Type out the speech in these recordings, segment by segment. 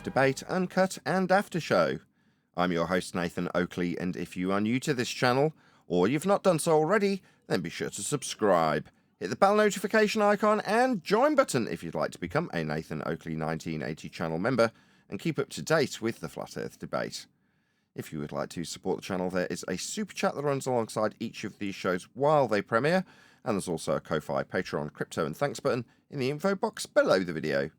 Earth Debate, Uncut and After Show. I'm your host Nathan Oakley, and if you are new to this channel, or you've not done so already, then be sure to subscribe. Hit the bell notification icon and join button if you'd like to become a Nathan Oakley 1980 channel member and keep up to date with the Flat Earth Debate. If you would like to support the channel, there is a super chat that runs alongside each of these shows while they premiere, and there's also a Ko-Fi, Patreon, crypto and thanks button in the info box below the video.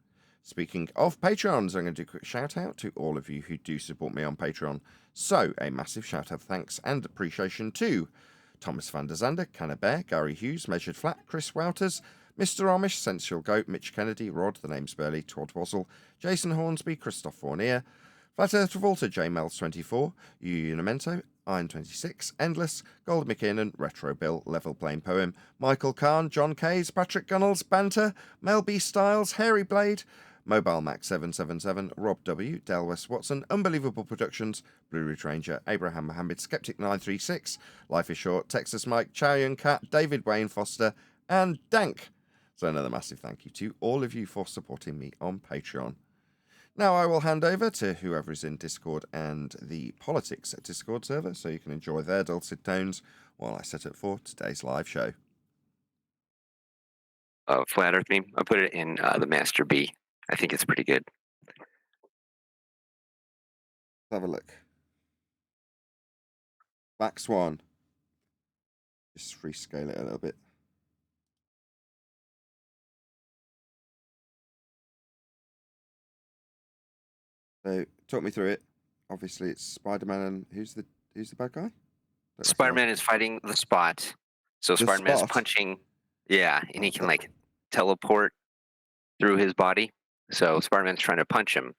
Speaking of Patreons, I'm going to do a quick shout out to all of you who do support me on Patreon. So, a massive shout out, thanks and appreciation to Thomas van der Zander, Canna Bear, Gary Hughes, Measured Flat, Chris Wouters, Mr. Amish, Sensual Goat, Mitch Kennedy, Rod, The Name's Burley, Todd Wazzle, Jason Hornsby, Christoph Fournier, Flat Earth Revolter, JMels24, Unimento, Iron26, Endless, Gold McKinnon, Retro Bill, Level Blame Poem, Michael Kahn, John Kays, Patrick Gunnels, Banter, Mel B. Styles, Hairy Blade, Mobile Mac 777, Rob W, Del West Watson, Unbelievable Productions, Blue Ridge Ranger, Abraham Mohammed, Skeptic 936, Life is Short, Texas Mike, Chow Yun Cat, David Wayne Foster, and Dank. So another massive thank you to all of you for supporting me on Patreon. Now I will hand over to whoever is in Discord and the Politics Discord server, so you can enjoy their dulcet tones while I set up for today's live show. Flat Earth meme. I put it in the Master B. I think it's pretty good. Let's have a look. Black Swan. Just rescale it a little bit. So, talk me through it. Obviously, it's Spider-Man, and who's the bad guy? Spider-Man is fighting the Spot. So Spider-Man is punching, and he can like teleport through his body. So Spider-Man's trying to punch him,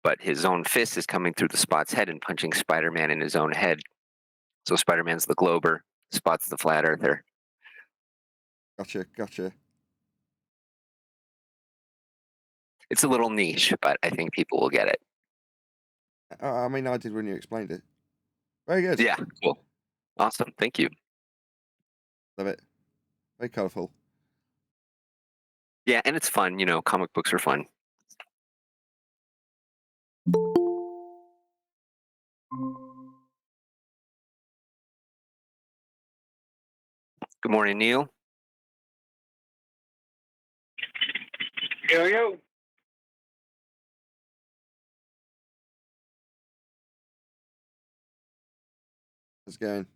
but his own fist is coming through the Spot's head and punching Spider-Man in his own head. So Spider-Man's the Glober, Spot's the Flat Earther. Gotcha. It's a little niche, but I think people will get it. I mean, I did when you explained it. Very good. Yeah, cool. Awesome, thank you. Love it. Very colourful. Yeah, and it's fun, you know, comic books are fun. Good morning, Neil. Yo. How's it going?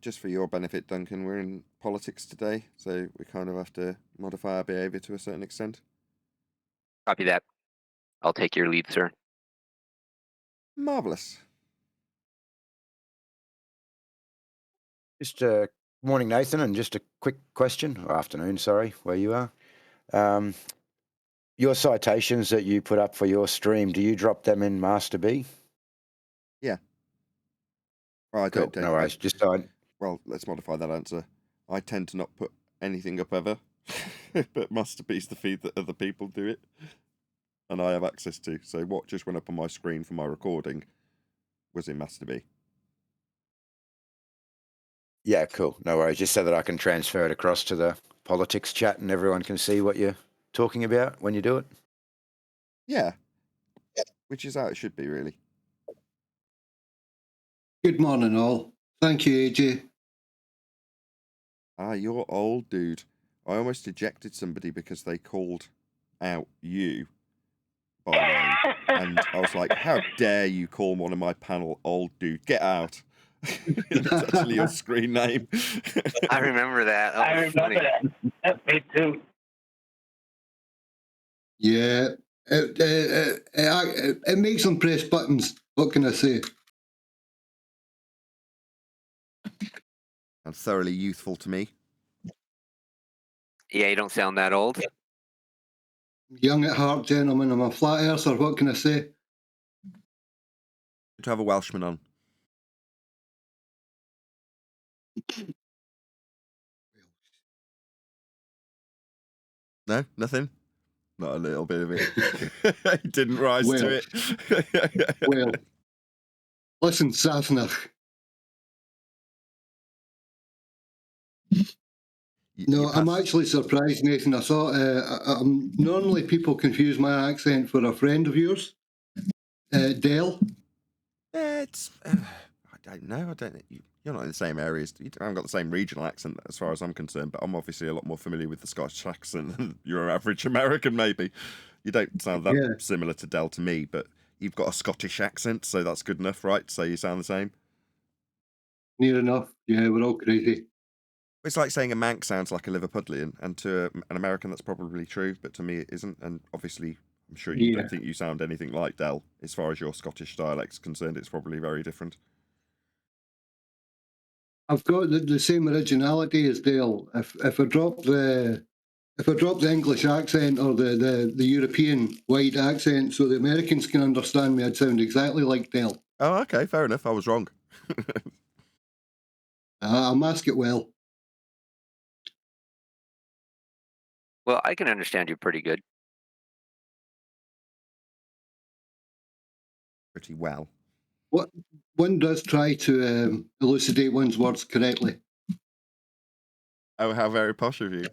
Just for your benefit, Duncan, we're in politics today, so we kind of have to modify our behaviour to a certain extent. Copy that. I'll take your lead, sir. Marvellous. Just morning, Nathan, and just a quick question, or afternoon, sorry, where you are. Your citations that you put up for your stream, do you drop them in Master B? Yeah. Well, I cool. don't. No worries. Well, let's modify that answer. I tend to not put anything up ever, but Master B's the feed that other people do it, and I have access to. So what just went up on my screen for my recording was in Master B. Yeah, cool. No worries. Just so that I can transfer it across to the politics chat and everyone can see what you're talking about when you do it. Yeah. Which is how it should be, really. Good morning, all. Thank you, AJ. You're old, dude. I almost ejected somebody because they called out you by name. And I was like, how dare you call one of my panel old, dude? Get out. It's actually your screen name. I remember that. I remember that. Me too. Yeah, it makes them press buttons. What can I say? And thoroughly youthful to me. Yeah, you don't sound that old. Young at heart, gentlemen. I'm a flat earther. What can I say? To have a Welshman on. No, nothing. Not a little bit of it. He didn't rise to it. Well, listen, Safnach. No, I'm actually surprised, Nathan. I thought normally people confuse my accent for a friend of yours, Dale. It's I don't know. I don't. You're not in the same areas. You haven't got the same regional accent as far as I'm concerned. But I'm obviously a lot more familiar with the Scottish accent than your average American. Maybe you don't sound that similar to Del to me, but you've got a Scottish accent, so that's good enough, right? So you sound the same. Near enough. Yeah, we're all crazy. It's like saying a Manx sounds like a Liverpudlian, and to an American that's probably true, but to me it isn't. And obviously, I'm sure you don't think you sound anything like Del. As far as your Scottish dialect's concerned, it's probably very different. I've got the same originality as Dale. If I drop the English accent or the European wide accent so the Americans can understand me, I'd sound exactly like Dale. Oh, okay, fair enough. I was wrong. I'll mask it well. Well, I can understand you pretty good. Pretty well. What one does try to elucidate one's words correctly. Oh, how very posh of you.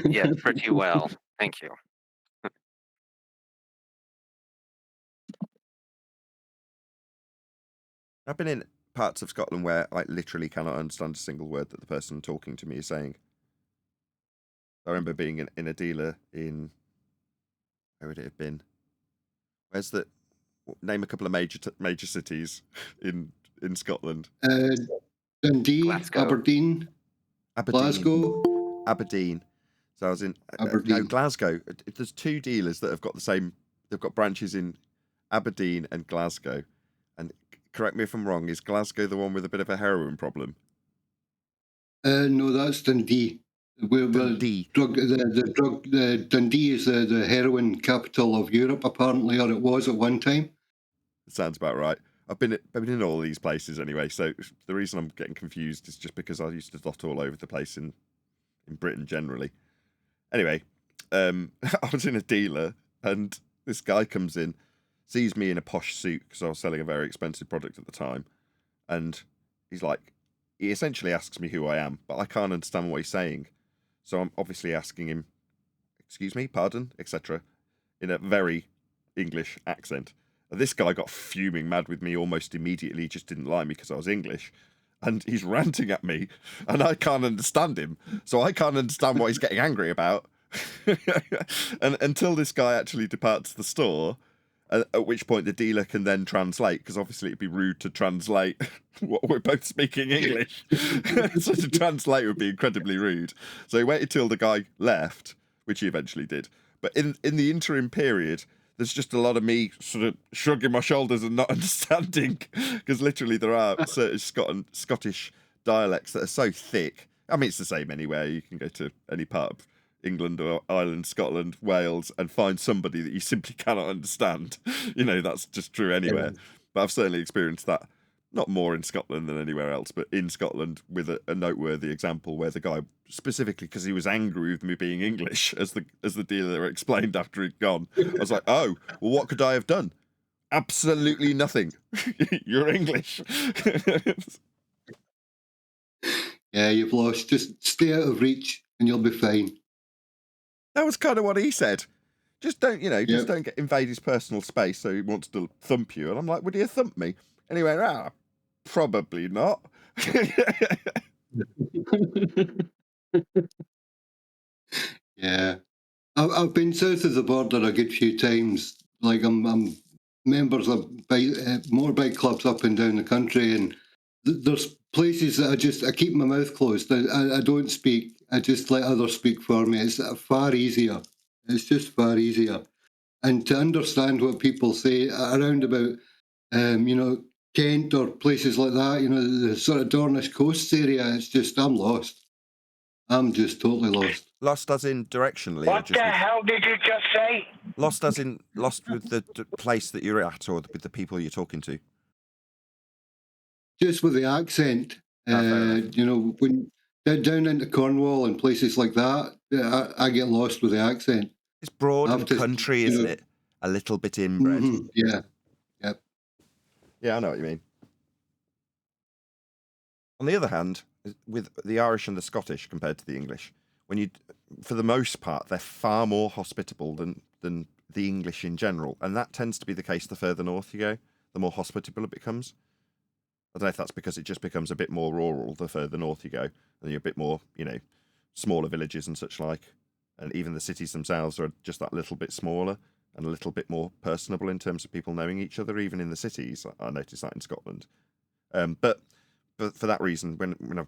Yeah, pretty well. Thank you. I've been in parts of Scotland where I literally cannot understand a single word that the person talking to me is saying. I remember being in a dealer in... Where would it have been? Where's the... Name a couple of major cities in Scotland. Dundee, Glasgow. Aberdeen, Glasgow. Aberdeen. So I was in Aberdeen. no, Glasgow. There's two dealers that have got the same. They've got branches in Aberdeen and Glasgow. And correct me if I'm wrong. Is Glasgow the one with a bit of a heroin problem? No, that's Dundee. Dundee. Dundee is the heroin capital of Europe, apparently, or it was at one time. Sounds about right. I've been in all these places anyway. So the reason I'm getting confused is just because I used to dot all over the place in Britain generally. Anyway, I was in a dealer and this guy comes in, sees me in a posh suit because I was selling a very expensive product at the time, and he essentially asks me who I am, but I can't understand what he's saying. So I'm obviously asking him, excuse me, pardon, etc., in a very English accent. And this guy got fuming mad with me almost immediately. He just didn't like me because I was English. And he's ranting at me, and I can't understand him. So I can't understand what he's getting angry about. And until this guy actually departs the store, at which point the dealer can then translate, because obviously it'd be rude to translate what we're both speaking English. So to translate would be incredibly rude. So he waited till the guy left, which he eventually did. But in the interim period, there's just a lot of me sort of shrugging my shoulders and not understanding, because literally there are certain Scottish dialects that are so thick. I mean, it's the same anywhere. You can go to any part of England or Ireland, Scotland, Wales, and find somebody that you simply cannot understand. You know, that's just true anywhere. Yeah. But I've certainly experienced that, not more in Scotland than anywhere else, but in Scotland with a noteworthy example where the guy, specifically because he was angry with me being English, as the dealer explained after he'd gone, I was like, oh, well, what could I have done? Absolutely nothing. You're English. Yeah, you've lost. Just stay out of reach and you'll be fine. That was kind of what he said. Just don't, don't invade his personal space, so he wants to thump you. And I'm like, would he have thumped me? Anyway, probably not. Yeah, I've been south of the border a good few times. Like I'm members of motorbike clubs up and down the country, and there's places that I keep my mouth closed. I don't speak. I just let others speak for me. It's far easier. It's just far easier. And to understand what people say around about, Kent or places like that, the sort of Dornish coast area, it's just, I'm lost. I'm just totally lost. Lost as in directionally? What the hell did you just say? Lost as in lost with the place that you're at or with the people you're talking to? Just with the accent. When down into Cornwall and places like that, I get lost with the accent. It's broad and country, isn't it? A little bit inbred. Mm-hmm, yeah. Yep. Yeah, I know what you mean. On the other hand, with the Irish and the Scottish compared to the English, for the most part, they're far more hospitable than the English in general, and that tends to be the case the further north you go, the more hospitable it becomes. I don't know if that's because it just becomes a bit more rural the further north you go, and you're a bit more, smaller villages and such like, and even the cities themselves are just that little bit smaller and a little bit more personable in terms of people knowing each other, even in the cities. I noticed that in Scotland. But for that reason, when I've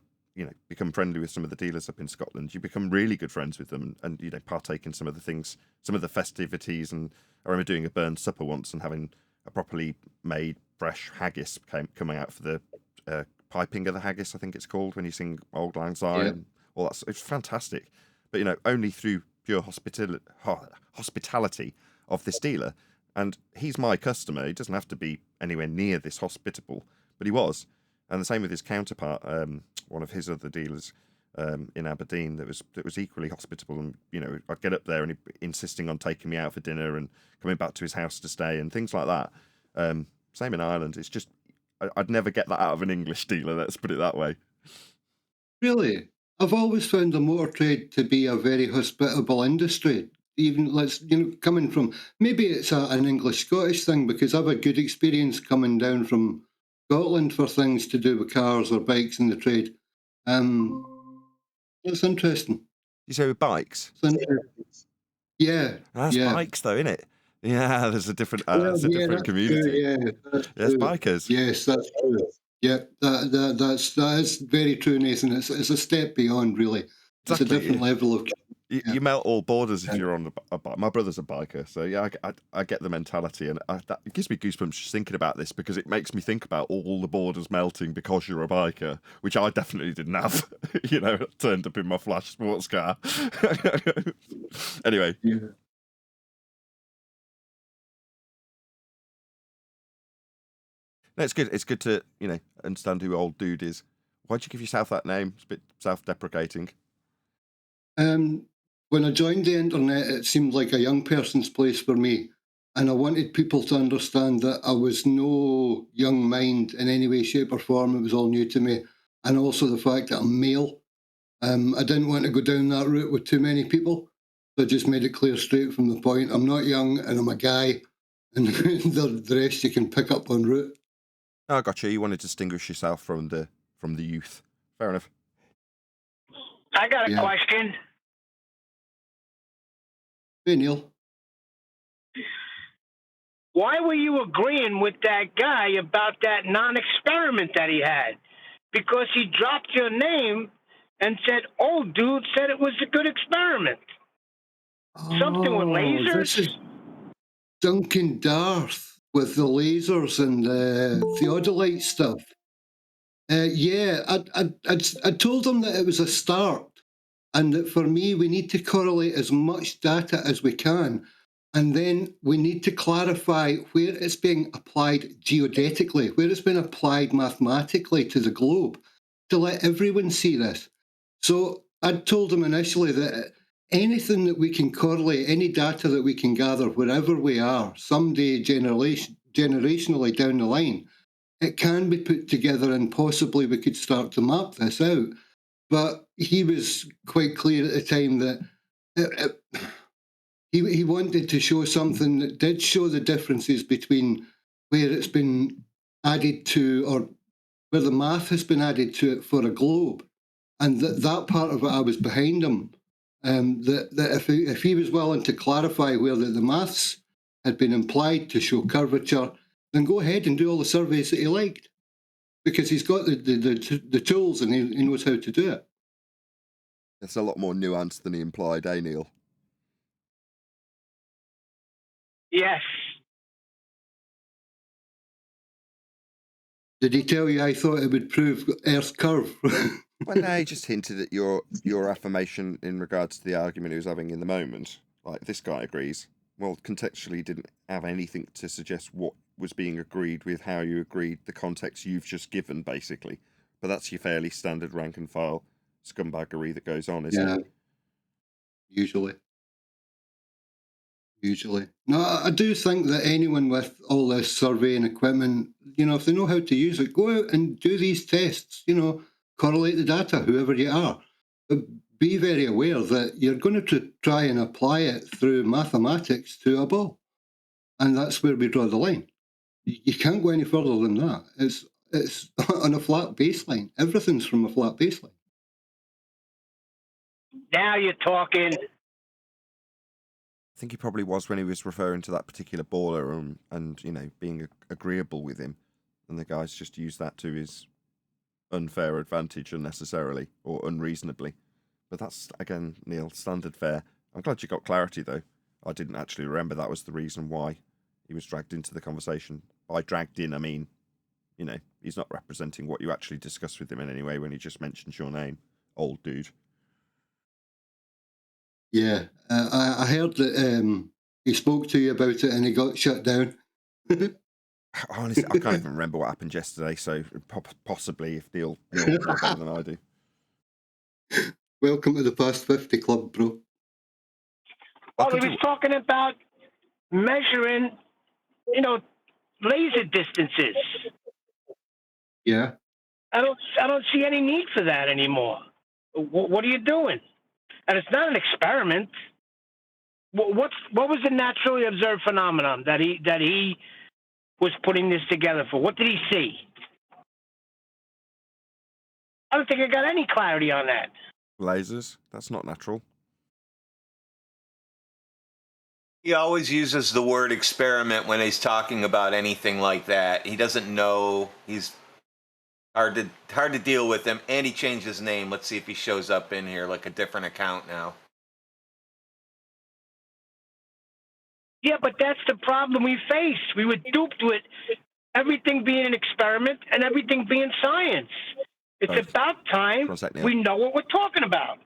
become friendly with some of the dealers up in Scotland, you become really good friends with them, and partake in some of the things, some of the festivities. And I remember doing a burned supper once and having a properly made fresh haggis coming out for the piping of the haggis, I think it's called, when you sing Auld Lang Syne. Yeah. And all that. It's fantastic, but only through pure hospitality of this dealer. And he's my customer. He doesn't have to be anywhere near this hospitable, but he was. And the same with his counterpart, one of his other dealers in Aberdeen that was equally hospitable. And I'd get up there and he'd be insisting on taking me out for dinner and coming back to his house to stay and things like that. Same in Ireland. It's just I'd never get that out of an English dealer. Let's put it that way. Really? I've always found the motor trade to be a very hospitable industry. Even coming from, maybe it's an English-Scottish thing, because I've had good experience coming down from Scotland for things to do with cars or bikes in the trade. It's interesting. You say with bikes? Yeah. That's yeah. bikes though, isn't it? Yeah, there's a different, Well, different community. True, that's Yes, true. bikers. Yes, that's true. Yeah, that is very true, Nathan. It's a step beyond, really. It's a different level of. You melt all borders if you're on a bike. My brother's a biker, so yeah, I get the mentality, and it gives me goosebumps just thinking about this, because it makes me think about all the borders melting because you're a biker, which I definitely didn't have. Turned up in my flash sports car. Anyway. Yeah. No, it's good. It's good to understand who old dude is. Why'd you give yourself that name? It's a bit self-deprecating. When I joined the internet, it seemed like a young person's place for me, and I wanted people to understand that I was no young mind in any way, shape, or form. It was all new to me, and also the fact that I'm male. I didn't want to go down that route with too many people, so I just made it clear straight from the point. I'm not young, and I'm a guy, and the rest you can pick up en route. Oh, I got you. You want to distinguish yourself from the youth. Fair enough. I got a Yeah. question. Hey, Neil. Why were you agreeing with that guy about that non-experiment that he had? Because he dropped your name and said, "Old dude said it was a good experiment." Something with lasers? This is Duncan Darth with the lasers and the theodolite stuff. Yeah, I told him that it was a start, and that for me, we need to correlate as much data as we can. And then we need to clarify where it's being applied geodetically, where it's been applied mathematically to the globe, to let everyone see this. So I told him initially that anything that we can correlate, any data that we can gather wherever we are, someday generationally down the line, it can be put together, and possibly we could start to map this out. But he was quite clear at the time that he wanted to show something that did show the differences between where it's been added to, or where the math has been added to it for a globe. And that part of it, I was behind him. That if he was willing to clarify where the maths had been implied to show curvature, then go ahead and do all the surveys that he liked, because he's got the tools and he knows how to do it. It's a lot more nuanced than he implied, eh, Neil? Yes. Did he tell you I thought it would prove Earth's curve? Well, no, he just hinted at your affirmation in regards to the argument he was having in the moment. Like, this guy agrees. Well, contextually, didn't have anything to suggest what was being agreed with, how you agreed, the context you've just given, basically. But that's your fairly standard rank and file scumbaggery that goes on, isn't it? Usually. No, I do think that anyone with all this surveying equipment, if they know how to use it, go out and do these tests, correlate the data, whoever you are. But be very aware that you're going to try and apply it through mathematics to a ball. And that's where we draw the line. You can't go any further than that. It's on a flat baseline. Everything's from a flat baseline. Now you're talking. I think he probably was when he was referring to that particular baller and you know, being agreeable with him. And the guys just used that to his unfair advantage unnecessarily or unreasonably. But that's, again, Neil, standard fare. I'm glad you got clarity, though. I didn't actually remember that was the reason why he was dragged into the conversation. By dragged in, I mean, you know, he's not representing what you actually discussed with him in any way when he just mentions your name, old dude. Yeah, I heard that he spoke to you about it and he got shut down. Honestly, I can't even remember what happened yesterday, so possibly if Neil knows more better than I do. Welcome to the past 50 club, bro. Well, he was talking about measuring, you know, laser distances. Yeah. I don't see any need for that anymore. What are you doing? And it's not an experiment. What was the naturally observed phenomenon that he was putting this together for? What did he see? I don't think I got any clarity on that. Lasers? That's not natural. He always uses the word experiment when he's talking about anything like that. He doesn't know. He's hard to deal with him. And he changed his name. Let's see if he shows up in here like a different account now. Yeah, but that's the problem we faced. We were duped with everything being an experiment and everything being science. It's about time we know what we're talking about.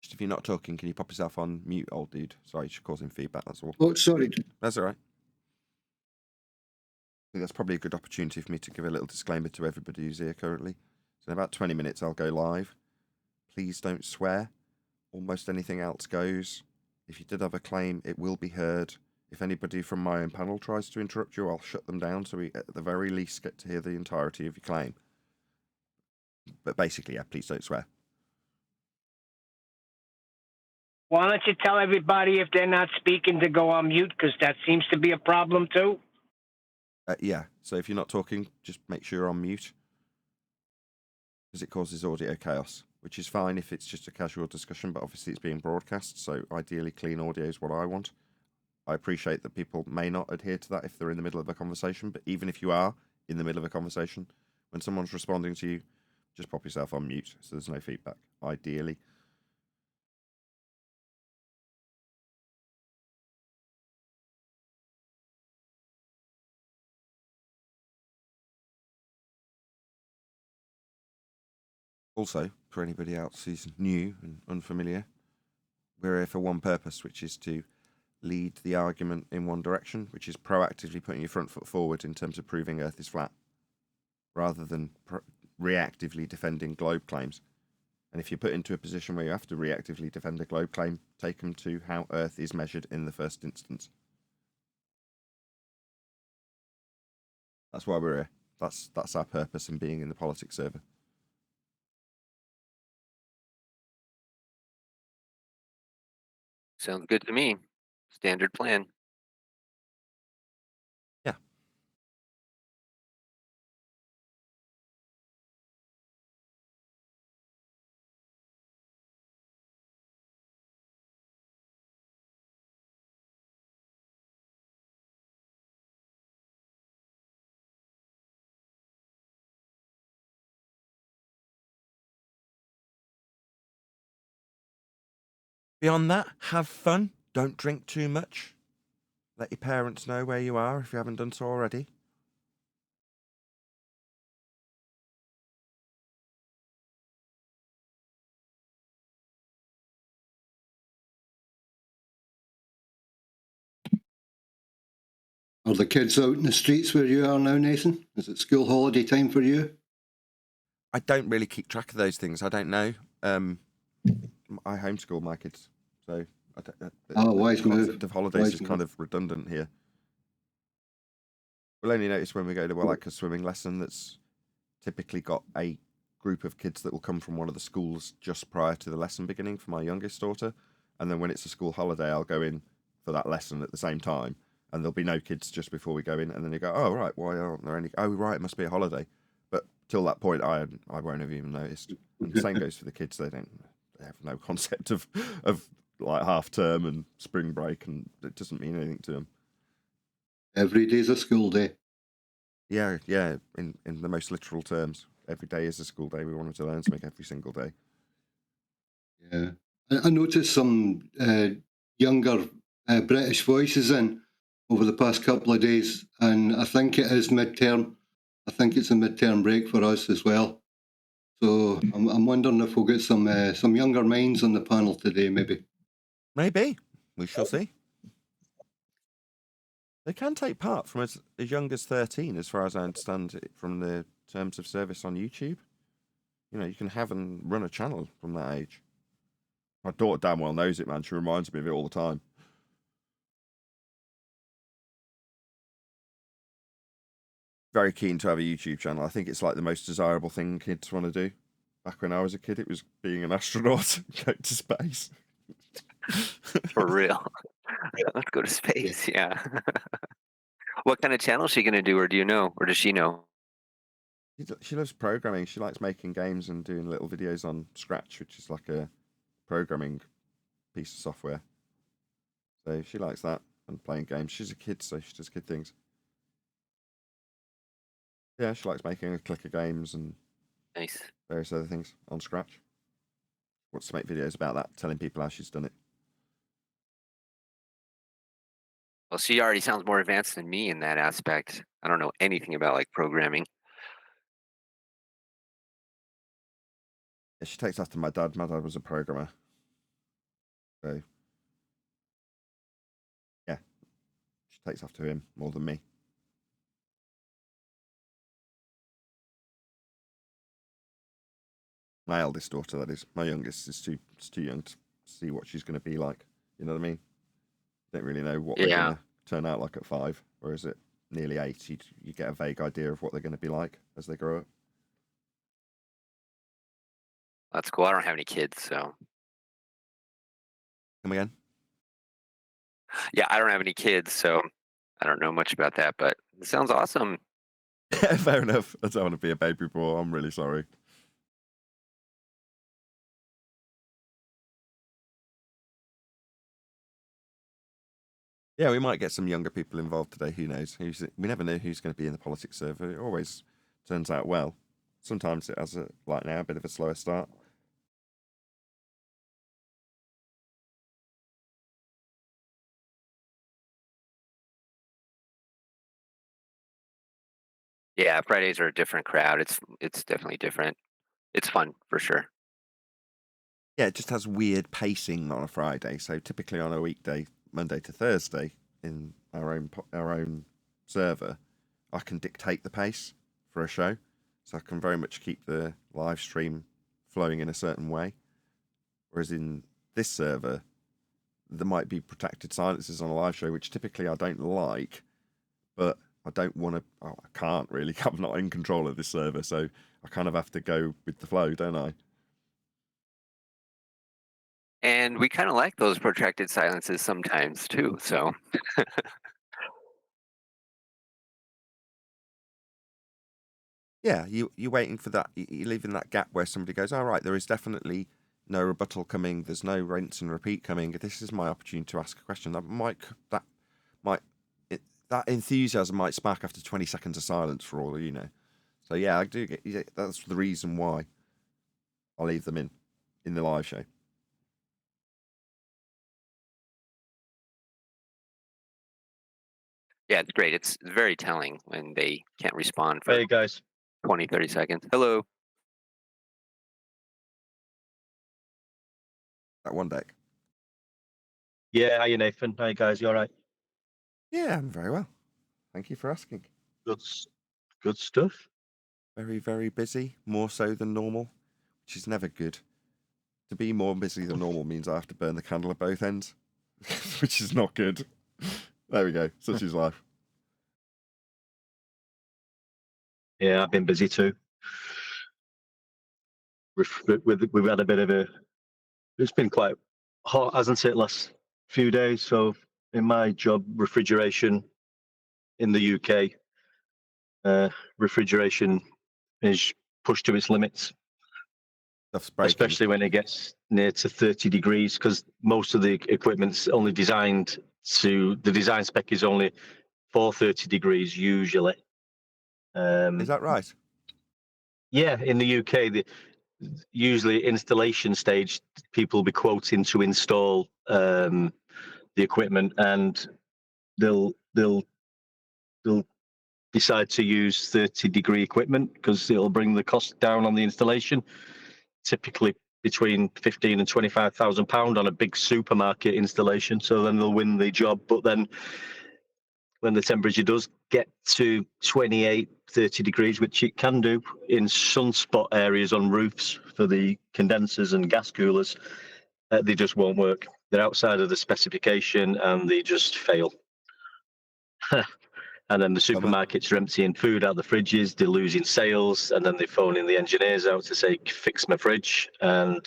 Just if you're not talking, can you pop yourself on mute, old dude? Sorry, you're causing feedback, that's all. Oh, sorry. That's all right. I think that's probably a good opportunity for me to give a little disclaimer to everybody who's here currently. So in about 20 minutes, I'll go live. Please don't swear. Almost anything else goes. If you did have a claim, it will be heard. If anybody from my own panel tries to interrupt you, I'll shut them down so we, at the very least, get to hear the entirety of your claim. But basically, yeah, please don't swear. Why don't you tell everybody if they're not speaking to go on mute, because that seems to be a problem too? Yeah, so if you're not talking, just make sure you're on mute. Because it causes audio chaos, which is fine if it's just a casual discussion, but obviously it's being broadcast, so ideally clean audio is what I want. I appreciate that people may not adhere to that if they're in the middle of a conversation, but even if you are in the middle of a conversation, when someone's responding to you, just pop yourself on mute so there's no feedback, ideally. Also, for anybody else who's new and unfamiliar, we're here for one purpose, which is to lead the argument in one direction, which is proactively putting your front foot forward in terms of proving Earth is flat, rather than reactively defending globe claims. And if you're put into a position where you have to reactively defend a globe claim, take them to how Earth is measured in the first instance. That's why we're here. That's our purpose in being in the politics server. Sounds good to me. Standard plan. Yeah. Beyond that, have fun. Don't drink too much. Let your parents know where you are if you haven't done so already. Are the kids out in the streets where you are now, Nathan? Is it school holiday time for you? I don't really keep track of those things. I don't know. I homeschool my kids, so wise the move. concept of holidays is kind of redundant here. We'll only notice when we go to like a swimming lesson that's typically got a group of kids that will come from one of the schools just prior to the lesson beginning for my youngest daughter, and then when it's a school holiday, I'll go in for that lesson at the same time, and there'll be no kids just before we go in, and then you go, oh right, why aren't there any? Oh right, it must be a holiday. But till that point, I won't have even noticed. And the same goes for the kids; they have no concept of like half term and spring break, and it doesn't mean anything to them. Every day's a school day. Yeah, in the most literal terms. Every day is a school day. We want them to learn something every single day. Yeah. I noticed some younger British voices in over the past couple of days, and I think it is midterm. I think it's a midterm break for us as well. So I'm wondering if we'll get some younger minds on the panel today, maybe. Maybe. We shall see. They can take part from as young as 13, as far as I understand it, from the terms of service on YouTube. You know, you can have and run a channel from that age. My daughter damn well knows it, man. She reminds me of it all the time. Very keen to have a YouTube channel. I think it's like the most desirable thing kids want to do. Back when I was a kid, it was being an astronaut, go to space. For real. Let's go to space, yeah. What kind of channel is she going to do, or do you know? Or does she know? She loves programming. She likes making games and doing little videos on Scratch, which is like a programming piece of software. So she likes that and playing games. She's a kid, so she does kid things. Yeah, she likes making a clicker games and Nice. various other things on Scratch. Wants to make videos about that, telling people how she's done it. Well, she already sounds more advanced than me in that aspect. I don't know anything about like programming. Yeah, she takes after my dad. My dad was a programmer. So, yeah, she takes after him more than me. My eldest daughter, that is. My youngest is too young to see what she's going to be like. You know what I mean? Don't really know what they're going to turn out like at 5. Whereas at nearly 8, you get a vague idea of what they're going to be like as they grow up. That's cool. I don't have any kids, so. Come again? Yeah, I don't have any kids, so I don't know much about that, but it sounds awesome. Yeah, fair enough. I don't want to be a baby boy. I'm really sorry. Yeah, we might get some younger people involved today. Who knows? We never know who's going to be in the politics server. It always turns out well. Sometimes it has, like now, a bit of a slower start. Yeah, Fridays are a different crowd. It's definitely different. It's fun for sure. Yeah, it just has weird pacing on a Friday. So typically on a weekday, Monday to Thursday, in our own server, I can dictate the pace for a show. So I can very much keep the live stream flowing in a certain way. Whereas in this server, there might be protected silences on a live show, which typically I don't like, but I don't want to. Oh, I can't really. I'm not in control of this server, so I kind of have to go with the flow, don't I? And we kind of like those protracted silences sometimes too. So Yeah, you're waiting for that. You're leaving that gap where somebody goes, "All right, there is definitely no rebuttal coming. There's no rinse and repeat coming. This is my opportunity to ask a question." That enthusiasm might spark after 20 seconds of silence, for all you know. So yeah, I do get. Yeah, that's the reason why I leave them in the live show. yeah, it's great. It's very telling when they can't respond for Hey guys. 20, 30 seconds. Hello. That one deck. Yeah, how you Nathan? Hey guys, you all right? Yeah, I'm very well. Thank you for asking. Good stuff. Very, very busy, more so than normal, which is never good. To be more busy than normal means I have to burn the candle at both ends, which is not good. There we go. Such is life. Yeah, I've been busy too. we've had a bit of a. It's been quite hot, hasn't it, last few days? So in my job, refrigeration in the UK, refrigeration is pushed to its limits, especially when it gets near to 30 degrees, because most of the equipment's only designed to, the design spec is only for 30 degrees usually. Is that right? Yeah, in the UK, usually installation stage, people will be quoting to install the equipment, and they'll decide to use 30-degree equipment because it'll bring the cost down on the installation. Typically between £15,000 and £25,000 on a big supermarket installation. So then they'll win the job. But then when the temperature does get to 28, 30 degrees, which it can do in sunspot areas on roofs for the condensers and gas coolers, they just won't work. They're outside of the specification and they just fail. And then the supermarkets are emptying food out of the fridges, they're losing sales, and then they're phoning the engineers out to say, fix my fridge. And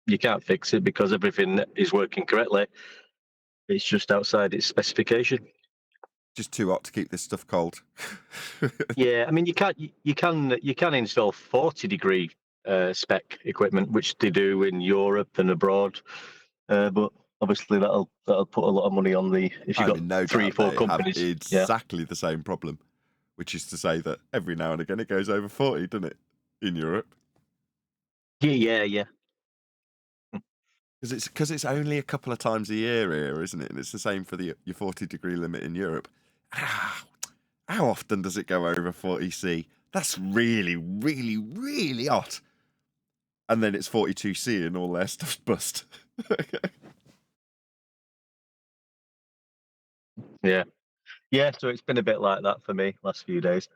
you can't fix it because everything is working correctly. It's just outside its specification. Just too hot to keep this stuff cold. Yeah, I mean, you can install 40-degree spec equipment, which they do in Europe and abroad, but obviously that'll put a lot of money on the, if you've got no 3-4 companies. Have exactly the same problem, which is to say that every now and again it goes over 40, doesn't it, in Europe? Yeah. Because it's only a couple of times a year here, isn't it? And it's the same for your 40-degree limit in Europe. How often does it go over 40C? That's really, really, really hot. And then it's 42C and all their stuff's bust. Yeah, so it's been a bit like that for me last few days.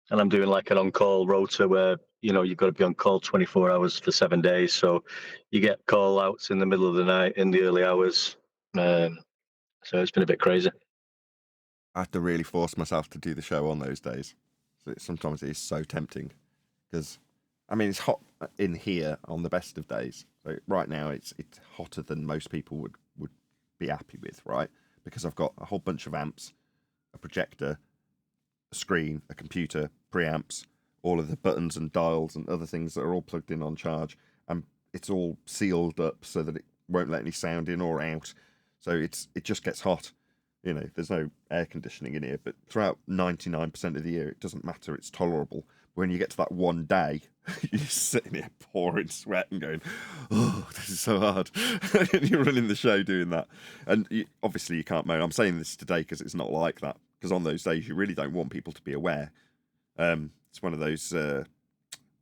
And I'm doing like an on-call rota where, you've got to be on call 24 hours for 7 days. So you get call outs in the middle of the night, in the early hours. So it's been a bit crazy. I have to really force myself to do the show on those days. So sometimes it is so tempting. Because, I mean, it's hot in here on the best of days. So right now it's hotter than most people would be happy with, right? Because I've got a whole bunch of amps, a projector, a screen, a computer, preamps, all of the buttons and dials and other things that are all plugged in on charge, and it's all sealed up so that it won't let any sound in or out. So it just gets hot. There's no air conditioning in here, but throughout 99% of the year, it doesn't matter. It's tolerable. When you get to that one day, you're sitting here pouring sweat and going, oh, this is so hard. And you're running the show doing that. And obviously you can't moan. I'm saying this today because it's not like that. Because on those days, you really don't want people to be aware. It's one of those, I don't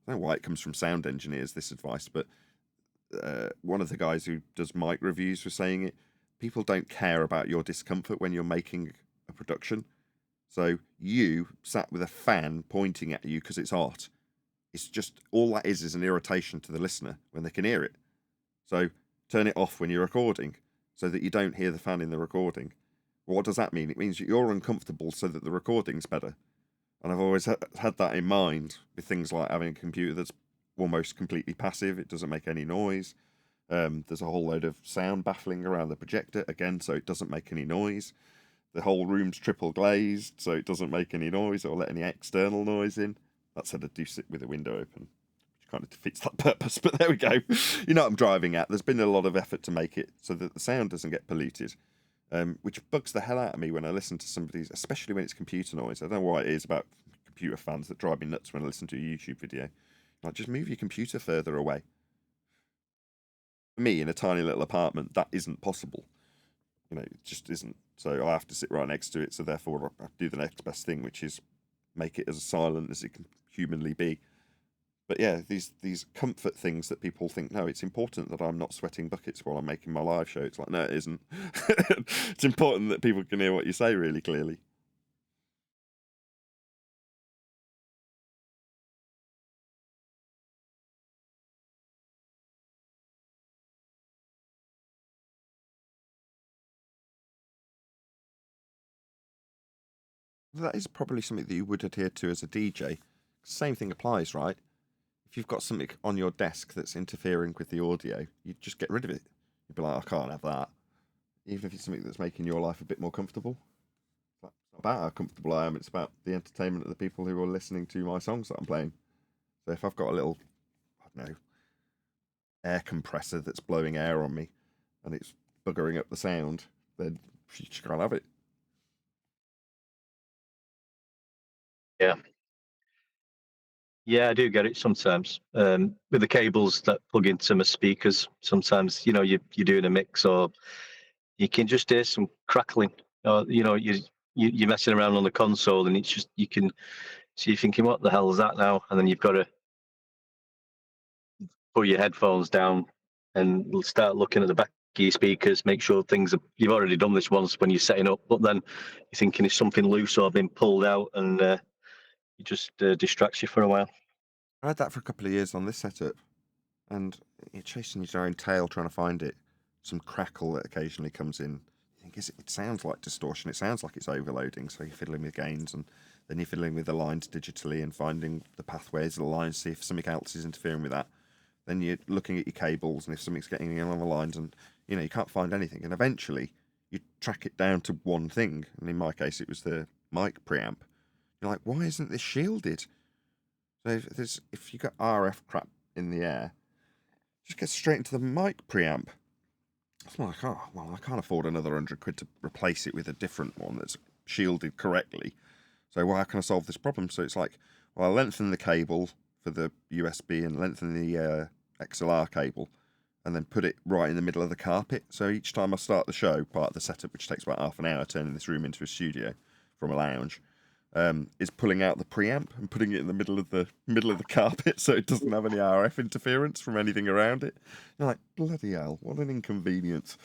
know why it comes from sound engineers, this advice, but one of the guys who does mic reviews was saying it. People don't care about your discomfort when you're making a production. So you sat with a fan pointing at you because it's hot. It's just, all that is an irritation to the listener when they can hear it. So turn it off when you're recording so that you don't hear the fan in the recording. What does that mean? It means you're uncomfortable so that the recording's better. And I've always had that in mind with things like having a computer that's almost completely passive. It doesn't make any noise. There's a whole load of sound baffling around the projector, again, so it doesn't make any noise. The whole room's triple glazed, so it doesn't make any noise or let any external noise in. That said, I do sit with the window open, which kind of defeats that purpose, but there we go. You know what I'm driving at. There's been a lot of effort to make it so that the sound doesn't get polluted, which bugs the hell out of me when I listen to somebody's, especially when it's computer noise. I don't know why it is about computer fans that drive me nuts when I listen to a YouTube video. Like, just move your computer further away. For me, in a tiny little apartment, that isn't possible. It just isn't. So I have to sit right next to it. So therefore, I do the next best thing, which is make it as silent as it can humanly be. But yeah, these comfort things that people think, no, it's important that I'm not sweating buckets while I'm making my live show. It's like, no, it isn't. It's important that people can hear what you say really clearly. That is probably something that you would adhere to as a DJ. Same thing applies, right? if you've got something on your desk that's interfering with the audio, you just get rid of it. You'd be like, I can't have that. Even if it's something that's making your life a bit more comfortable. It's not about how comfortable I am, it's about the entertainment of the people who are listening to my songs that I'm playing. So if I've got a little, I don't know, air compressor that's blowing air on me and it's buggering up the sound, then you just can't have it. Yeah. Yeah, I do get it sometimes. With the cables that plug into my speakers, sometimes, you know, you're doing a mix or you can just hear some crackling. Or, you know, you're messing around on the console and it's just, you can, so you're thinking, what the hell is that now? And then you've got to put your headphones down and start looking at the back of your speakers, make sure things are, you've already done this once when you're setting up, but then you're thinking it's something loose or been pulled out and it just distracts you for a while. I had that for a couple of years on this setup, and you're chasing your own tail trying to find it. Some crackle that occasionally comes in. You think it sounds like distortion, it sounds like it's overloading, so you're fiddling with gains, and then you're fiddling with the lines digitally and finding the pathways of the lines, see if something else is interfering with that. Then you're looking at your cables and if something's getting in on the lines, and you know you can't find anything, and eventually you track it down to one thing, and in my case it was the mic preamp. You're like, why isn't this shielded? So if you got RF crap in the air, just get straight into the mic preamp. I'm like, oh, well, I can't afford another £100 to replace it with a different one that's shielded correctly. So, well, how can I solve this problem? So it's like, well, I lengthen the cable for the USB and lengthen the XLR cable and then put it right in the middle of the carpet. So each time I start the show, part of the setup, which takes about half an hour, turning this room into a studio from a lounge, is pulling out the preamp and putting it in the middle of the carpet so it doesn't have any RF interference from anything around it. You're like, bloody hell, what an inconvenience.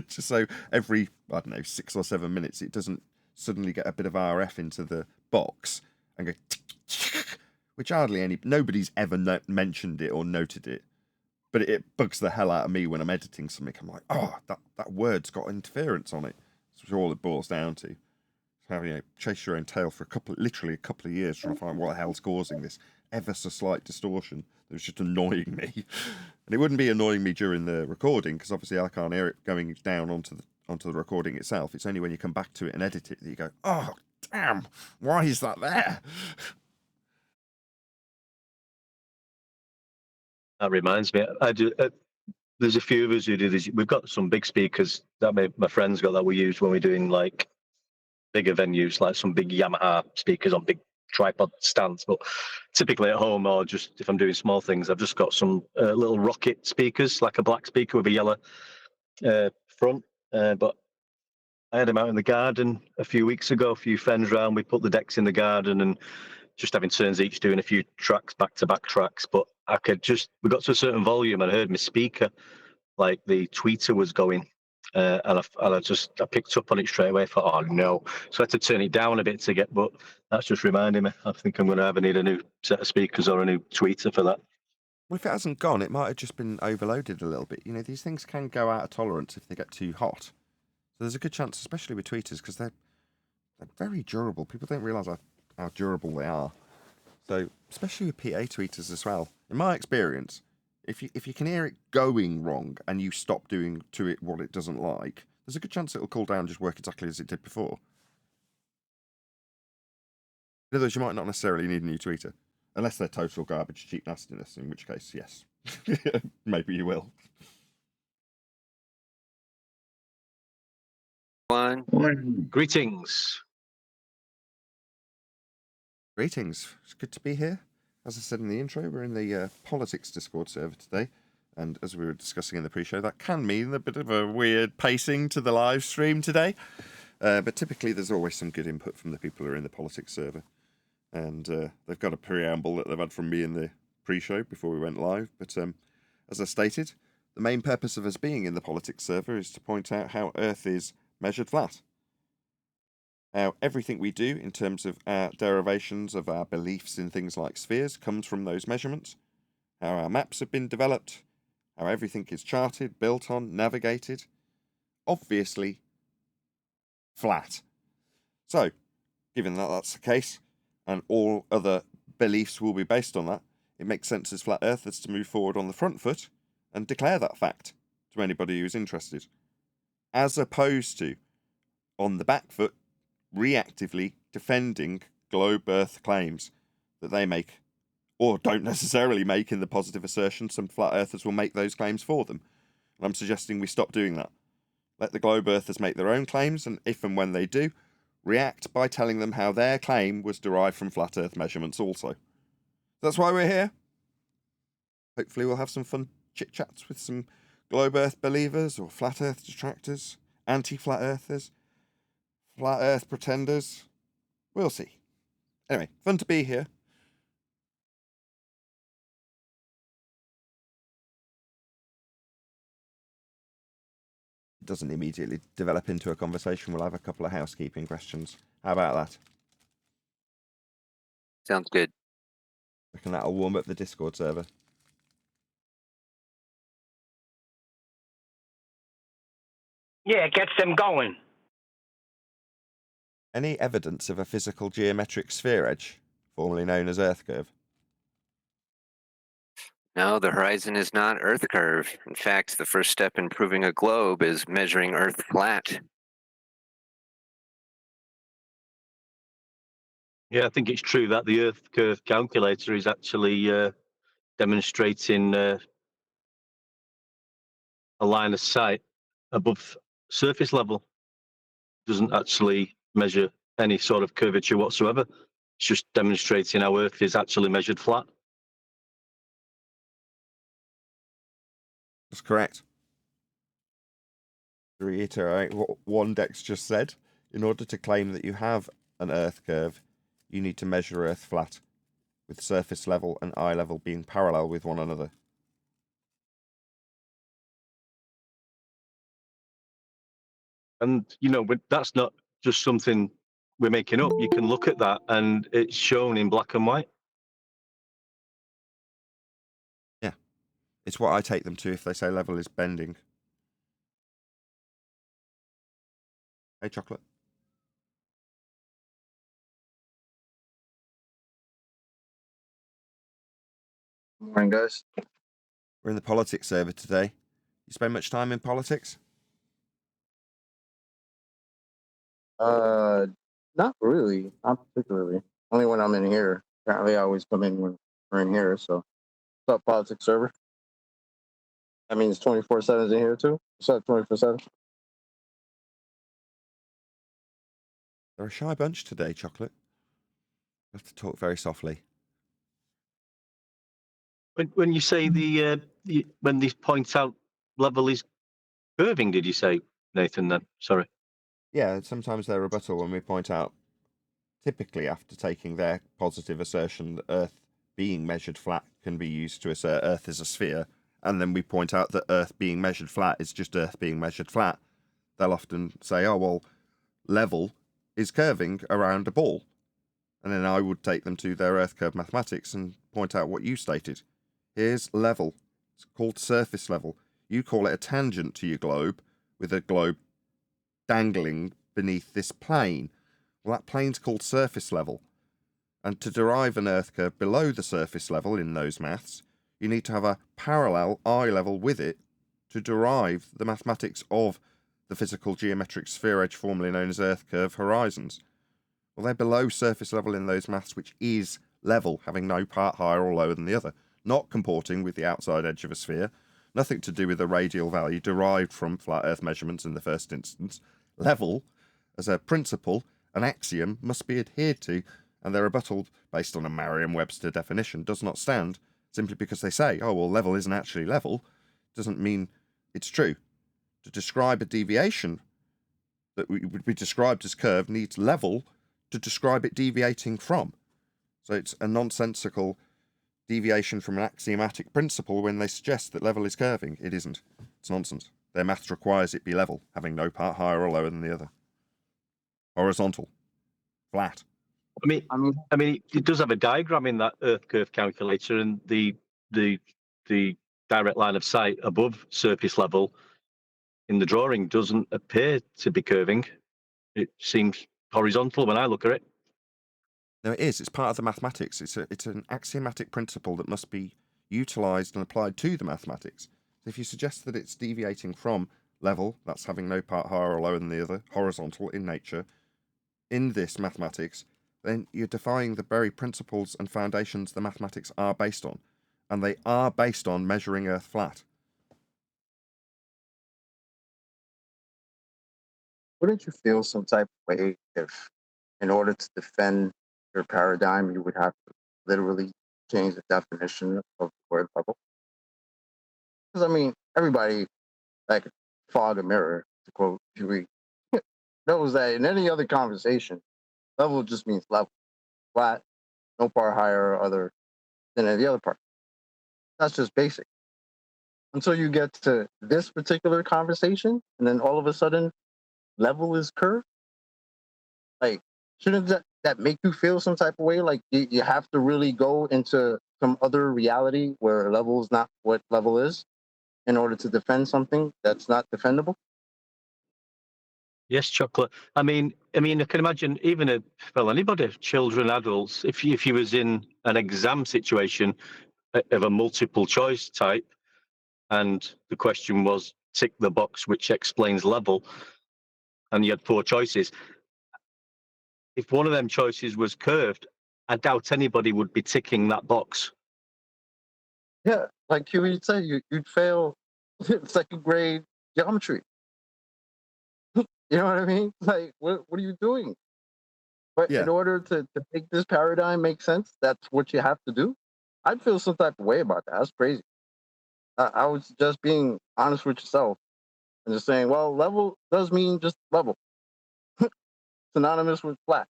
Just so every, I don't know, 6 or 7 minutes, it doesn't suddenly get a bit of RF into the box and go, which nobody's ever mentioned it or noted it, but it bugs the hell out of me when I'm editing something. I'm like, oh, that word's got interference on it. That's all it boils down to. Having to chase your own tail for literally a couple of years trying to find what the hell's causing this ever so slight distortion that was just annoying me. And it wouldn't be annoying me during the recording because obviously I can't hear it going down onto the recording itself. It's only when you come back to it and edit it that you go, oh, damn, why is that there? That reminds me, I do. There's a few of us who do this. We've got some big speakers that my friends got that we use when we're doing like bigger venues, like some big Yamaha speakers on big tripod stands. But typically at home or just if I'm doing small things, I've just got some little rocket speakers, like a black speaker with a yellow front. But I had them out in the garden a few weeks ago, a few friends round. We put the decks in the garden and just having turns each, doing a few tracks, back-to-back tracks. But we got to a certain volume and I heard my speaker, like the tweeter was going. And I picked up on it straight away. I thought, oh no! So I had to turn it down a bit but that's just reminding me. I think I'm going to need a new set of speakers or a new tweeter for that. Well, if it hasn't gone, it might have just been overloaded a little bit. You know, these things can go out of tolerance if they get too hot. So there's a good chance, especially with tweeters, because they're very durable. People don't realise how durable they are. So, especially with PA tweeters as well. In my experience, if you can hear it going wrong and you stop doing to it what it doesn't like, there's a good chance it'll cool down and just work exactly as it did before. In other words, you might not necessarily need a new tweeter, unless they're total garbage, cheap nastiness, in which case, yes, maybe you will. Greetings. Greetings. It's good to be here. As I said in the intro, we're in the politics Discord server today, and as we were discussing in the pre-show, that can mean a bit of a weird pacing to the live stream today. But typically there's always some good input from the people who are in the politics server. And they've got a preamble that they've had from me in the pre-show before we went live. But as I stated, the main purpose of us being in the politics server is to point out how Earth is measured flat. How everything we do in terms of our derivations of our beliefs in things like spheres comes from those measurements. How our maps have been developed. How everything is charted, built on, navigated. Obviously, flat. So, given that that's the case, and all other beliefs will be based on that, it makes sense as flat earthers to move forward on the front foot and declare that fact to anybody who's interested, as opposed to on the back foot reactively defending globe earth claims that they make or don't necessarily make in the positive assertion. Some flat earthers will make those claims for them. And I'm suggesting we stop doing that. Let the globe earthers make their own claims, and if and when they do, react by telling them how their claim was derived from flat earth measurements also. That's why we're here. Hopefully we'll have some fun chit-chats with some globe earth believers or flat earth detractors, anti-flat earthers, flat earth pretenders. We'll see. Anyway, fun to be here. It doesn't immediately develop into a conversation. We'll have a couple of housekeeping questions. How about that? Sounds good. Reckon that'll warm up the Discord server. Yeah, it gets them going. Any evidence of a physical geometric sphere edge, formerly known as Earth curve? No, the horizon is not Earth curve. In fact, the first step in proving a globe is measuring Earth flat. Yeah, I think it's true that the Earth curve calculator is actually demonstrating a line of sight above surface level. Doesn't actually measure any sort of curvature whatsoever. It's just demonstrating how Earth is actually measured flat. That's correct. To reiterate what Wandex just said, in order to claim that you have an Earth curve, you need to measure Earth flat, with surface level and eye level being parallel with one another. And, you know, that's not just something we're making up. You can look at that and it's shown in black and white. Yeah. It's what I take them to if they say level is bending. Hey, Chocolate. Morning, guys. We're in the politics server today. You spend much time in politics? Not really. Not particularly. Only when I'm in here. Apparently, I always come in when we're in here. So, what's up, politics server? That means 24/7 is in here too. What's up, 24/7? They're a shy bunch today, Chocolate. You have to talk very softly. When you say when these points out level is curving, did you say, Nathan? Then sorry. Yeah, sometimes they're rebuttal when we point out, typically after taking their positive assertion that Earth being measured flat can be used to assert Earth is a sphere, and then we point out that Earth being measured flat is just Earth being measured flat, they'll often say, oh, well, level is curving around a ball. And then I would take them to their Earth curve mathematics and point out what you stated. Here's level. It's called surface level. You call it a tangent to your globe, with a globe dangling beneath this plane. Well, that plane's called surface level. And to derive an Earth curve below the surface level in those maths, you need to have a parallel eye level with it to derive the mathematics of the physical geometric sphere edge formerly known as Earth curve horizons. Well, they're below surface level in those maths, which is level, having no part higher or lower than the other, not comporting with the outside edge of a sphere, nothing to do with the radial value derived from flat Earth measurements in the first instance. Level, as a principle, an axiom, must be adhered to, and their rebuttal, based on a Merriam-Webster definition, does not stand, simply because they say, oh, well, level isn't actually level, doesn't mean it's true. To describe a deviation that would be described as curved needs level to describe it deviating from. So it's a nonsensical deviation from an axiomatic principle when they suggest that level is curving. It isn't. It's nonsense. Their maths requires it be level, having no part higher or lower than the other. Horizontal. Flat. I mean, it does have a diagram in that Earth curve calculator, and the direct line of sight above surface level in the drawing doesn't appear to be curving. It seems horizontal when I look at it. No, it is. It's part of the mathematics. It's an axiomatic principle that must be utilized and applied to the mathematics. So if you suggest that it's deviating from level, that's having no part higher or lower than the other, horizontal in nature, in this mathematics, then you're defying the very principles and foundations the mathematics are based on. And they are based on measuring Earth flat. Wouldn't you feel some type of way if, in order to defend your paradigm, you would have to literally change the definition of the word level? Because, I mean, everybody, like, fog a mirror, to quote Huey, knows that in any other conversation, level just means level, flat, no part higher or other than any other part. That's just basic. Until you get to this particular conversation, and then all of a sudden, level is curved. Like, shouldn't that make you feel some type of way? Like, you have to really go into some other reality where level is not what level is in order to defend something that's not defendable? Yes, chocolate. I mean, I can imagine even anybody, children, adults, if you was in an exam situation of a multiple choice type, and the question was tick the box which explains level, and you had 4 choices. If one of them choices was curved, I doubt anybody would be ticking that box. Yeah, like you would say, you'd fail second grade geometry. You know what I mean? Like, what are you doing? But Yeah. in order to make this paradigm make sense, that's what you have to do. I'd feel some type of way about that. That's crazy. I was just being honest with yourself and just saying, well, level does mean just level, synonymous with flat.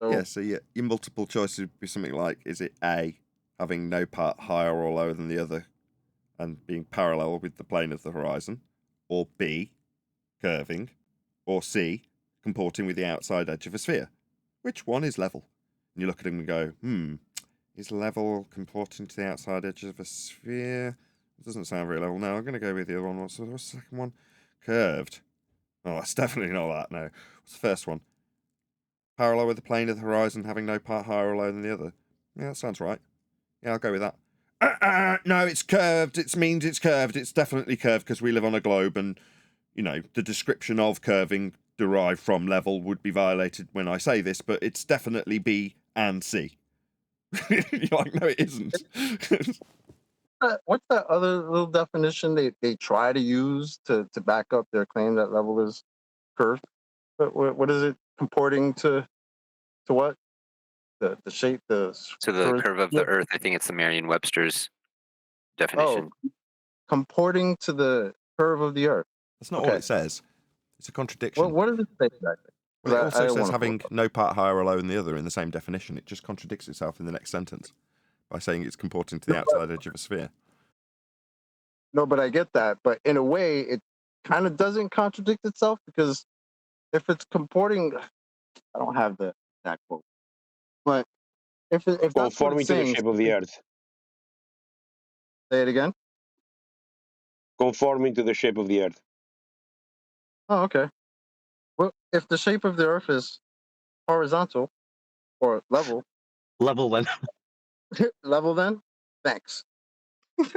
So, Yeah, so your multiple choice would be something like, is it A, having no part higher or lower than the other and being parallel with the plane of the horizon, or B, curving, or C, comporting with the outside edge of a sphere? Which one is level? And you look at him and go, is level comporting to the outside edge of a sphere? It doesn't sound very level. No, I'm going to go with the other one. What's the second one? Curved. Oh, that's definitely not that, no. What's the first one? Parallel with the plane of the horizon, having no part higher or lower than the other. Yeah, that sounds right. Yeah, I'll go with that. No, it's curved. It means it's curved. It's definitely curved because we live on a globe and, the description of curving derived from level would be violated when I say this, but it's definitely B and C. You're like, no, it isn't. what's that other little definition they try to use to back up their claim that level is curved? What is it comporting to what? The shape, To the curve of the Earth. I think it's the Merriam-Webster's definition. Oh, comporting to the curve of the Earth. That's not all it says. It's a contradiction. What does it say exactly? Well, it also says having no part higher or lower than the other in the same definition. It just contradicts itself in the next sentence by saying it's comporting to the outside edge of a sphere. No, but I get that. But in a way, it kind of doesn't contradict itself, because if it's comporting, I don't have the exact quote, but if that's conforming to the shape of the Earth. Say it again. Conforming to the shape of the Earth. Oh, okay. Well, if the shape of the Earth is horizontal or level. Level then. Level then? Thanks.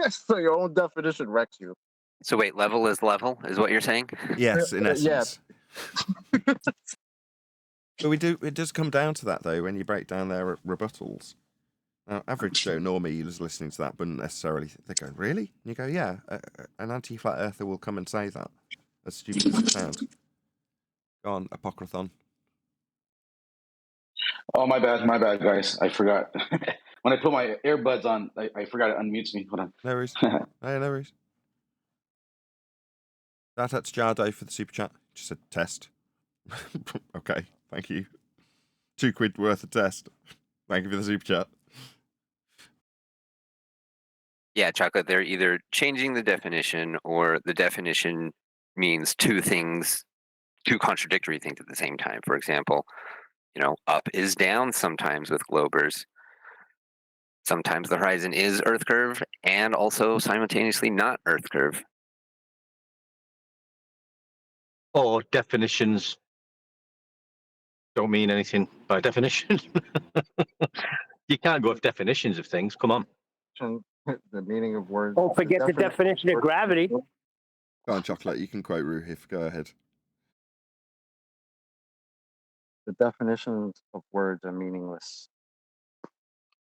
So your own definition wrecks you. So wait, level is what you're saying? Yes, in essence. Yeah. But it does come down to that, though, when you break down their rebuttals. Now, average Joe Normie who's listening to that wouldn't necessarily, they go, really? And you go, yeah, an anti-flat earther will come and say that, as stupid as it sounds. Go on, Apocryphon. Oh, my bad, guys. I forgot. When I put my earbuds on, I forgot it unmutes me. Hold on. No worries. Hey, no worries. That's Jardo for the super chat. Just a test. Okay, thank you. £2 worth of test. Thank you for the super chat. Yeah, Chocolate, they're either changing the definition or the definition means two contradictory things at the same time. For example, up is down sometimes with globers. Sometimes the horizon is Earth curve and also simultaneously not Earth curve. Or definitions don't mean anything by definition. You can't go with definitions of things. Come on. The meaning of words. Don't forget the definition of gravity. Go on, Chocolate. You can quote Ruhif. Go ahead. The definitions of words are meaningless.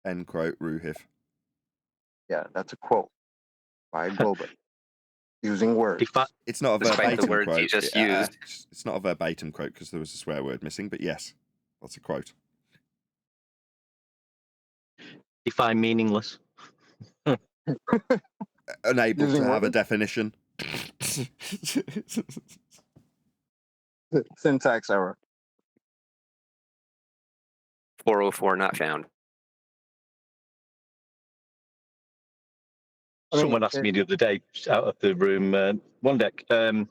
End quote, Ruhif. Yeah, that's a quote by a globalist using words. It's not a Despite the verbatim words quote. you just used. It's not a verbatim quote because there was a swear word missing, but yes, that's a quote. Define meaningless. Unable Using to have a words? definition. Syntax error. 404 not found. Someone asked me the other day out of the room, one deck. In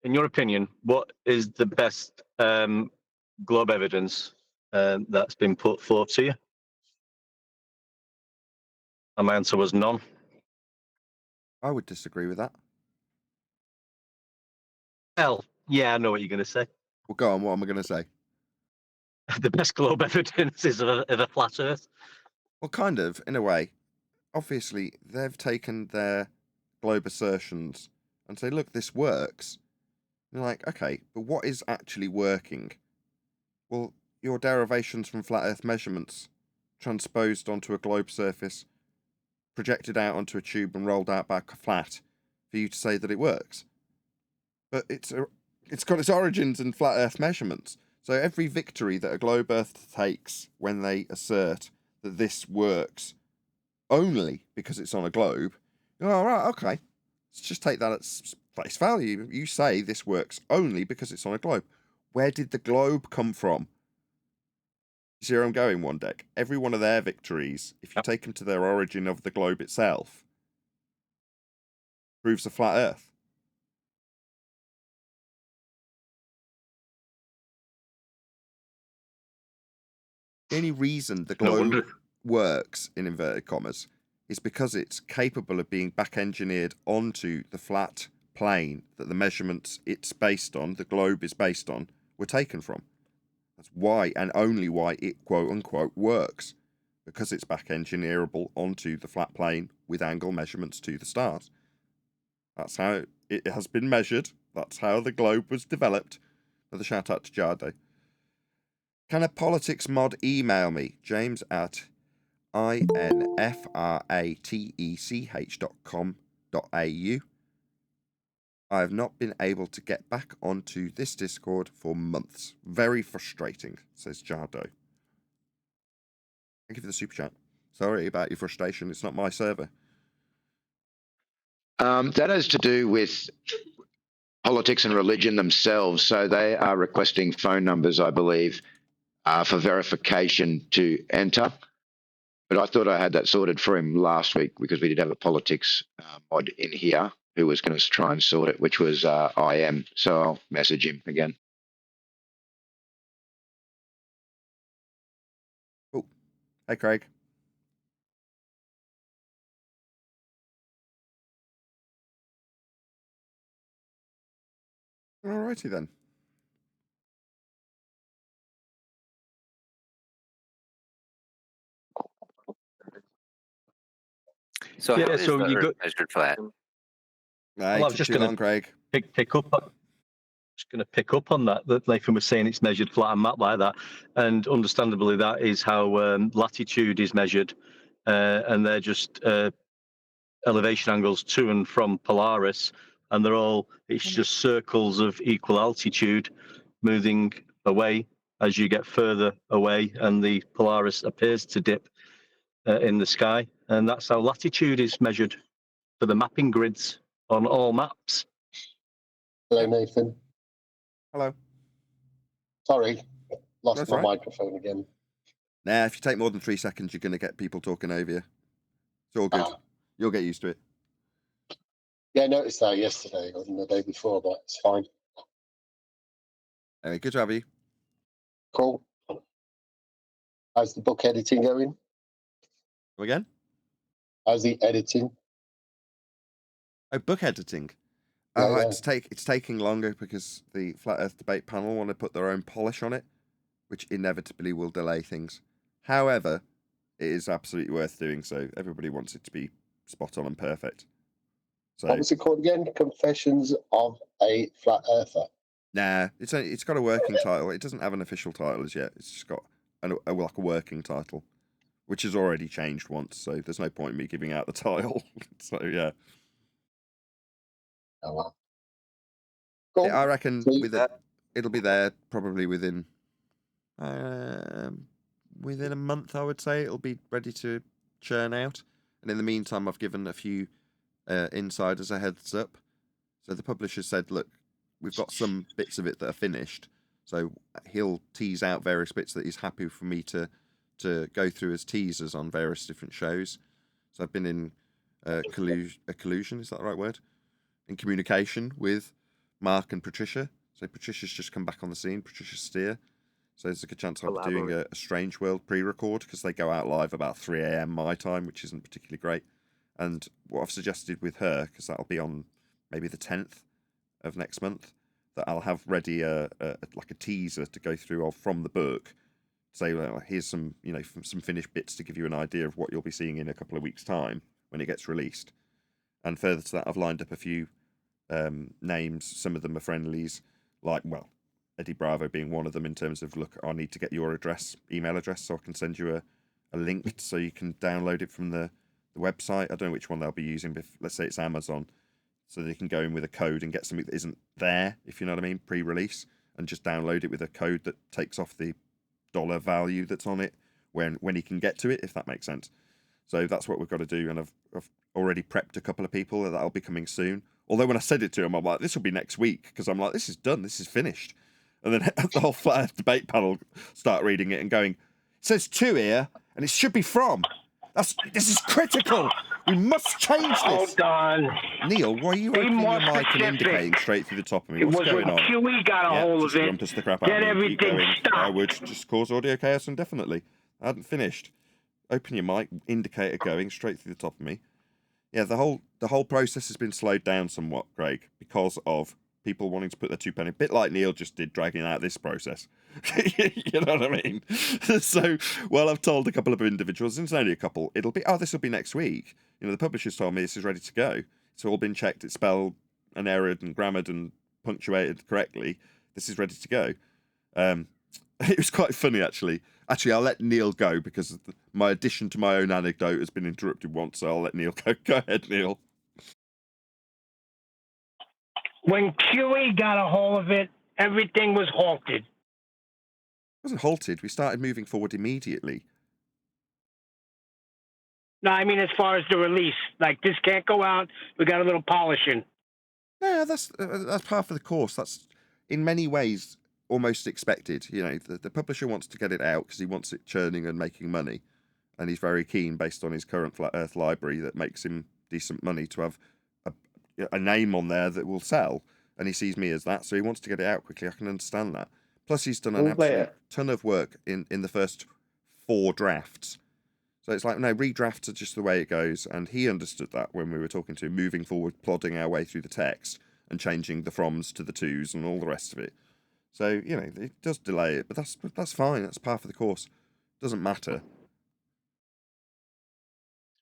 your opinion, what is the best globe evidence that's been put forth to you? And my answer was none. I would disagree with that. Hell, yeah, I know what you're going to say. Well, go on. What am I going to say? The best globe evidence is of a flat Earth. Well, kind of, in a way. Obviously, they've taken their globe assertions and say, look, this works. And you're like, okay, but what is actually working? Well, your derivations from flat Earth measurements transposed onto a globe surface, projected out onto a tube and rolled out back flat for you to say that it works. But it's got its origins in flat Earth measurements. So every victory that a globe Earth takes when they assert that this works only because it's on a globe, you're all right, okay, let's just take that at face value. You say this works only because it's on a globe. Where did the globe come from? You see where I'm going, one deck? Every one of their victories, if you take them to their origin of the globe itself, proves a flat Earth. The only reason the globe works, in inverted commas, is because it's capable of being back-engineered onto the flat plane that the measurements it's based on, the globe is based on, were taken from. That's why and only why it quote-unquote works, because it's back-engineerable onto the flat plane with angle measurements to the stars. That's how it has been measured. That's how the globe was developed. Another shout out to Jardo. Can a politics mod email me? James at infratech.com.au. I have not been able to get back onto this Discord for months. Very frustrating, says Jardo. Thank you for the super chat. Sorry about your frustration. It's not my server. That has to do with politics and religion themselves. So they are requesting phone numbers, I believe, for verification to enter. But I thought I had that sorted for him last week because we did have a politics mod in here who was going to try and sort it, which was IM. So I'll message him again. Cool. Hey, Craig. Alrighty then. So Yeah, how is so the you Earth go- measured flat? Nah, Well, I was just going to pick up. Just going to pick up on that Nathan was saying it's measured flat and mapped like that, and understandably that is how latitude is measured, and they're just elevation angles to and from Polaris, and it's just circles of equal altitude moving away as you get further away, and the Polaris appears to dip in the sky, and that's how latitude is measured for the mapping grids on all maps. Hello, Nathan. Hello. Sorry, lost That's my right. microphone again. Nah, if you take more than 3 seconds, you're going to get people talking over you. It's all good. You'll get used to it. Yeah, I noticed that yesterday or the day before, but it's fine. Anyway, good to have you. Cool. How's the book editing going? Come again? How's the editing? Oh, book editing. Yeah, It's taking longer because the Flat Earth debate panel want to put their own polish on it, which inevitably will delay things. However, it is absolutely worth doing so. Everybody wants it to be spot on and perfect. So, what was it called again? Confessions of a Flat Earther. nah, it's got a working title. It doesn't have an official title as yet. It's just got a working title, which has already changed once. So there's no point in me giving out the title. So yeah. Oh well. Cool. Yeah, I reckon So it'll be there probably within a month. I would say it'll be ready to churn out. And in the meantime, I've given a few insiders a heads up. So the publisher said, "Look, we've got some bits of it that are finished. So he'll tease out various bits that he's happy for me to go through as teasers on various different shows." So I've been in collusion, is that the right word? In communication with Mark and Patricia. So Patricia's just come back on the scene, Patricia Steer. So there's a good chance I'll be doing a Strange World pre-record because they go out live about 3 a.m. my time, which isn't particularly great. And what I've suggested with her, because that'll be on maybe the 10th of next month, that I'll have ready like a teaser to go through from the book. Say, well, here's some some finished bits to give you an idea of what you'll be seeing in a couple of weeks' time when it gets released. And further to that, I've lined up a few names. Some of them are friendlies, like, well, Eddie Bravo being one of them in terms of, look, I need to get your email address, so I can send you a link so you can download it from the website. I don't know which one they'll be using, but let's say it's Amazon, so they can go in with a code and get something that isn't there, if you know what I mean, pre-release, and just download it with a code that takes off the dollar value that's on it when he can get to it, if that makes sense. So that's what we've got to do, and I've already prepped a couple of people that'll be coming soon. Although when I said it to him, I'm like, this will be next week, because I'm like, this is done, this is finished. And then the whole Flat Earth debate panel start reading it and going, it says to here, and it should be from. This is critical. We must change this. Hold on. Neil, why are you Be opening more your mic and specific. indicating straight through the top of me? It What's was going when on? QE got a hold of just it. rumpus the crap out Then of me. Keep everything going. stopped. I would just cause audio chaos indefinitely. I hadn't finished. Open your mic, indicator going straight through the top of me. Yeah, the whole process has been slowed down somewhat, Craig, because of people wanting to put their 2 penny, a bit like Neil just did, dragging out this process. You know what I mean? So, well, I've told a couple of individuals, and it's only a couple, this will be next week. The publisher's told me this is ready to go. It's all been checked, it's spelled and errored and grammared and punctuated correctly. This is ready to go. It was quite funny, actually. Actually, I'll let Neil go because my addition to my own anecdote has been interrupted once, so I'll let Neil go. Go ahead, Neil. When QE got a hold of it, everything was halted. It wasn't halted. We started moving forward immediately. No, I mean as far as the release, like this can't go out. We got a little polishing. Yeah, that's part of the course. That's in many ways almost expected. The publisher wants to get it out because he wants it churning and making money, and he's very keen, based on his current Flat Earth library that makes him decent money, to have a name on there that will sell. And he sees me as that, so he wants to get it out quickly. I can understand that. Plus, he's done an absolute ton of work in the first 4 drafts. So it's like, no, redrafts are just the way it goes. And he understood that when we were talking to him, moving forward, plodding our way through the text and changing the froms to the tos and all the rest of it. So, it does delay it, but that's fine. That's part of the course. Doesn't matter.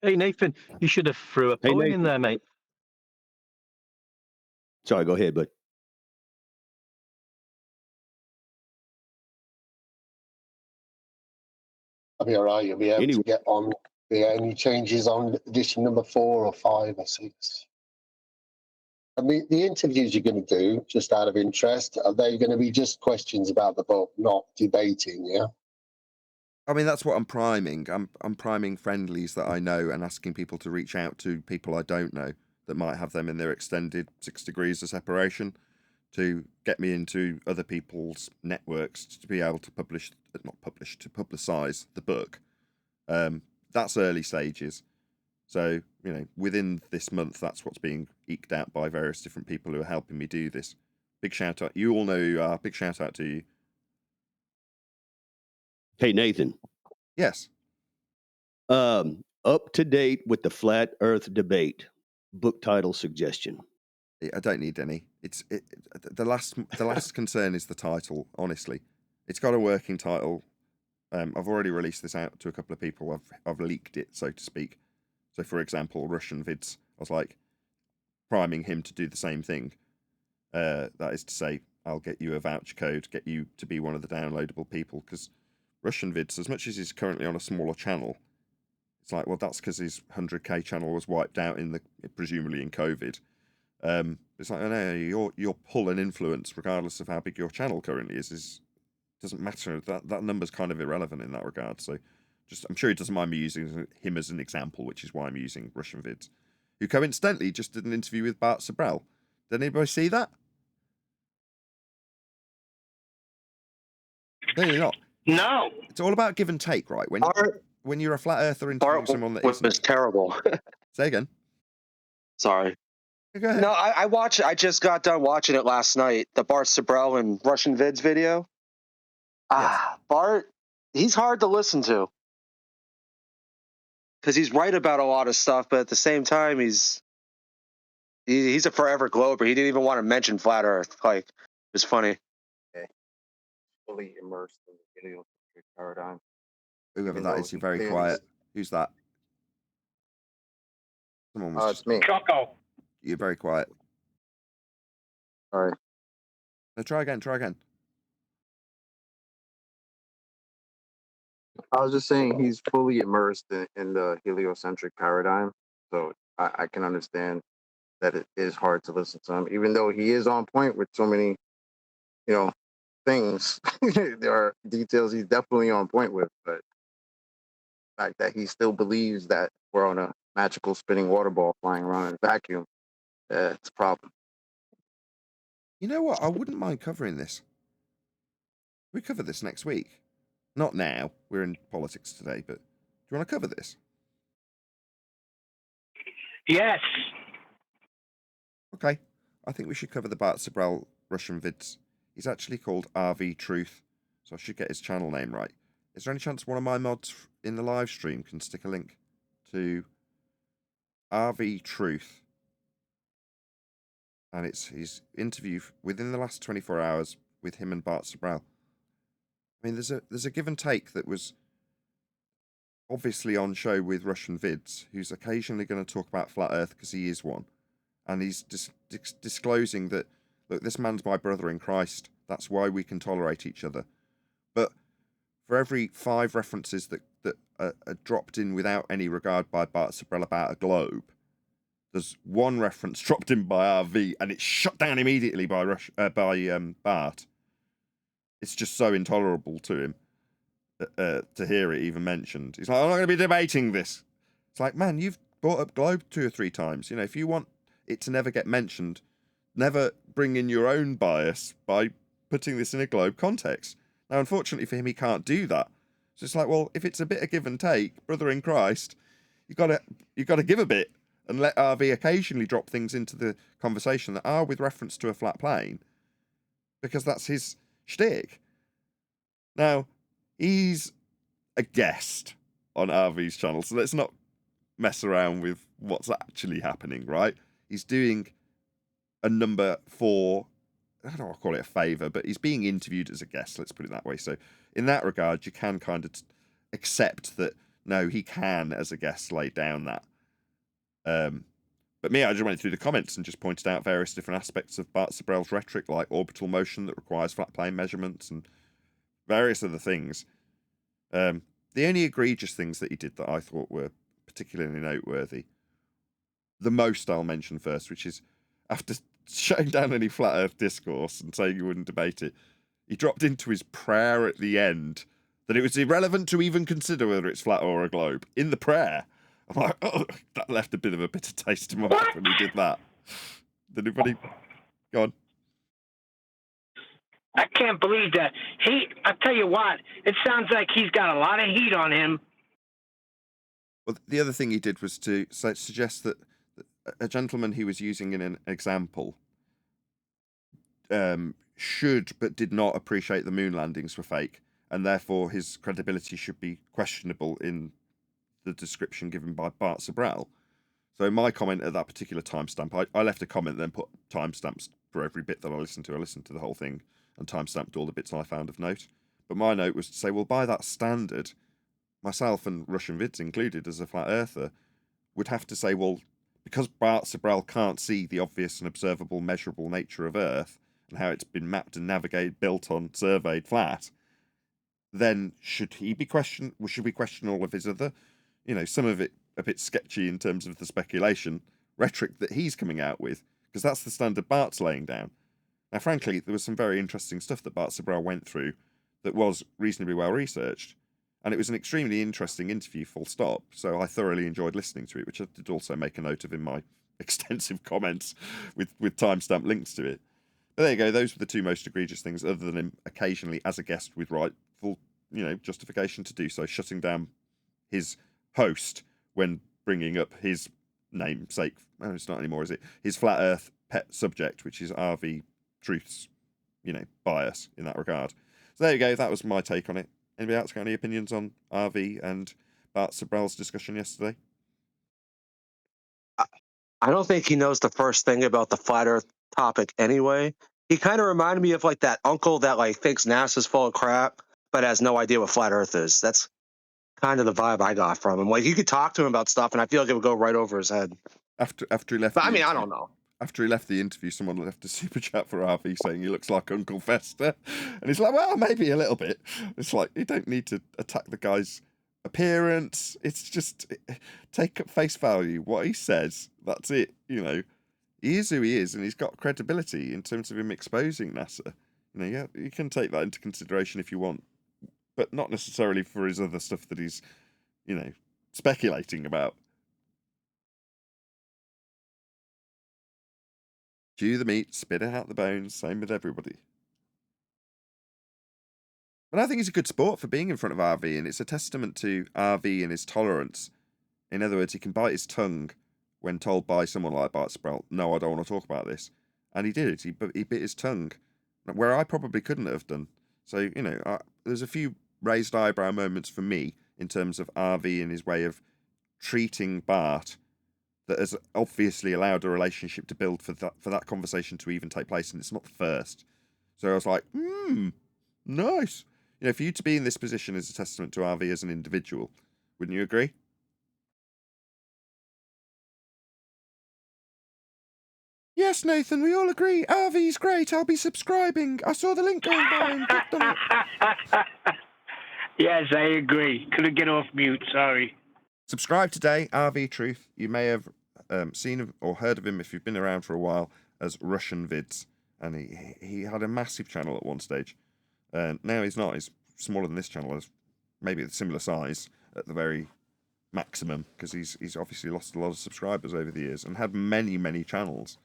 Hey, Nathan, you should have threw a poem in there, mate. Sorry, go ahead, but I'll be all right. You'll be able to get on. Any changes on edition number 4 or 5 or 6? I mean, the interviews you're going to do, just out of interest, are they going to be just questions about the book, not debating? Yeah. I mean, that's what I'm priming. I'm priming friendlies that I know and asking people to reach out to people I don't know that might have them in their extended 6 degrees of separation, to get me into other people's networks to be able to publicize the book. That's early stages. So, within this month, that's what's being eked out by various different people who are helping me do this. Big shout out. You all know who you are. Big shout out to you. Hey, Nathan. Yes. Up to date with the Flat Earth debate. Book title suggestion. I don't need any. The last concern is the title. Honestly, it's got a working title. I've already released this out to a couple of people. I've leaked it, so to speak. So, for example, Russian vids. I was like priming him to do the same thing. That is to say, I'll get you a voucher code, get you to be one of the downloadable people. Because Russian vids, as much as he's currently on a smaller channel, it's like, well, that's because his 100k channel was wiped out presumably in COVID. It's like, no, your pull and influence, regardless of how big your channel currently is doesn't matter. That number's kind of irrelevant in that regard. So, I'm sure he doesn't mind me using him as an example, which is why I'm using Russian vids, who coincidentally just did an interview with Bart Sabrell. Did anybody see that? No, you're not. No. It's all about give and take, right? When you're a flat earther interviewing someone that was terrible. Say again. Sorry. Go ahead. No, I watched. I just got done watching it last night. The Bart Sabrell and Russian vids video. Yes. Bart, he's hard to listen to because he's right about a lot of stuff, but at the same time, he's a forever glober. He didn't even want to mention flat Earth. Like, it was funny. Okay. Fully immersed in the heliocentric paradigm. Whoever that is, you're very quiet. Who's that? Someone was it's me. Choco. You're very quiet. All right. No, try again. I was just saying he's fully immersed in the heliocentric paradigm, so I can understand that it is hard to listen to him, even though he is on point with so many, things. There are details he's definitely on point with, but the fact that he still believes that we're on a magical spinning water ball flying around in a vacuum, it's a problem. You know what? I wouldn't mind covering this. We cover this next week. Not now. We're in politics today, but do you want to cover this? Yes. Okay. I think we should cover the Bart Sabrell Russian vids. He's actually called RV Truth, so I should get his channel name right. Is there any chance one of my mods in the live stream can stick a link to RV Truth? And it's his interview within the last 24 hours with him and Bart Sabrell. I mean, there's a give and take that was obviously on show with Russian vids, who's occasionally going to talk about flat Earth because he is one, and he's disclosing that, look, this man's my brother in Christ. That's why we can tolerate each other. But for every 5 references that are dropped in without any regard by Bart Sabrell about a globe, there's one reference dropped in by RV, and it's shut down immediately by Bart. It's just so intolerable to him to hear it even mentioned. He's like, I'm not going to be debating this. It's like, man, you've brought up globe 2 or 3 times. If you want it to never get mentioned, never bring in your own bias by putting this in a globe context. Now, unfortunately for him, he can't do that. So it's like, well, if it's a bit of give and take, brother in Christ, you've got to give a bit and let RV occasionally drop things into the conversation that are with reference to a flat plane, because that's his shtick. Now, he's a guest on RV's channel, so let's not mess around with what's actually happening, right? He's doing a number for, I don't want to call it a favour, but he's being interviewed as a guest, let's put it that way. So in that regard, you can kind of accept that, no, he can, as a guest, lay down that. But me, I just went through the comments and just pointed out various different aspects of Bart Sabrell's rhetoric, like orbital motion that requires flat plane measurements and various other things. The only egregious things that he did that I thought were particularly noteworthy, the most I'll mention first, which is after shutting down any flat earth discourse and saying you wouldn't debate it, he dropped into his prayer at the end that it was irrelevant to even consider whether it's flat or a globe. In the prayer. I'm like, oh, that left a bit of a bitter taste in my mouth when he did that. Did anybody go on? I can't believe that. I tell you what, it sounds like he's got a lot of heat on him. Well, the other thing he did was to suggest that a gentleman he was using in an example should but did not appreciate the moon landings were fake, and therefore his credibility should be questionable in the description given by Bart Sabrell. So my comment at that particular timestamp, I left a comment, then put timestamps for every bit that I listened to. I listened to the whole thing and timestamped all the bits I found of note. But my note was to say, well, by that standard, myself and Russian Vids included as a flat earther would have to say, well, because Bart Sibrel can't see the obvious and observable, measurable nature of Earth and how it's been mapped and navigated, built on, surveyed flat, then should he be questioned? Should we question all of his other, some of it a bit sketchy in terms of the speculation rhetoric that he's coming out with, because that's the standard Bart's laying down. Now, frankly, there was some very interesting stuff that Bart Sibrel went through that was reasonably well researched, and it was an extremely interesting interview, full stop. So I thoroughly enjoyed listening to it, which I did also make a note of in my extensive comments with timestamp links to it. But there you go. Those were the two most egregious things, other than him occasionally, as a guest with rightful, justification to do so, shutting down his host when bringing up his namesake. Well, it's not anymore, is it? His flat Earth pet subject, which is RV Truth's, bias in that regard. So there you go. That was my take on it. Anybody else got any opinions on RV and Bart Sibrel's discussion yesterday? I don't think he knows the first thing about the flat Earth topic anyway. He kind of reminded me of like that uncle that like thinks NASA's full of crap, but has no idea what flat Earth is. That's kind of the vibe I got from him. Like you could talk to him about stuff, and I feel like it would go right over his head. After he left, but I mean, I don't know. After he left the interview, someone left a super chat for RV saying he looks like Uncle Fester, and he's like, "Well, maybe a little bit." It's like you don't need to attack the guy's appearance. It's just take at face value what he says. That's it. He is who he is, and he's got credibility in terms of him exposing NASA. Yeah, you can take that into consideration if you want, but not necessarily for his other stuff that he's, speculating about. Chew the meat, spit it out the bones, same with everybody. But I think he's a good sport for being in front of RV, and it's a testament to RV and his tolerance. In other words, he can bite his tongue when told by someone like Bart Sibrel, no, I don't want to talk about this. And he did it. He bit his tongue, where I probably couldn't have done. So, there's a few raised eyebrow moments for me in terms of RV and his way of treating Bart that has obviously allowed a relationship to build for that conversation to even take place, and it's not the first. So I was like, nice. For you to be in this position is a testament to RV as an individual. Wouldn't you agree? Yes, Nathan, we all agree. RV's great. I'll be subscribing. I saw the link going by and clicked on it. Yes, I agree. Couldn't get off mute. Sorry. Subscribe today, RV Truth. You may have seen him or heard of him if you've been around for a while as Russian Vids. And he had a massive channel at one stage. Now he's not. He's smaller than this channel. He's maybe a similar size at the very maximum, because he's obviously lost a lot of subscribers over the years and had many, many channels.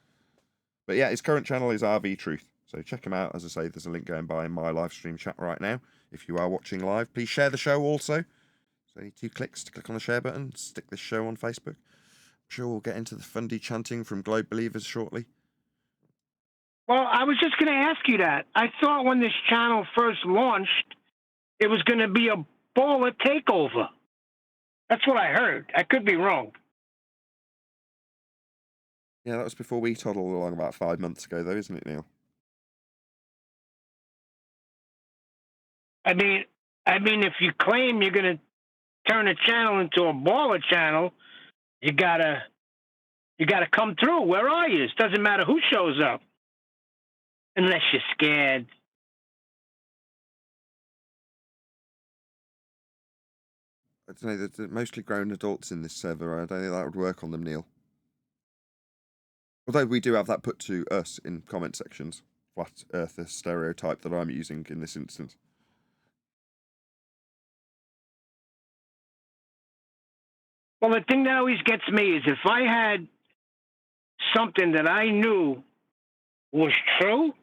But yeah, his current channel is RV Truth. So check him out. As I say, there's a link going by in my live stream chat right now. If you are watching live, please share the show also. So 2 clicks to click on the share button, stick this show on Facebook. I'm sure we'll get into the fundy chanting from Globe Believers shortly. Well, I was just going to ask you that. I thought when this channel first launched, it was going to be a baller takeover. That's what I heard. I could be wrong. Yeah, that was before we toddled along about 5 months ago, though, isn't it, Neil? I mean, if you claim you're going to turn a channel into a baller channel, you gotta come through. Where are you? It doesn't matter who shows up, unless you're scared. I don't know. They're mostly grown adults in this server. I don't think that would work on them, Neil. Although we do have that put to us in comment sections. Flat earther stereotype that I'm using in this instance. Well, the thing that always gets me is if I had something that I knew was true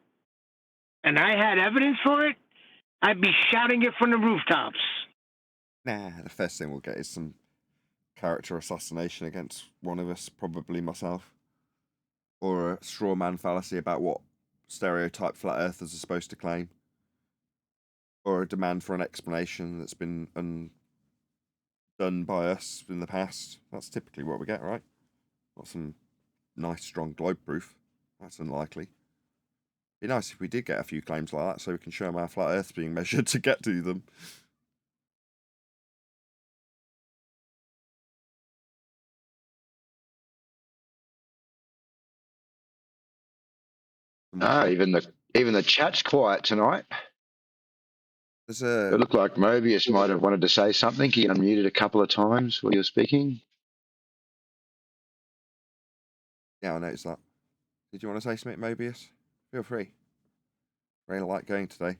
and I had evidence for it, I'd be shouting it from the rooftops. Nah, the first thing we'll get is some character assassination against one of us, probably myself. Or a straw man fallacy about what stereotype flat earthers are supposed to claim. Or a demand for an explanation that's been done by us in the past. That's typically what we get, right? Not some nice, strong globe proof. That's unlikely. Be nice if we did get a few claims like that so we can show them how flat Earth's being measured to get to them. Even the chat's quiet tonight. It looked like Mobius might have wanted to say something. He unmuted a couple of times while you were speaking. Yeah, I noticed that. Did you want to say something, Mobius? Feel free. Very light going today.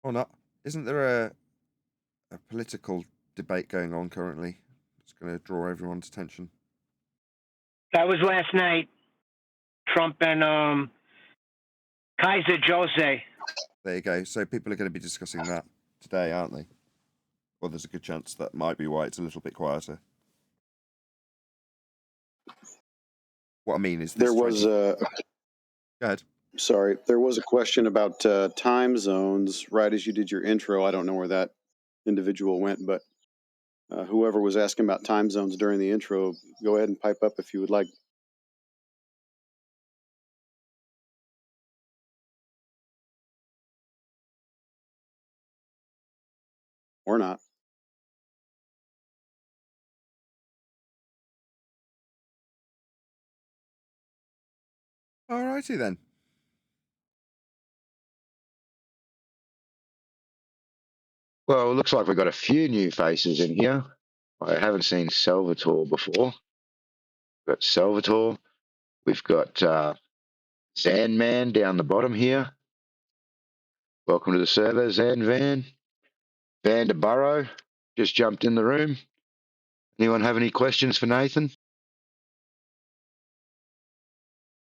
Or not. Isn't there a political debate going on currently? It's going to draw everyone's attention. That was last night. Trump and Kaiser Jose. There you go. So people are going to be discussing that today, aren't they? Well, there's a good chance that might be why it's a little bit quieter. What I mean is this there was a. Go ahead. Sorry, there was a question about time zones. Right as you did your intro, I don't know where that individual went, but whoever was asking about time zones during the intro, go ahead and pipe up if you would like. Or not. Alrighty then. Well, it looks like we've got a few new faces in here. I haven't seen Salvatore before. We've got Salvatore. We've got Zanman down the bottom here. Welcome to the server, Van de Burrow just jumped in the room. Anyone have any questions for Nathan?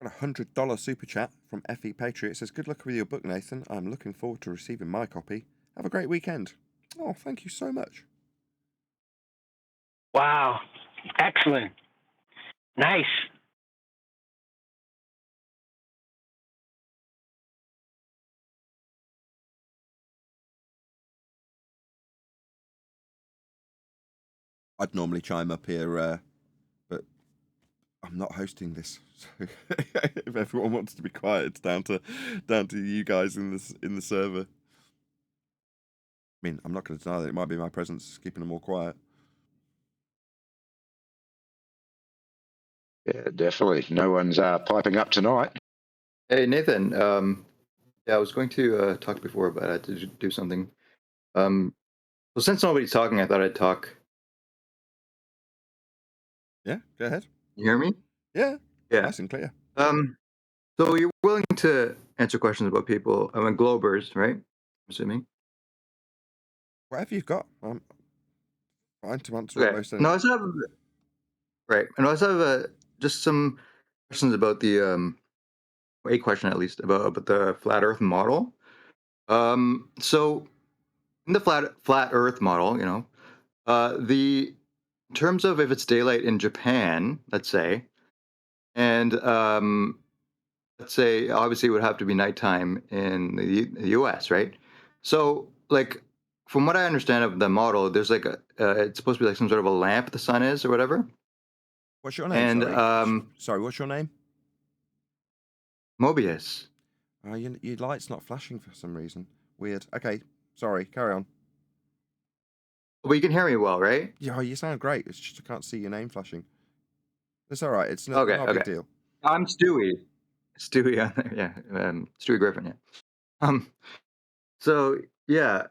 Got a $100 super chat from FE Patriot. It says, "Good luck with your book, Nathan. I'm looking forward to receiving my copy. Have a great weekend." Oh, thank you so much. Wow. Excellent. Nice. I'd normally chime up here, but I'm not hosting this. So if everyone wants to be quiet, it's down to you guys in the server. I mean, I'm not going to deny that it might be my presence keeping them all quiet. Yeah, definitely. No one's piping up tonight. Hey, Nathan. Yeah, I was going to talk before, but I had to do something. Well, since nobody's talking, I thought I'd talk. Yeah, go ahead. You hear me? Yeah. Yeah. Nice and clear. So you're willing to answer questions about people, Globers, right? I'm assuming. Whatever you've got. I'm fine to answer Okay. almost anything. No, I just have right. And I also have just some questions about the a question at least about the flat Earth model. So in the flat Earth model, in terms of if it's daylight in Japan, let's say, and let's say obviously it would have to be nighttime in the U.S., right? So like from what I understand of the model, there's like it's supposed to be like some sort of a lamp the sun is or whatever. What's your name? And sorry, what's your name? Mobius. Your light's not flashing for some reason. Weird. Okay, sorry. Carry on. But you can hear me well, right? Yeah, you sound great. It's just I can't see your name flashing. It's all right. It's not a big deal. I'm Stewie. Stewie on there, yeah. Stewie Griffin, yeah. So yeah,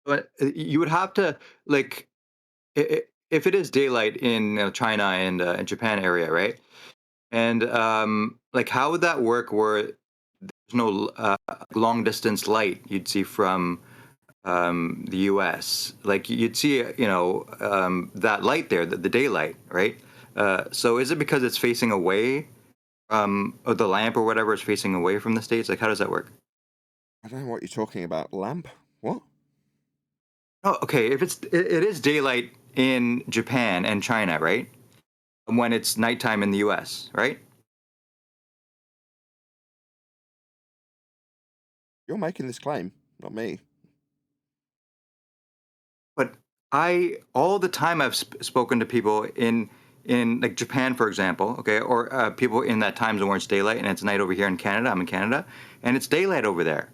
but you would have to like if it is daylight in China and Japan area, right? And like how would that work where there's no long distance light you'd see from the U.S. Like you'd see that light there, the daylight, right? So is it because it's facing away or the lamp or whatever is facing away from the States? Like how does that work? I don't know what you're talking about. Lamp? What? Oh, okay. If it is daylight in Japan and China, right? When it's nighttime in the U.S., right? You're making this claim, not me. all the time I've spoken to people in like Japan, for example, okay, or people in that time zone where it's daylight and it's night over here in Canada. I'm in Canada, and it's daylight over there.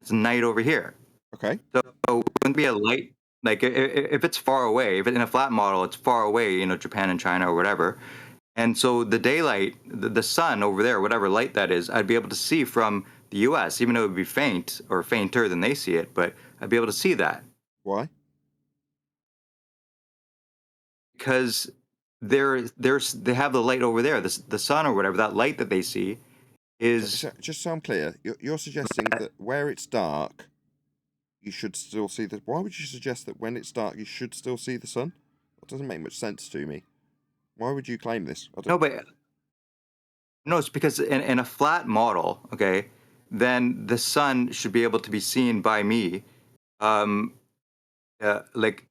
It's night over here. Okay. So it wouldn't be a light. Like if it's far away, if it's in a flat model, it's far away, you know, Japan and China or whatever. And so the daylight, the sun over there, whatever light that is, I'd be able to see from the U.S., even though it would be faint or fainter than they see it, but I'd be able to see that. Why? Because they have the light over there, the sun or whatever, that light that they see is... Just so I'm clear, you're suggesting that where it's dark, you should still see the... Why would you suggest that when it's dark, you should still see the sun? That doesn't make much sense to me. Why would you claim this? No, it's because in a flat model, okay, then the sun should be able to be seen by me, like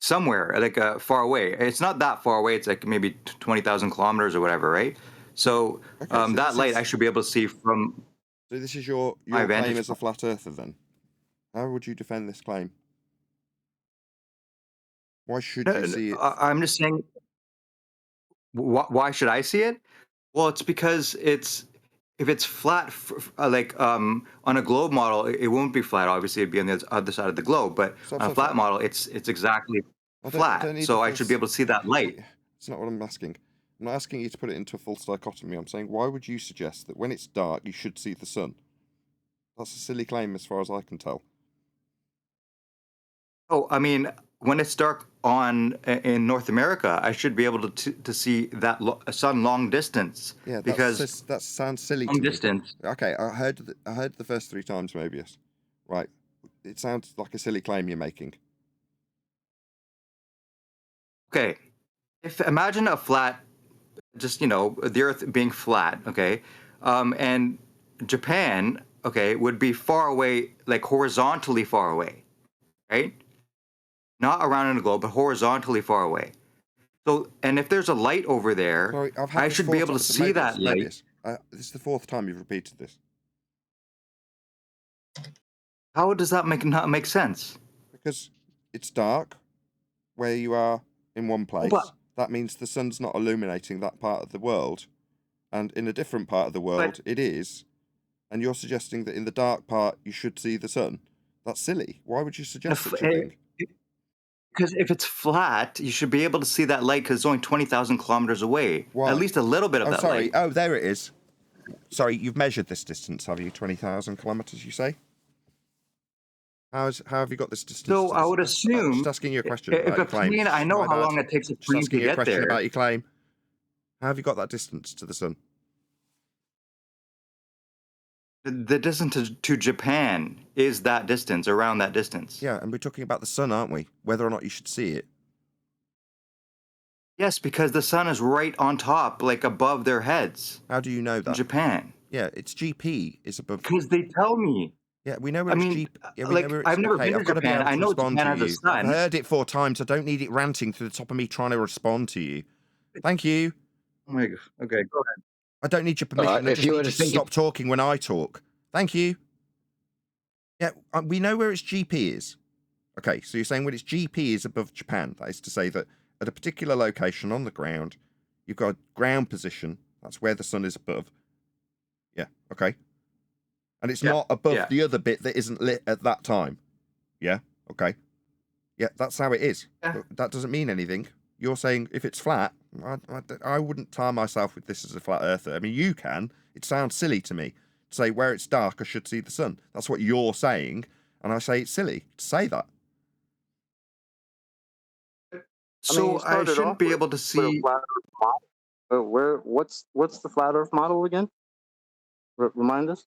somewhere, like far away. It's not that far away. It's like maybe 20,000 kilometers or whatever, right? So, so that light I should be able to see from... So this is your claim as a flat earther then? How would you defend this claim? Why should you see it? I'm just saying... Why should I see it? Well, it's because if it's flat, on a globe model, it won't be flat. Obviously, it'd be on the other side of the globe. But on a flat model, it's exactly flat. So I should be able to see that light. It's not what I'm asking. I'm not asking you to put it into a false dichotomy. I'm saying, why would you suggest that when it's dark, you should see the sun? That's a silly claim as far as I can tell. Oh, I mean, when it's dark in North America, I should be able to see that sun long distance. Yeah, because that sounds silly. Long distance. Okay, I heard the first 3 times, Mobius. Right, it sounds like a silly claim you're making. Okay, imagine a flat, just the Earth being flat. Okay, and Japan, okay, would be far away, like horizontally far away, right? Not around in the globe, but horizontally far away. So, and if there's a light over there, Sorry, I should be able to see that light. This is the 4th time you've repeated this. How does that not make sense? Because it's dark where you are in one place. That means the sun's not illuminating that part of the world. And in a different part of the world, it is. And you're suggesting that in the dark part, you should see the sun. That's silly. Why would you suggest such a thing? Because if it's flat, you should be able to see that light because it's only 20,000 kilometers away. Why? At least a little bit of that light. Oh, there it is. Sorry, you've measured this distance, have you? 20,000 kilometers, you say? How have you got this distance? So I would assume... I'm just asking you a question about your claim. Plane, I know how long it takes a plane to get there. Just asking you a question about your claim. How have you got that distance to the sun? The distance to Japan is that distance, around that distance. Yeah, and we're talking about the sun, aren't we? Whether or not you should see it. Yes, because the sun is right on top, like above their heads. How do you know that? In Japan. Yeah, its GP is above... Because they tell me. Yeah, we know where its GP... Yeah, I've never been to Japan. I know Japan has a sun. I've heard it 4 times. I don't need it ranting to the top of me trying to respond to you. Thank you. Oh my God. Okay, go ahead. I don't need your permission. I just need you to stop talking when I talk. Thank you. Yeah, we know where its GP is. Okay, so you're saying when its GP is above Japan. That is to say that at a particular location on the ground, you've got a ground position. That's where the sun is above. Yeah, okay. And it's not above the other bit that isn't lit at that time. Yeah, okay. Yeah, that's how it is. Yeah. That doesn't mean anything. You're saying if it's flat, I wouldn't tar myself with this as a flat earther. I mean, you can. It sounds silly to me to say where it's dark, I should see the sun. That's what you're saying. And I say it's silly to say that. So I shouldn't be able to see... What's the flat Earth model again? Remind us.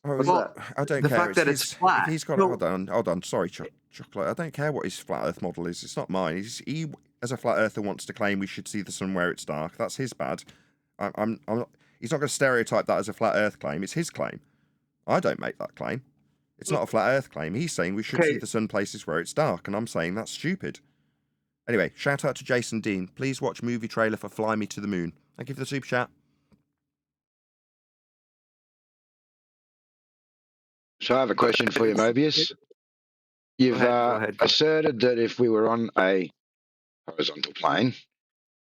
What's that? I don't care. The fact that it's flat. He's got. Hold on. Sorry, Chocolate. I don't care what his flat Earth model is. It's not mine. He, as a flat earther, wants to claim we should see the sun where it's dark. That's his bad. I'm not, he's not going to stereotype that as a flat Earth claim. It's his claim. I don't make that claim. It's not a flat Earth claim. He's saying we should see the sun places where it's dark, and I'm saying that's stupid. Anyway, shout out to Jason Dean. Please watch movie trailer for Fly Me to the Moon. Thank you for the super chat. So I have a question for you, Mobius. You've Go ahead. asserted that if we were on a horizontal plane,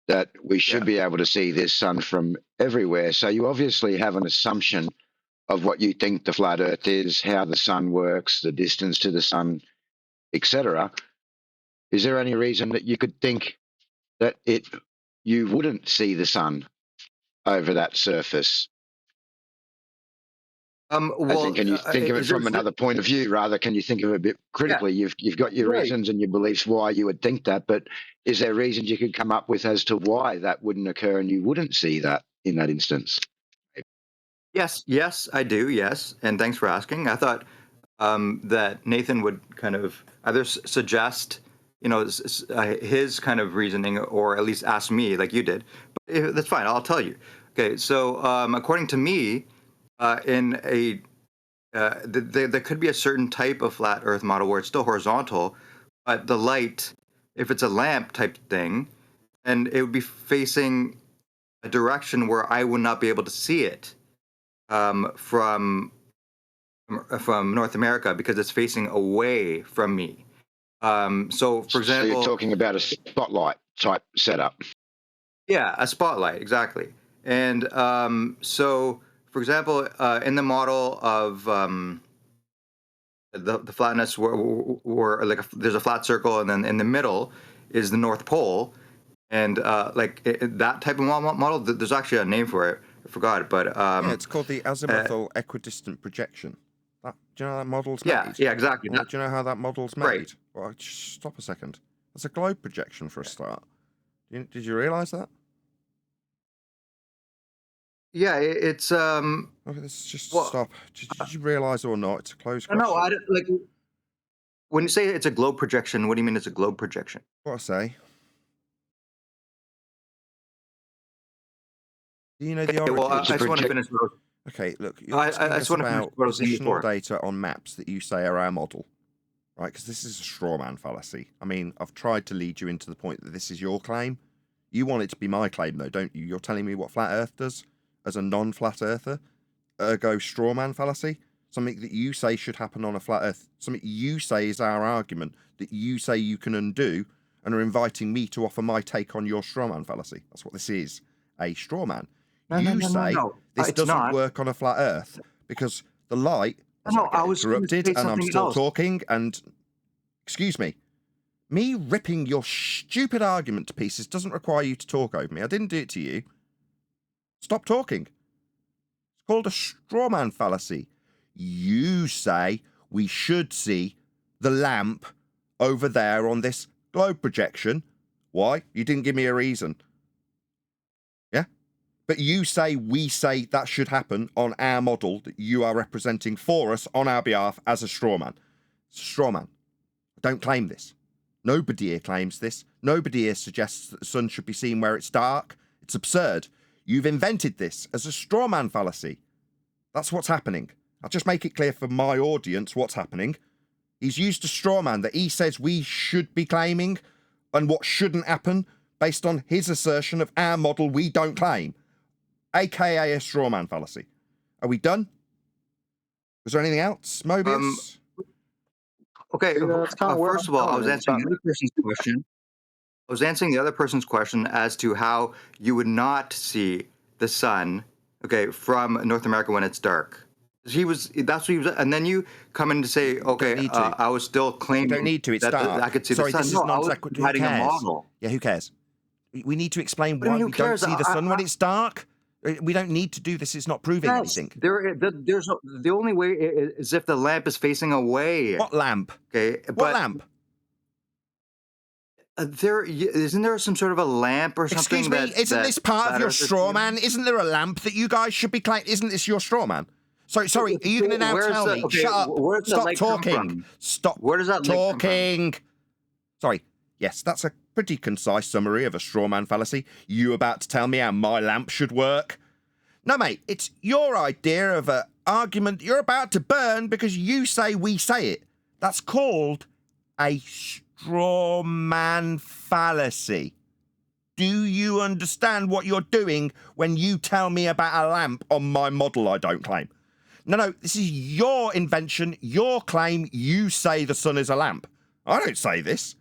that we should be able to see this sun from everywhere. So you obviously have an assumption of what you think the flat Earth is, how the sun works, the distance to the sun, etc. Is there any reason that you could think that you wouldn't see the sun over that surface? Well, can you think of it from another point of view? Rather, can you think of it a bit critically? You've got your reasons and your beliefs why you would think that, but is there reasons you could come up with as to why that wouldn't occur and you wouldn't see that in that instance? Yes, I do. Yes, and thanks for asking. I thought that Nathan would kind of either suggest, his kind of reasoning, or at least ask me, like you did. But that's fine. I'll tell you. Okay, so according to me, there could be a certain type of flat Earth model where it's still horizontal, but the light, if it's a lamp type thing, and it would be facing a direction where I would not be able to see it from North America because it's facing away from me. So, for example, so you're talking about a spotlight type setup. Yeah, a spotlight, exactly. And so, for example, in the model of the flatness, where like there's a flat circle, and then in the middle is the North Pole, and that type of model, there's actually a name for it. I forgot, but it's called the azimuthal equidistant projection. Do you know how that model's made? Yeah, exactly. Do you know how that model's made? Right. Well, just stop a second. That's a globe projection for a start. Did you realise that? Yeah, it's Okay, let's just stop. Did you realise or not? It's a closed question. No, I don't, like when you say it's a globe projection. What do you mean it's a globe projection? What I say? Do you know the origin? Well, I just want to finish. Okay, look, you're asking us about positional data on maps that you say are our model, right? Because this is a straw man fallacy. I mean, I've tried to lead you into the point that this is your claim. You want it to be my claim, though, don't you? You're telling me what flat Earth does as a non-flat earther, ergo straw man fallacy. Something that you say should happen on a flat Earth. Something you say is our argument that you say you can undo, and are inviting me to offer my take on your straw man fallacy. That's what this is, a straw man. You say this doesn't work on a flat Earth because the light. I was interrupted, and I'm still talking. And excuse me, me ripping your stupid argument to pieces doesn't require you to talk over me. I didn't do it to you. Stop talking. It's called a straw man fallacy. You say we should see the lamp over there on this globe projection. Why? You didn't give me a reason. But you say, we say that should happen on our model that you are representing for us on our behalf as a straw man. It's a straw man. I don't claim this. Nobody here claims this. Nobody here suggests that the sun should be seen where it's dark. It's absurd. You've invented this as a straw man fallacy. That's what's happening. I'll just make it clear for my audience what's happening. He's used a straw man that he says we should be claiming and what shouldn't happen based on his assertion of our model we don't claim. AKA a straw man fallacy. Are we done? Was there anything else, Mobius? Okay, first of all, I was answering the other person's question. I was answering the other person's question as to how you would not see the sun, from North America when it's dark. That's what he was, and then you come in to say, I was still claiming. You don't need to. It's dark. I could see Sorry, the sun. this is non-sequitur. Who cares? A model. Yeah, who cares? We need to explain why we don't see the sun when it's dark. We don't need to do this. It's not proving anything. There's the only way is if the lamp is facing away. What lamp? What lamp? Isn't there some sort of a lamp or something? Excuse me, isn't this part of your straw man? Isn't there a lamp that you guys should be claiming? Isn't this your straw man? Sorry, are you going to now tell me? Shut up. Stop talking. Stop Where does that talking. Sorry. Yes, that's a pretty concise summary of a straw man fallacy. You about to tell me how my lamp should work? No, mate, it's your idea of an argument you're about to burn because you say we say it. That's called a straw man fallacy. Do you understand what you're doing when you tell me about a lamp on my model I don't claim? No, this is your invention, your claim. You say the sun is a lamp. I don't say this.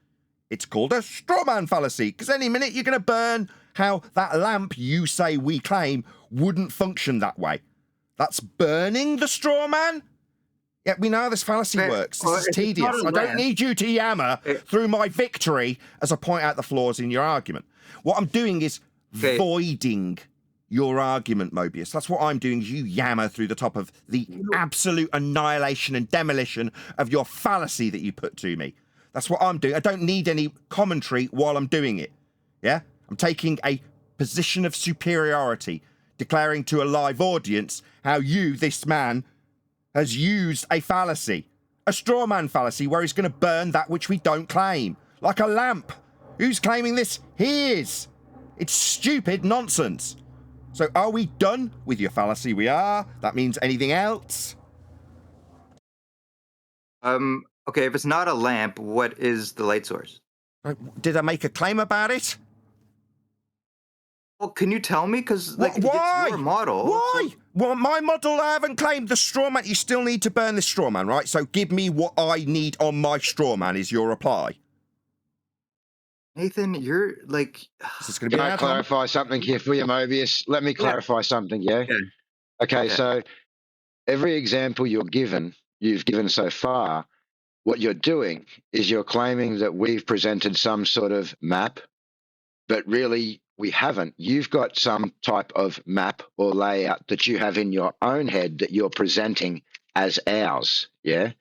It's called a straw man fallacy, because any minute you're going to burn how that lamp you say we claim wouldn't function that way. That's burning the straw man? Yeah, we know how this fallacy works. This is tedious. I don't need you to yammer through my victory as I point out the flaws in your argument. What I'm doing is voiding your argument, Mobius. That's what I'm doing. You yammer through the top of the absolute annihilation and demolition of your fallacy that you put to me. That's what I'm doing. I don't need any commentary while I'm doing it. Yeah? I'm taking a position of superiority, declaring to a live audience how you, this man, has used a fallacy, a straw man fallacy, where he's going to burn that which we don't claim, like a lamp. Who's claiming this? He is. It's stupid nonsense. So are we done with your fallacy? We are. That means anything else? Okay, if it's not a lamp, what is the light source? Did I make a claim about it? Well, can you tell me? Because why? It's your model. Why? Well, my model, I haven't claimed the straw man. You still need to burn this straw man, right? So give me what I need on my straw man is your reply. Nathan, you're like... This is going to be Can I clarify something here for you, Mobius? Let me clarify something, yeah? Okay, so every example you've given so far, what you're doing is you're claiming that we've presented some sort of map, but really we haven't. You've got some type of map or layout that you have in your own head that you're presenting as ours, yeah?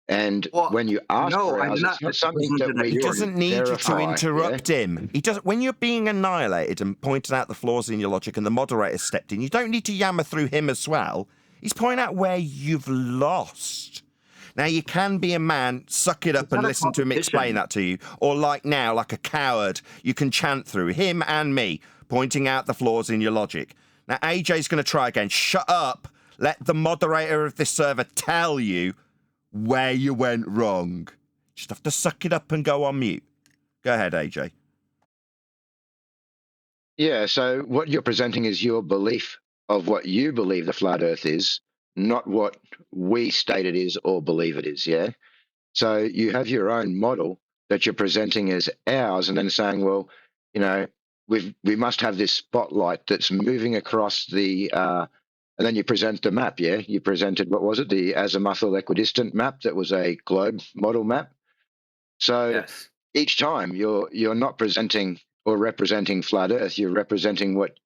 And when you ask for ours, it's not something that we He doesn't need verify, you to interrupt him. He doesn't. When you're being annihilated and pointed out the flaws in your logic and the moderator stepped in, you don't need to yammer through him as well. He's pointing out where you've lost. Now, you can be a man, suck it up and listen to him explain that to you. Or like now, like a coward, you can chant through him and me, pointing out the flaws in your logic. Now, AJ's going to try again. Shut up. Let the moderator of this server tell you where you went wrong. Just have to suck it up and go on mute. Go ahead, AJ. Yeah, so what you're presenting is your belief of what you believe the flat earth is, not what we state it is or believe it is, yeah? So you have your own model that you're presenting as ours and then saying, well, you know, we must have this spotlight that's moving across the and then you present the map, yeah? You presented, what was it, the azimuthal equidistant map that was a globe model map. So each time you're not presenting or representing flat earth, you're representing what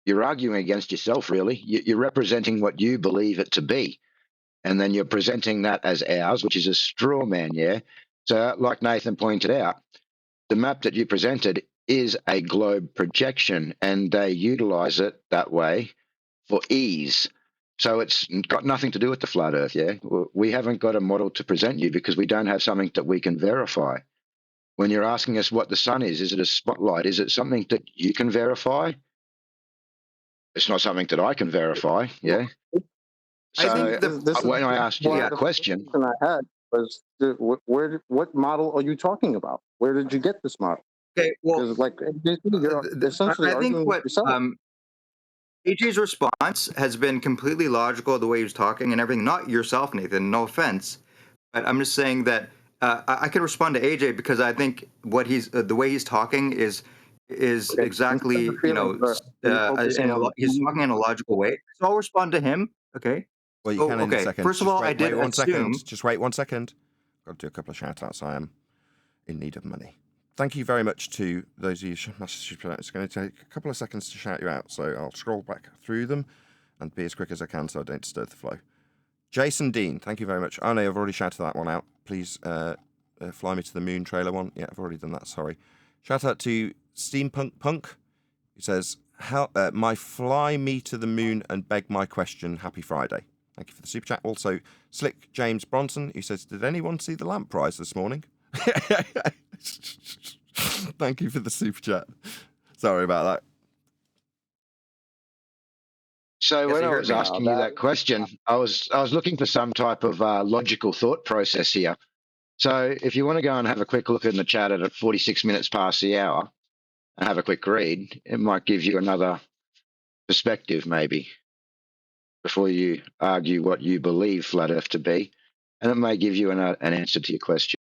you're arguing against yourself, really. You're representing what you believe it to be. And then you're presenting that as ours, which is a straw man, yeah? So like Nathan pointed out, the map that you presented is a globe projection, and they utilize it that way for ease. So it's got nothing to do with the flat earth, yeah? We haven't got a model to present you because we don't have something that we can verify. When you're asking us what the sun is it a spotlight? Is it something that you can verify? It's not something that I can verify, yeah? So I think when I asked you that question... The question I had was, what model are you talking about? Where did you get this model? Okay, well, like, you're essentially I think arguing what with yourself. AJ's response has been completely logical, the way he was talking and everything. Not yourself, Nathan, no offense. But I'm just saying that I can respond to AJ because I think what the way he's talking is exactly, you know, he's talking in a logical way. So I'll respond to him, okay? Well, you can in a second. First of all, I did assume... Just wait 1 second. Got to do a couple of shout-outs. I am in need of money. Thank you very much to those of you who messaged. It's going to take a couple of seconds to shout you out, so I'll scroll back through them and be as quick as I can so I don't disturb the flow. Jason Dean, thank you very much. Oh, no, I've already shouted that one out. Please Fly Me to the Moon trailer one. Yeah, I've already done that, sorry. Shout out to Steampunk Punk, who says, my fly me to the moon and beg my question. Happy Friday. Thank you for the super chat. Also, Slick James Bronson, who says, did anyone see the lamp prize this morning? Thank you for the super chat. Sorry about that. So when I was asking you that question, I was looking for some type of logical thought process here. So if you want to go and have a quick look in the chat at 46 minutes past the hour and have a quick read, it might give you another perspective maybe. before you argue what you believe flat Earth to be, and it may give you an answer to your question.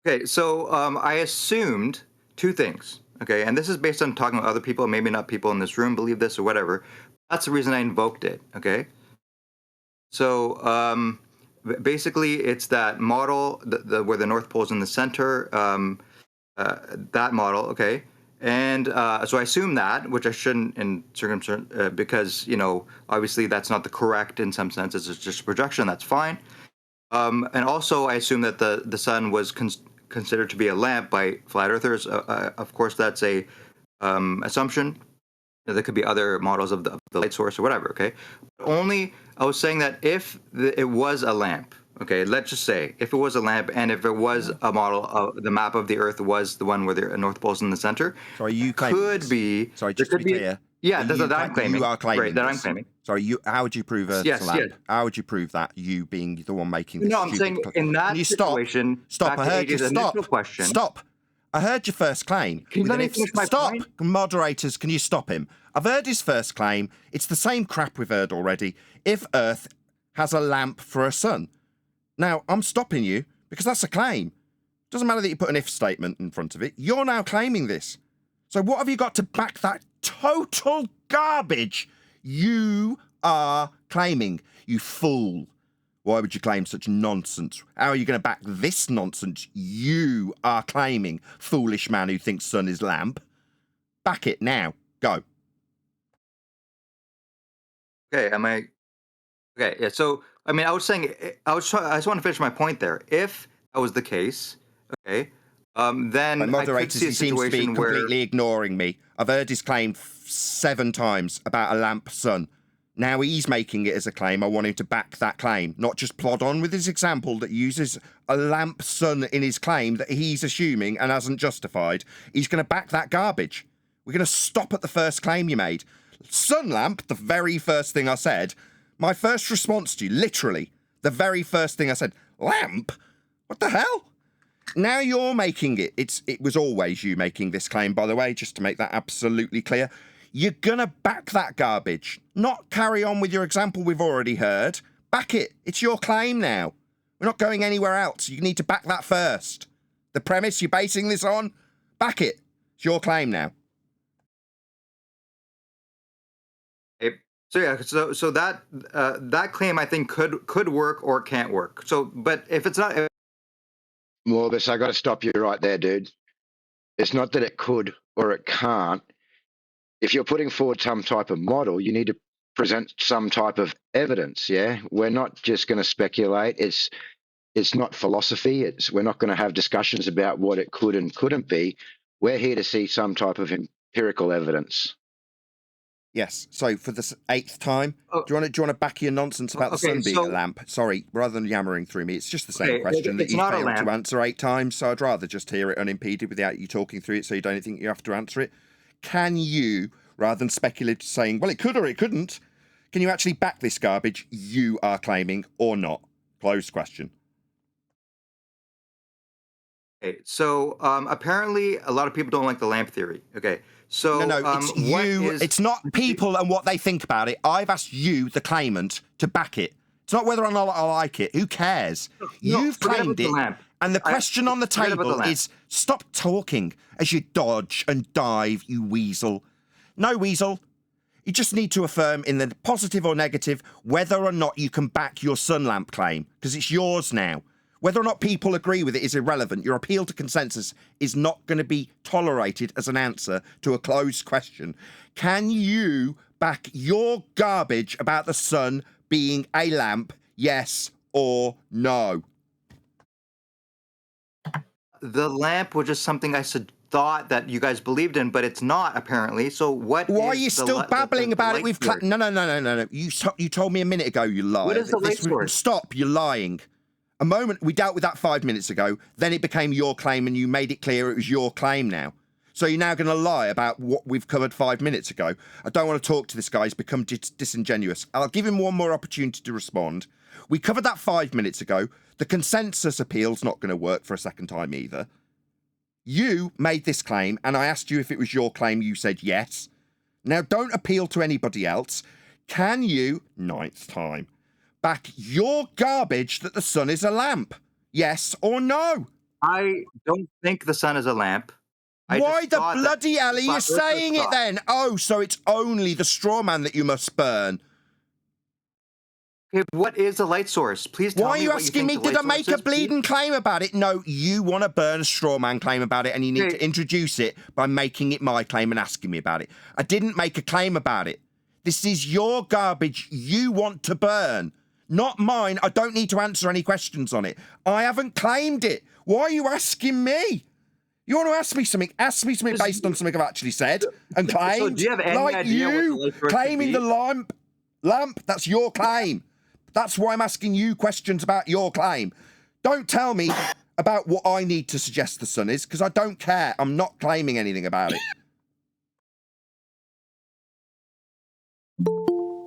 Okay, so I assumed two things. Okay, and this is based on talking with other people, maybe not people in this room believe this or whatever. That's the reason I invoked it. Okay, so basically, it's that model where the North Pole's in the center. That model. Okay, and so I assume that, which I shouldn't in circumstance, because obviously that's not the correct in some sense. It's just a projection. That's fine. And also, I assume that the sun was considered to be a lamp by flat earthers. Of course, that's a assumption. There could be other models of the light source or whatever. Okay, only I was saying that if it was a lamp. Okay, let's just say if it was a lamp and if it was a model of the map of the Earth was the one where the North Pole's in the center. Sorry, you could be. Sorry, just to be clear. Yeah, that's what I'm claiming. You are claiming right, that I'm claiming. Sorry, how would you prove Earth's a lamp? How would you prove that, you being the one making this? No, I'm saying in that situation. Stop! I heard you. Stop! I heard your first claim. Can you let me finish my point? Moderators, can you stop him? I've heard his first claim. It's the same crap we've heard already. If Earth has a lamp for a sun. Now, I'm stopping you because that's a claim. Doesn't matter that you put an if statement in front of it. You're now claiming this. So what have you got to back that total garbage you are claiming, you fool? Why would you claim such nonsense? How are you going to back this nonsense you are claiming, foolish man who thinks sun is lamp? Back it now. Go. Okay, Okay, yeah, so, I mean, I was saying, I just want to finish my point there. If that was the case, okay, then my moderators, I could see a he seems to be completely ignoring me. I've heard his claim 7 times about a lamp sun. Now he's making it as a claim. I want him to back that claim, not just plod on with his example that uses a lamp sun in his claim that he's assuming and hasn't justified. He's going to back that garbage. We're going to stop at the first claim you made. Sun lamp, the very first thing I said. My first response to you, literally, the very first thing I said, lamp? What the hell? Now you're making it. It was always you making this claim, by the way, just to make that absolutely clear. You're going to back that garbage, not carry on with your example we've already heard. Back it. It's your claim now. We're not going anywhere else. You need to back that first. The premise you're basing this on, back it. It's your claim now. So yeah, so that that claim I think could work or can't work. So, but if it's not, Morgus, I got to stop you right there, dude. It's not that it could or it can't. If you're putting forward some type of model, you need to present some type of evidence. Yeah, we're not just going to speculate. It's not philosophy. We're not going to have discussions about what it could and couldn't be. We're here to see some type of empirical evidence. Yes. So for the 8th time, do you want to back your nonsense about the sun being a lamp? Sorry, rather than yammering through me, it's just the same question that you failed to answer 8 times. So I'd rather just hear it unimpeded without you talking through it, so you don't think you have to answer it. Can you, rather than speculate saying, well, it could or it couldn't, can you actually back this garbage you are claiming or not? Closed question. Okay, so apparently a lot of people don't like the lamp theory. Okay, so no, it's you. It's not people and what they think about it. I've asked you, the claimant, to back it. It's not whether or not I like it. Who cares? You've claimed it, and the question on the table is: stop talking as you dodge and dive, you weasel. No, weasel. You just need to affirm in the positive or negative whether or not you can back your sun lamp claim, because it's yours now. Whether or not people agree with it is irrelevant. Your appeal to consensus is not going to be tolerated as an answer to a closed question. Can you back your garbage about the sun being a lamp, yes or no? The lamp was just something I thought that you guys believed in, but it's not apparently. So what? Why are you still babbling about it? We've no. You told me a minute ago you lied. What is the light source? Stop! You're lying. A moment, we dealt with that 5 minutes ago, then it became your claim and you made it clear it was your claim now. So you're now going to lie about what we've covered 5 minutes ago. I don't want to talk to this guy, he's become disingenuous. I'll give him one more opportunity to respond. We covered that 5 minutes ago. The consensus appeal's not going to work for a second time either. You made this claim and I asked you if it was your claim, you said yes. Now don't appeal to anybody else. can you, 9th time, back your garbage that the sun is a lamp? Yes or no? I don't think the sun is a lamp. Why the bloody hell are you saying it then? Oh, so it's only the straw man that you must burn. Okay, what is the light source? Please tell me. Why are you asking me? Did I make a bleeding claim about it? No, you want to burn a straw man claim about it, and you need to introduce it by making it my claim and asking me about it. I didn't make a claim about it. This is your garbage you want to burn, not mine. I don't need to answer any questions on it. I haven't claimed it. Why are you asking me? You want to ask me something? Ask me something based on something I've actually said and claimed. So do you have any like idea you what the light source claiming could the be? lamp. That's your claim. That's why I'm asking you questions about your claim. Don't tell me about what I need to suggest the sun is, because I don't care. I'm not claiming anything about it.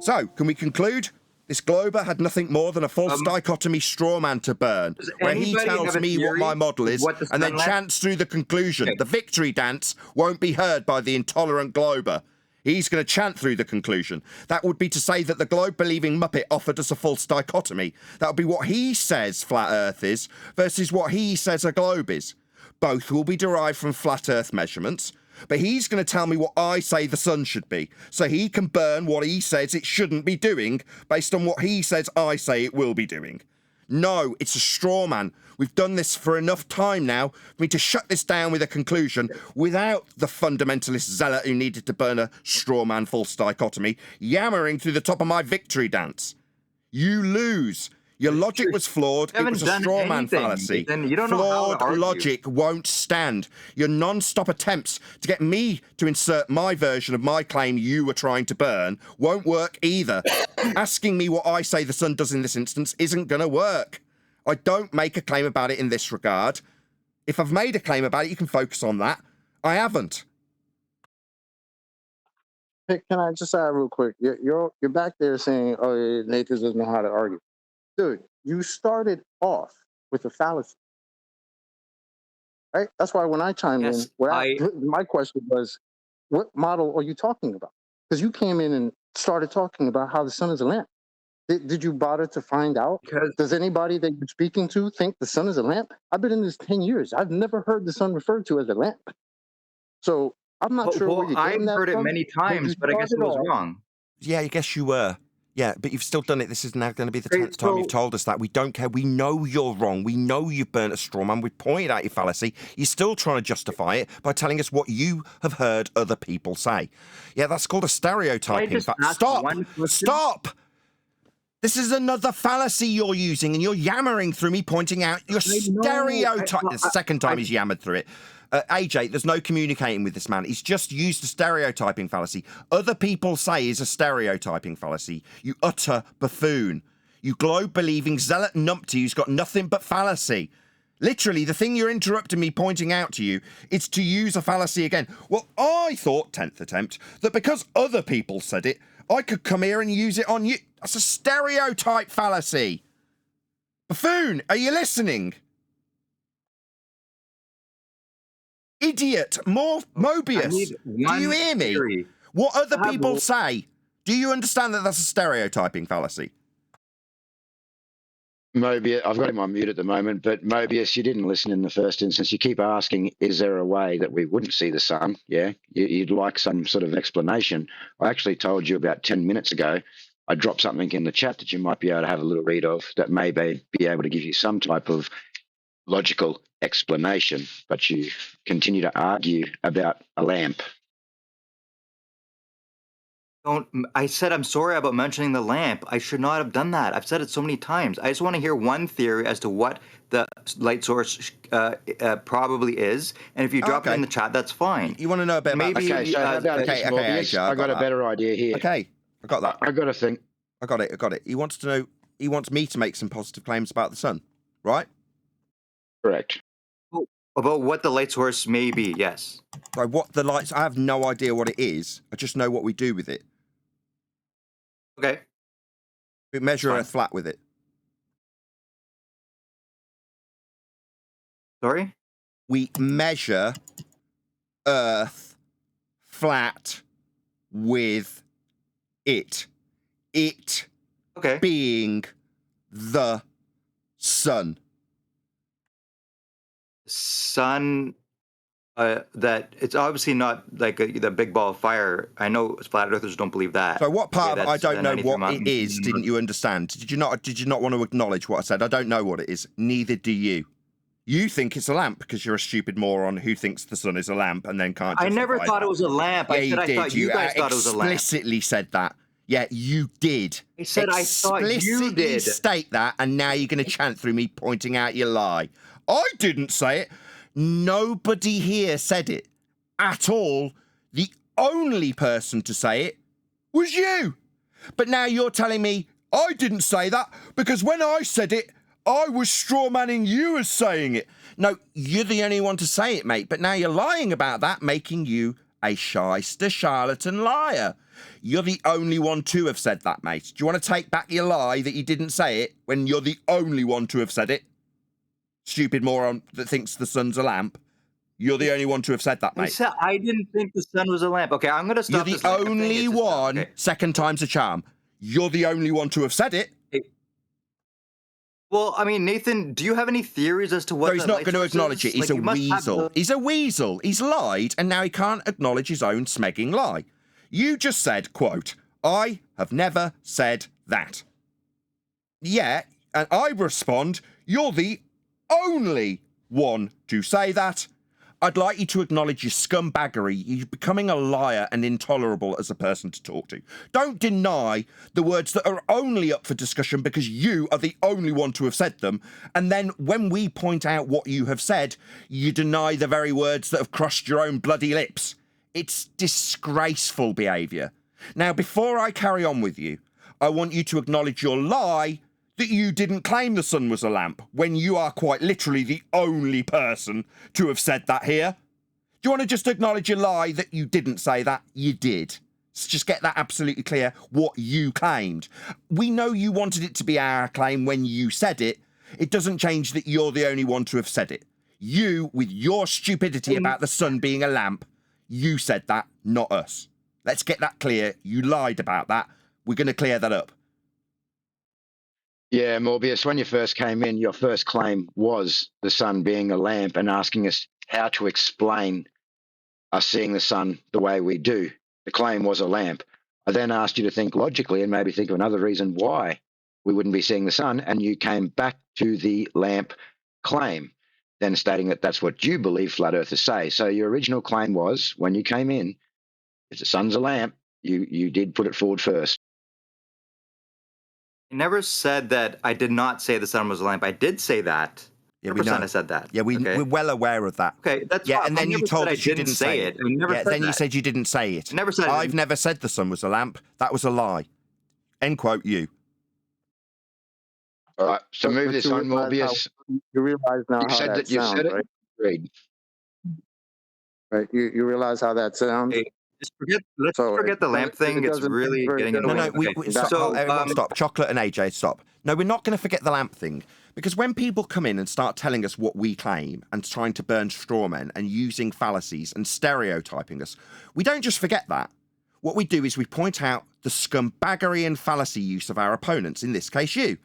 So, can we conclude? This Glober had nothing more than a false dichotomy straw man to burn, where he tells me what my model is, and then chants through the conclusion. Okay. The victory dance won't be heard by the intolerant Glober. He's going to chant through the conclusion. That would be to say that the globe-believing Muppet offered us a false dichotomy. That would be what he says flat Earth is versus what he says a globe is. Both will be derived from flat Earth measurements, but he's going to tell me what I say the sun should be, so he can burn what he says it shouldn't be doing based on what he says I say it will be doing. No, it's a straw man. We've done this for enough time now for me to shut this down with a conclusion without the fundamentalist zealot who needed to burn a straw man false dichotomy yammering through the top of my victory dance. You lose. Your logic was flawed. It was a straw man fallacy. Flawed logic won't stand. Your non-stop attempts to get me to insert my version of my claim you were trying to burn won't work either. Asking me what I say the sun does in this instance isn't going to work. I don't make a claim about it in this regard. If I've made a claim about it, you can focus on that. I haven't. Hey, can I just add real quick? You're back there saying, "Oh, Nathan doesn't know how to argue." Dude, you started off with a fallacy, right? That's why when I chimed in, my question was, what model are you talking about? Because you came in and started talking about how the sun is a lamp. Did you bother to find out? Does anybody that you're speaking to think the sun is a lamp? I've been in this 10 years. I've never heard the sun referred to as a lamp. So I'm not sure where you're getting that from. I've heard it many times, but I guess it was wrong. Yeah, I guess you were. Yeah, but you've still done it. This is now going to be the 10th time you've told us that. We don't care. We know you're wrong. We know you've burnt a straw man. We've pointed out your fallacy. You're still trying to justify it by telling us what you have heard other people say. Yeah, that's called a stereotyping. Stop! This is another fallacy you're using, and you're yammering through me pointing out your stereotype. The second time he's yammered through it. AJ, there's no communicating with this man. He's just used a stereotyping fallacy. Other people say is a stereotyping fallacy. You utter buffoon. You globe-believing zealot numpty who's got nothing but fallacy. Literally, the thing you're interrupting me pointing out to you is to use a fallacy again. Well, I thought, 10th attempt, that because other people said it, I could come here and use it on you. That's a stereotype fallacy. Buffoon, are you listening? Idiot, Mobius, do you hear me? Theory. What other people say? Do you understand that that's a stereotyping fallacy? Mobius, I've got him on mute at the moment, but Mobius, you didn't listen in the first instance. You keep asking, is there a way that we wouldn't see the sun? Yeah, you'd like some sort of explanation. I actually told you about 10 minutes ago, I dropped something in the chat that you might be able to have a little read of that may be able to give you some type of logical explanation, but you continue to argue about a lamp. I said I'm sorry about mentioning the lamp. I should not have done that. I've said it so many times. I just want to hear one theory as to what the light source probably is, and if you drop it in the chat, that's fine. You want to know a bit about okay, so how about AJ, I got a better idea here. Okay, I got that. I got a thing. I got it. He wants to know. He wants me to make some positive claims about the sun, right? Correct. About what the light source may be, yes. Right, what the lights, I have no idea what it is. I just know what we do with it. Okay. We measure Earth flat with it. Sorry? We measure Earth flat with it. It being the sun. Sun. That it's obviously not like the big ball of fire. I know flat earthers don't believe that. So what part of I that's don't know what mountain. it is didn't you understand? Did you not want to acknowledge what I said? I don't know what it is. Neither do you. You think it's a lamp because you're a stupid moron who thinks the sun is a lamp and then can't. I never thought it was a lamp. Yeah, I said I thought you guys thought it was a lamp. Explicitly said that. Yeah, you did. I said I thought you did. State that, and now you're going to chant through me pointing out your lie. I didn't say it. Nobody here said it at all. The only person to say it was you. But now you're telling me I didn't say that because when I said it, I was strawmanning you as saying it. No, you're the only one to say it, mate. But now you're lying about that, making you a shyster, charlatan liar. You're the only one to have said that, mate. Do you want to take back your lie that you didn't say it when you're the only one to have said it? Stupid moron that thinks the sun's a lamp. You're the only one to have said that, mate. I didn't think the sun was a lamp. Okay, I'm going to stop. You're the only one. Okay. Second time's a charm. You're the only one to have said it. Well, I mean, Nathan, do you have any theories as to what? No, he's not going to acknowledge it. He's a weasel. He's a weasel. He's lied, and now he can't acknowledge his own smegging lie. You just said, quote, I have never said that. Yeah, and I respond, you're the only one to say that. I'd like you to acknowledge your scumbaggery. You're becoming a liar and intolerable as a person to talk to. Don't deny the words that are only up for discussion because you are the only one to have said them. And then when we point out what you have said, you deny the very words that have crossed your own bloody lips. It's disgraceful behaviour. Now, before I carry on with you, I want you to acknowledge your lie that you didn't claim the sun was a lamp when you are quite literally the only person to have said that here. Do you want to just acknowledge your lie that you didn't say that? You did. Let's just get that absolutely clear, what you claimed. We know you wanted it to be our claim when you said it. It doesn't change that you're the only one to have said it. You, with your stupidity about the sun being a lamp, you said that, not us. Let's get that clear. You lied about that. We're going to clear that up. Yeah, Morbius, when you first came in, your first claim was the sun being a lamp and asking us how to explain us seeing the sun the way we do. The claim was a lamp. I then asked you to think logically and maybe think of another reason why we wouldn't be seeing the sun, and you came back to the lamp claim, then stating that that's what you believe flat earthers say. So your original claim was, when you came in, if the sun's a lamp, you did put it forward first. I never said that I did not say the sun was a lamp. I did say that. Yeah, we know. I said that. Yeah, we're well aware of that. Okay, that's yeah, fine. And then you told us you didn't say it. Yeah, then you said you didn't say it. I never said I've never said the sun was a lamp. That was a lie. End quote, you. All right, so move this on, Morbius. You realize now how that sounds, right? Agreed. Right, you realize how that sounds? Hey, let's forget the lamp thing. It's really getting in the way. No, everyone stop. Chocolate and AJ, stop. No, we're not going to forget the lamp thing. Because when people come in and start telling us what we claim and trying to burn straw men and using fallacies and stereotyping us, we don't just forget that. What we do is we point out the scumbaggery and fallacy use of our opponents, in this case you.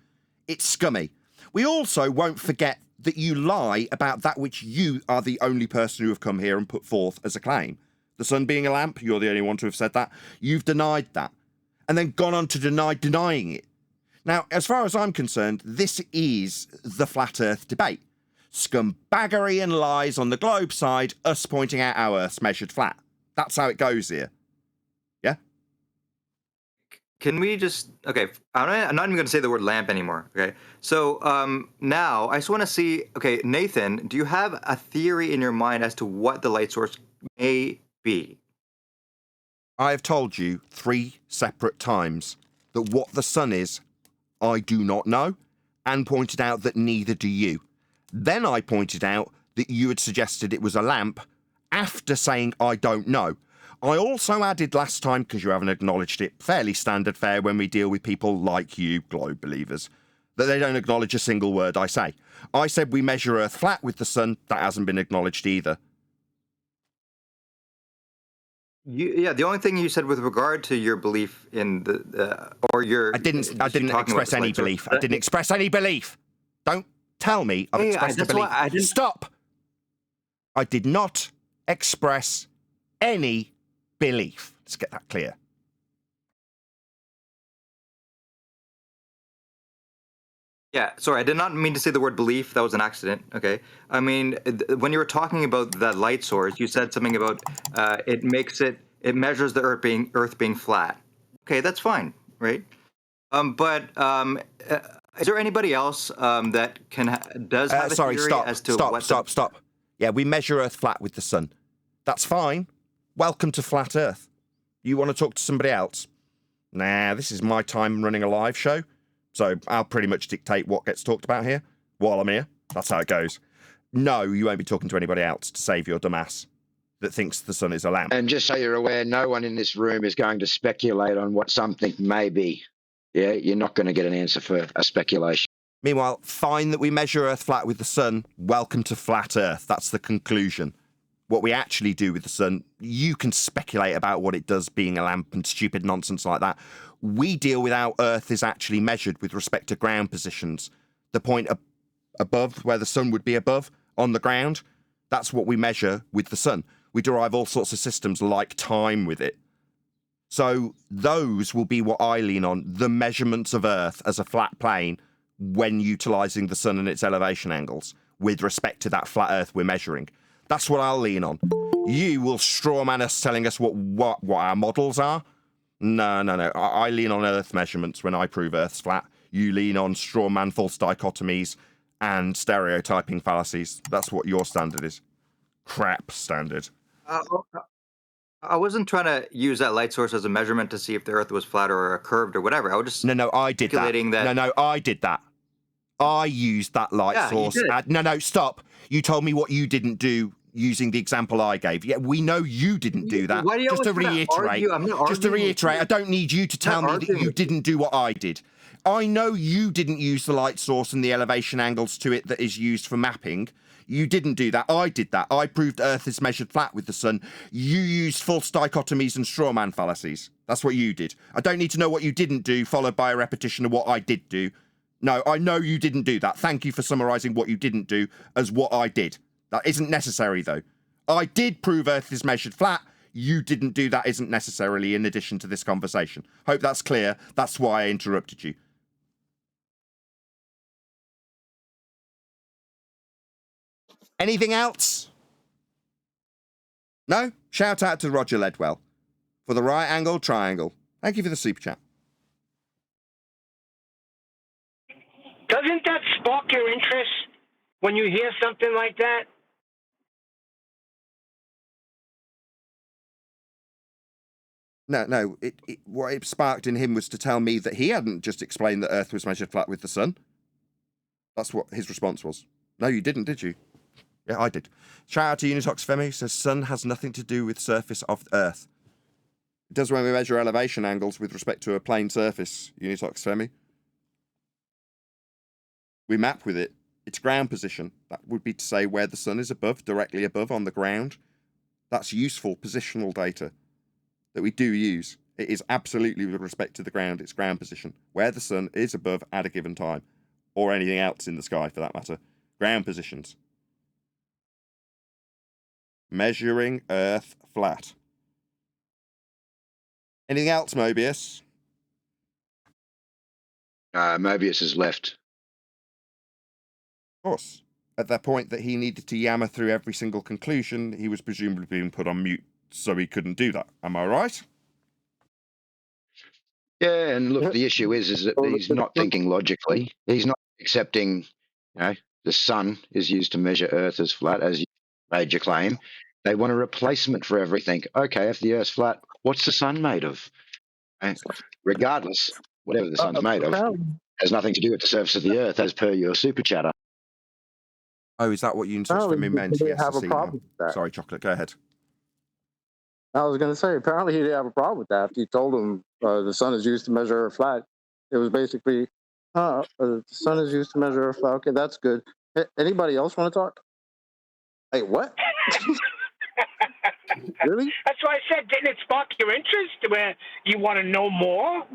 It's scummy. We also won't forget that you lie about that which you are the only person who have come here and put forth as a claim. The sun being a lamp, you're the only one to have said that. You've denied that. And then gone on to deny denying it. Now, as far as I'm concerned, this is the flat earth debate. Scumbaggery and lies on the globe side, us pointing out our earth's measured flat. That's how it goes here. Yeah? Can we just... Okay, I'm not even going to say the word lamp anymore, okay? So now, I just want to see... Okay, Nathan, do you have a theory in your mind as to what the light source may be? I have told you 3 separate times that what the sun is, I do not know, and pointed out that neither do you. Then I pointed out that you had suggested it was a lamp after saying I don't know. I also added last time, because you haven't acknowledged it, fairly standard fare when we deal with people like you, globe believers, that they don't acknowledge a single word I say. I said we measure Earth flat with the sun. That hasn't been acknowledged either. The only thing you said with regard to your belief in or your I didn't express any belief. I didn't express any belief. Don't tell me I've expressed a belief. Stop. I did not express any belief. Let's get that clear. Yeah, sorry, I did not mean to say the word belief. That was an accident. Okay. I mean, when you were talking about that light source, you said something about it measures the Earth being flat. Okay, that's fine, right? But is there anybody else that does have a theory as to Stop. Yeah, we measure Earth flat with the sun. That's fine. Welcome to Flat Earth. You want to talk to somebody else? Nah, this is my time running a live show. So I'll pretty much dictate what gets talked about here while I'm here. That's how it goes. No, you won't be talking to anybody else to save your dumb ass that thinks the sun is a lamp. And just so you're aware, no one in this room is going to speculate on what something may be. Yeah, you're not going to get an answer for a speculation. Meanwhile, fine that we measure Earth flat with the sun. Welcome to Flat Earth. That's the conclusion. What we actually do with the sun, you can speculate about what it does being a lamp and stupid nonsense like that. We deal with how Earth is actually measured with respect to ground positions. The point above, where the sun would be above, on the ground, that's what we measure with the sun. We derive all sorts of systems like time with it. So those will be what I lean on, the measurements of Earth as a flat plane when utilising the sun and its elevation angles with respect to that flat Earth we're measuring. That's what I'll lean on. You will strawman us telling us what our models are. No. I lean on Earth measurements when I prove Earth's flat. You lean on strawman false dichotomies and stereotyping fallacies. That's what your standard is. Crap standard. I wasn't trying to use that light source as a measurement to see if the Earth was flat or curved or whatever. I was just I did that. No, I did that. I used that light source. No, stop. You told me what you didn't do using the example I gave. Yeah, we know you didn't do that. Just to reiterate, I don't need you to tell me that you didn't do what I did. I know you didn't use the light source and the elevation angles to it that is used for mapping. You didn't do that. I did that. I proved Earth is measured flat with the sun. You used false dichotomies and strawman fallacies. That's what you did. I don't need to know what you didn't do, followed by a repetition of what I did do. No, I know you didn't do that. Thank you for summarising what you didn't do as what I did. That isn't necessary, though. I did prove Earth is measured flat. You didn't do that isn't necessarily in addition to this conversation. Hope that's clear. That's why I interrupted you. Anything else? No? Shout out to Roger Ledwell for the right angle triangle. Thank you for the super chat. Doesn't that spark your interest when you hear something like that? No. What it sparked in him was to tell me that he hadn't just explained that Earth was measured flat with the sun. That's what his response was. No, you didn't, did you? Yeah, I did. Shout out to Unitox Femi, says sun has nothing to do with surface of Earth. It does when we measure elevation angles with respect to a plane surface, Unitox Femi. We map with it. Its ground position. That would be to say where the sun is above, directly above on the ground. That's useful positional data that we do use. It is absolutely with respect to the ground, its ground position, where the sun is above at a given time, or anything else in the sky for that matter. Ground positions. Measuring Earth flat. Anything else, Mobius? Mobius has left. Of course. At that point that he needed to yammer through every single conclusion, he was presumably being put on mute, so he couldn't do that. Am I right? Yeah, and look, the issue is that he's not thinking logically. He's not accepting, the sun is used to measure Earth as flat, as you made your claim. They want a replacement for everything. Okay, if the Earth's flat, what's the sun made of? Regardless, whatever the sun's made of has nothing to do with the surface of the Earth, as per your super chatter. Oh, is that what you insist from him meant? Sorry, Chocolate, go ahead. I was going to say, apparently he didn't have a problem with that. After you told him the sun is used to measure Earth flat, it was basically, the sun is used to measure Earth flat. Okay, that's good. Anybody else want to talk? Hey, what? Really? That's why I said, didn't it spark your interest where you want to know more?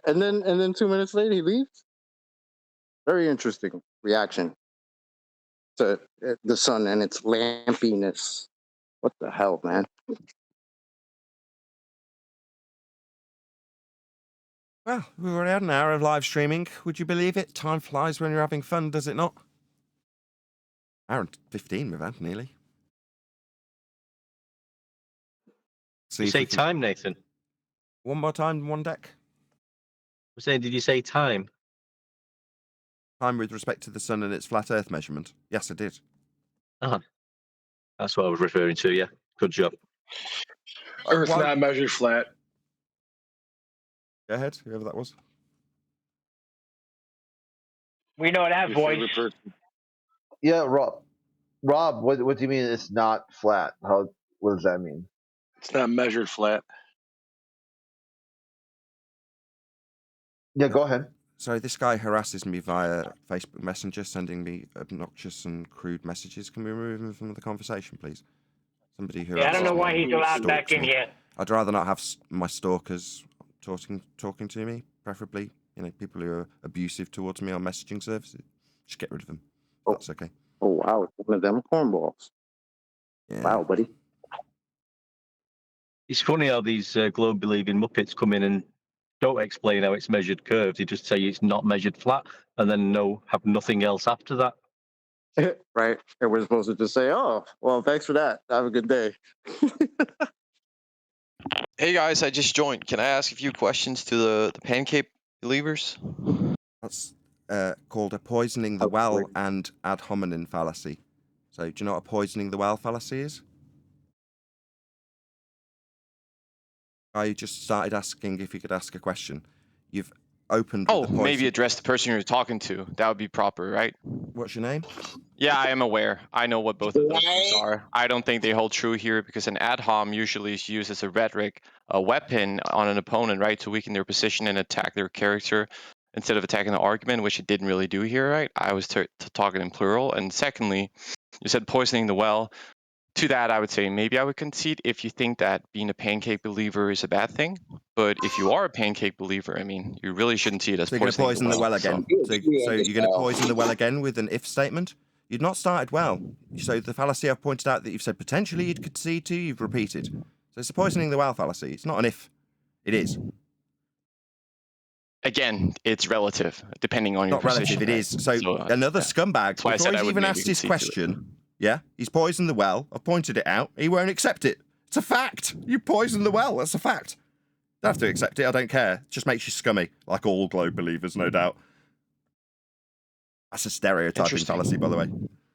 And then 2 minutes later, he leaves. Very interesting reaction to the sun and its lampiness. What the hell, man? Well, we've already had an hour of live streaming. Would you believe it? Time flies when you're having fun, does it not? Hour and 15 we've had, nearly. You say time, Nathan? One more time, one deck. I'm saying, did you say time? Time with respect to the sun and its flat Earth measurement. Yes, I did. That's what I was referring to, yeah. Good job. Earth's not measured flat. Go ahead, whoever that was. We know that Your voice. favorite person. Yeah, Rob. Rob, what do you mean it's not flat? What does that mean? It's not measured flat. Yeah, go ahead. So this guy harasses me via Facebook Messenger, sending me obnoxious and crude messages. Can we remove him from the conversation, please? Somebody who Yeah, I don't know why he's allowed back in here. I'd rather not have my stalkers talking to me, preferably, people who are abusive towards me on messaging services. Just get rid of them. That's okay. Oh, wow. One of them cornballs. Yeah. Wow, buddy. It's funny how these globe-believing Muppets come in and don't explain how it's measured curves. They just say it's not measured flat, and then have nothing else after that. Right. And we're supposed to just say, oh, well, thanks for that. Have a good day. Hey guys, I just joined. Can I ask a few questions to the pancake believers? That's called a poisoning the well and ad hominem fallacy. So do you know what a poisoning the well fallacy is? I just started asking if you could ask a question. You've opened with the Maybe address the person you're talking to. That would be proper, right? What's your name? Yeah, I am aware. I know what both of those things are. I don't think they hold true here because an ad hom usually is used as a rhetoric, a weapon on an opponent, right, to weaken their position and attack their character instead of attacking the argument, which it didn't really do here, right? I was talking in plural. And secondly, you said poisoning the well. To that, I would say maybe I would concede if you think that being a pancake believer is a bad thing. But if you are a pancake believer, I mean, you really shouldn't see it as So you're going to poison the well again. So you're going to poison the well again with an if statement? You've not started well. So the fallacy I've pointed out that you've said potentially you'd concede to, you've repeated. So it's a poisoning the well fallacy. It's not an if. It is. Again, it's relative, depending on your not position. Relative, it is. So another scumbag, before he's even asked his question, he's poisoned the well. I've pointed it out. He won't accept it. It's a fact. You poisoned the well. That's a fact. Don't have to accept it. I don't care. It just makes you scummy, like all globe believers, no doubt. That's a stereotyping fallacy, by the way.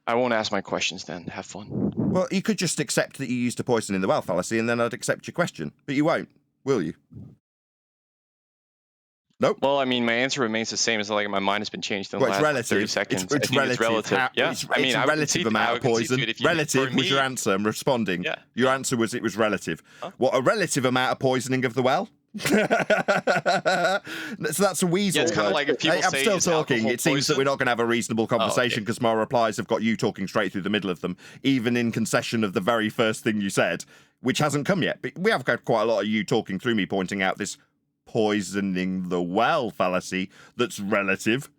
I won't ask my questions then. Have fun. Well, you could just accept that you used a poison in the well fallacy, and then I'd accept your question. But you won't, will you? Nope. Well, I mean, my answer remains the same. It's not like my mind has been changed in the last relative. 30 seconds. It's relative. Yeah. It's a relative amount of poison. Relative was your answer. I'm responding. Yeah. Your answer was it was relative. Huh? What, a relative amount of poisoning of the well? So that's a weasel. Yeah, it's kind of like if people I'm still talking. It seems that we're not going to have a reasonable conversation because my replies have got you talking straight through the middle of them, even in concession of the very first thing you said, which hasn't come yet. But we have got quite a lot of you talking through me, pointing out this poisoning the well fallacy that's relative.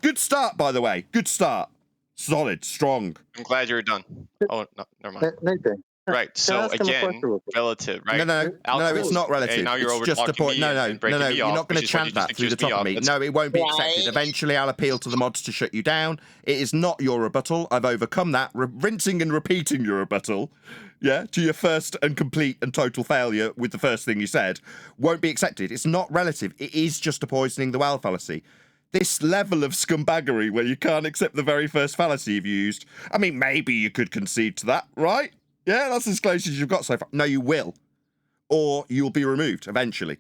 Good start, by the way. Good start. Solid, strong. I'm glad you're done. Oh, no, never mind. Nathan. Right. So again, relative, right? No, it's not relative. Hey, now you're it's just a point. No, you're not going to chant that through the top of me. No, it won't be accepted. Eventually, I'll appeal to the mods to shut you down. It is not your rebuttal. I've overcome that. Rinsing and repeating your rebuttal, to your first and complete and total failure with the first thing you said, won't be accepted. It's not relative. It is just a poisoning the well fallacy. This level of scumbaggery where you can't accept the very first fallacy you've used, I mean, maybe you could concede to that, right? Yeah, that's as close as you've got so far. No, you will. Or you'll be removed eventually.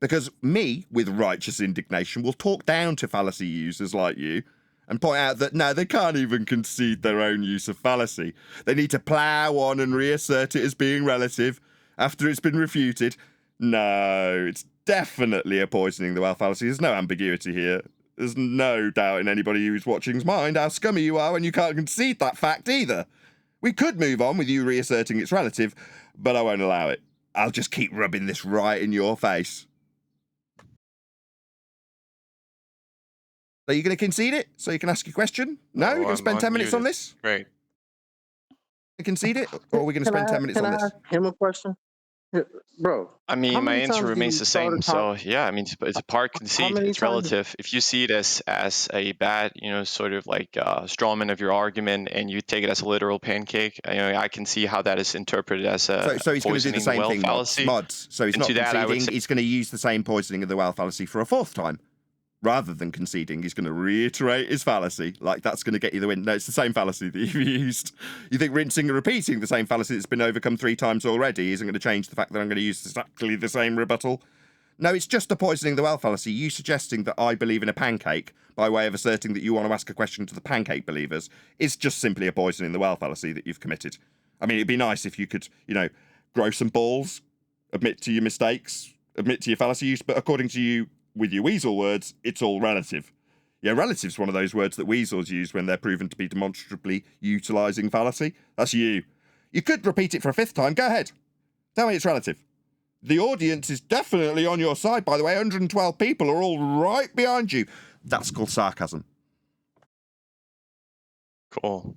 Because me, with righteous indignation, will talk down to fallacy users like you and point out that, no, they can't even concede their own use of fallacy. They need to plough on and reassert it as being relative after it's been refuted. No, it's definitely a poisoning the well fallacy. There's no ambiguity here. There's no doubt in anybody who's watching's mind how scummy you are when you can't concede that fact either. We could move on with you reasserting it's relative, but I won't allow it. I'll just keep rubbing this right in your face. Are you going to concede it so you can ask your question? No? You're going to spend 10 minutes on this? Great. Concede it? Or are we going to spend 10 minutes on this? Can I ask him a question? Bro, I mean, my answer remains the same. So yeah, I mean, it's a part conceit. It's relative. If you see it as a bad, sort of like strawman of your argument, and you take it as a literal pancake, I can see how that is interpreted as a so he's going to do the same thing, fallacy. mods. So he's not conceding. He's going to use the same poisoning of the well fallacy for a fourth time. Rather than conceding, he's going to reiterate his fallacy. Like, that's going to get you the win. No, it's the same fallacy that you've used. You think rinsing and repeating the same fallacy that's been overcome 3 times already isn't going to change the fact that I'm going to use exactly the same rebuttal? No, it's just a poisoning the well fallacy. You suggesting that I believe in a pancake by way of asserting that you want to ask a question to the pancake believers is just simply a poisoning the well fallacy that you've committed. I mean, it'd be nice if you could, grow some balls, admit to your mistakes, admit to your fallacy use, but according to you, with your weasel words, it's all relative. Yeah, relative's one of those words that weasels use when they're proven to be demonstrably utilising fallacy. That's you. You could repeat it for a 5th time. Go ahead. Tell me it's relative. The audience is definitely on your side, by the way. 112 people are all right behind you. That's called sarcasm. Cool.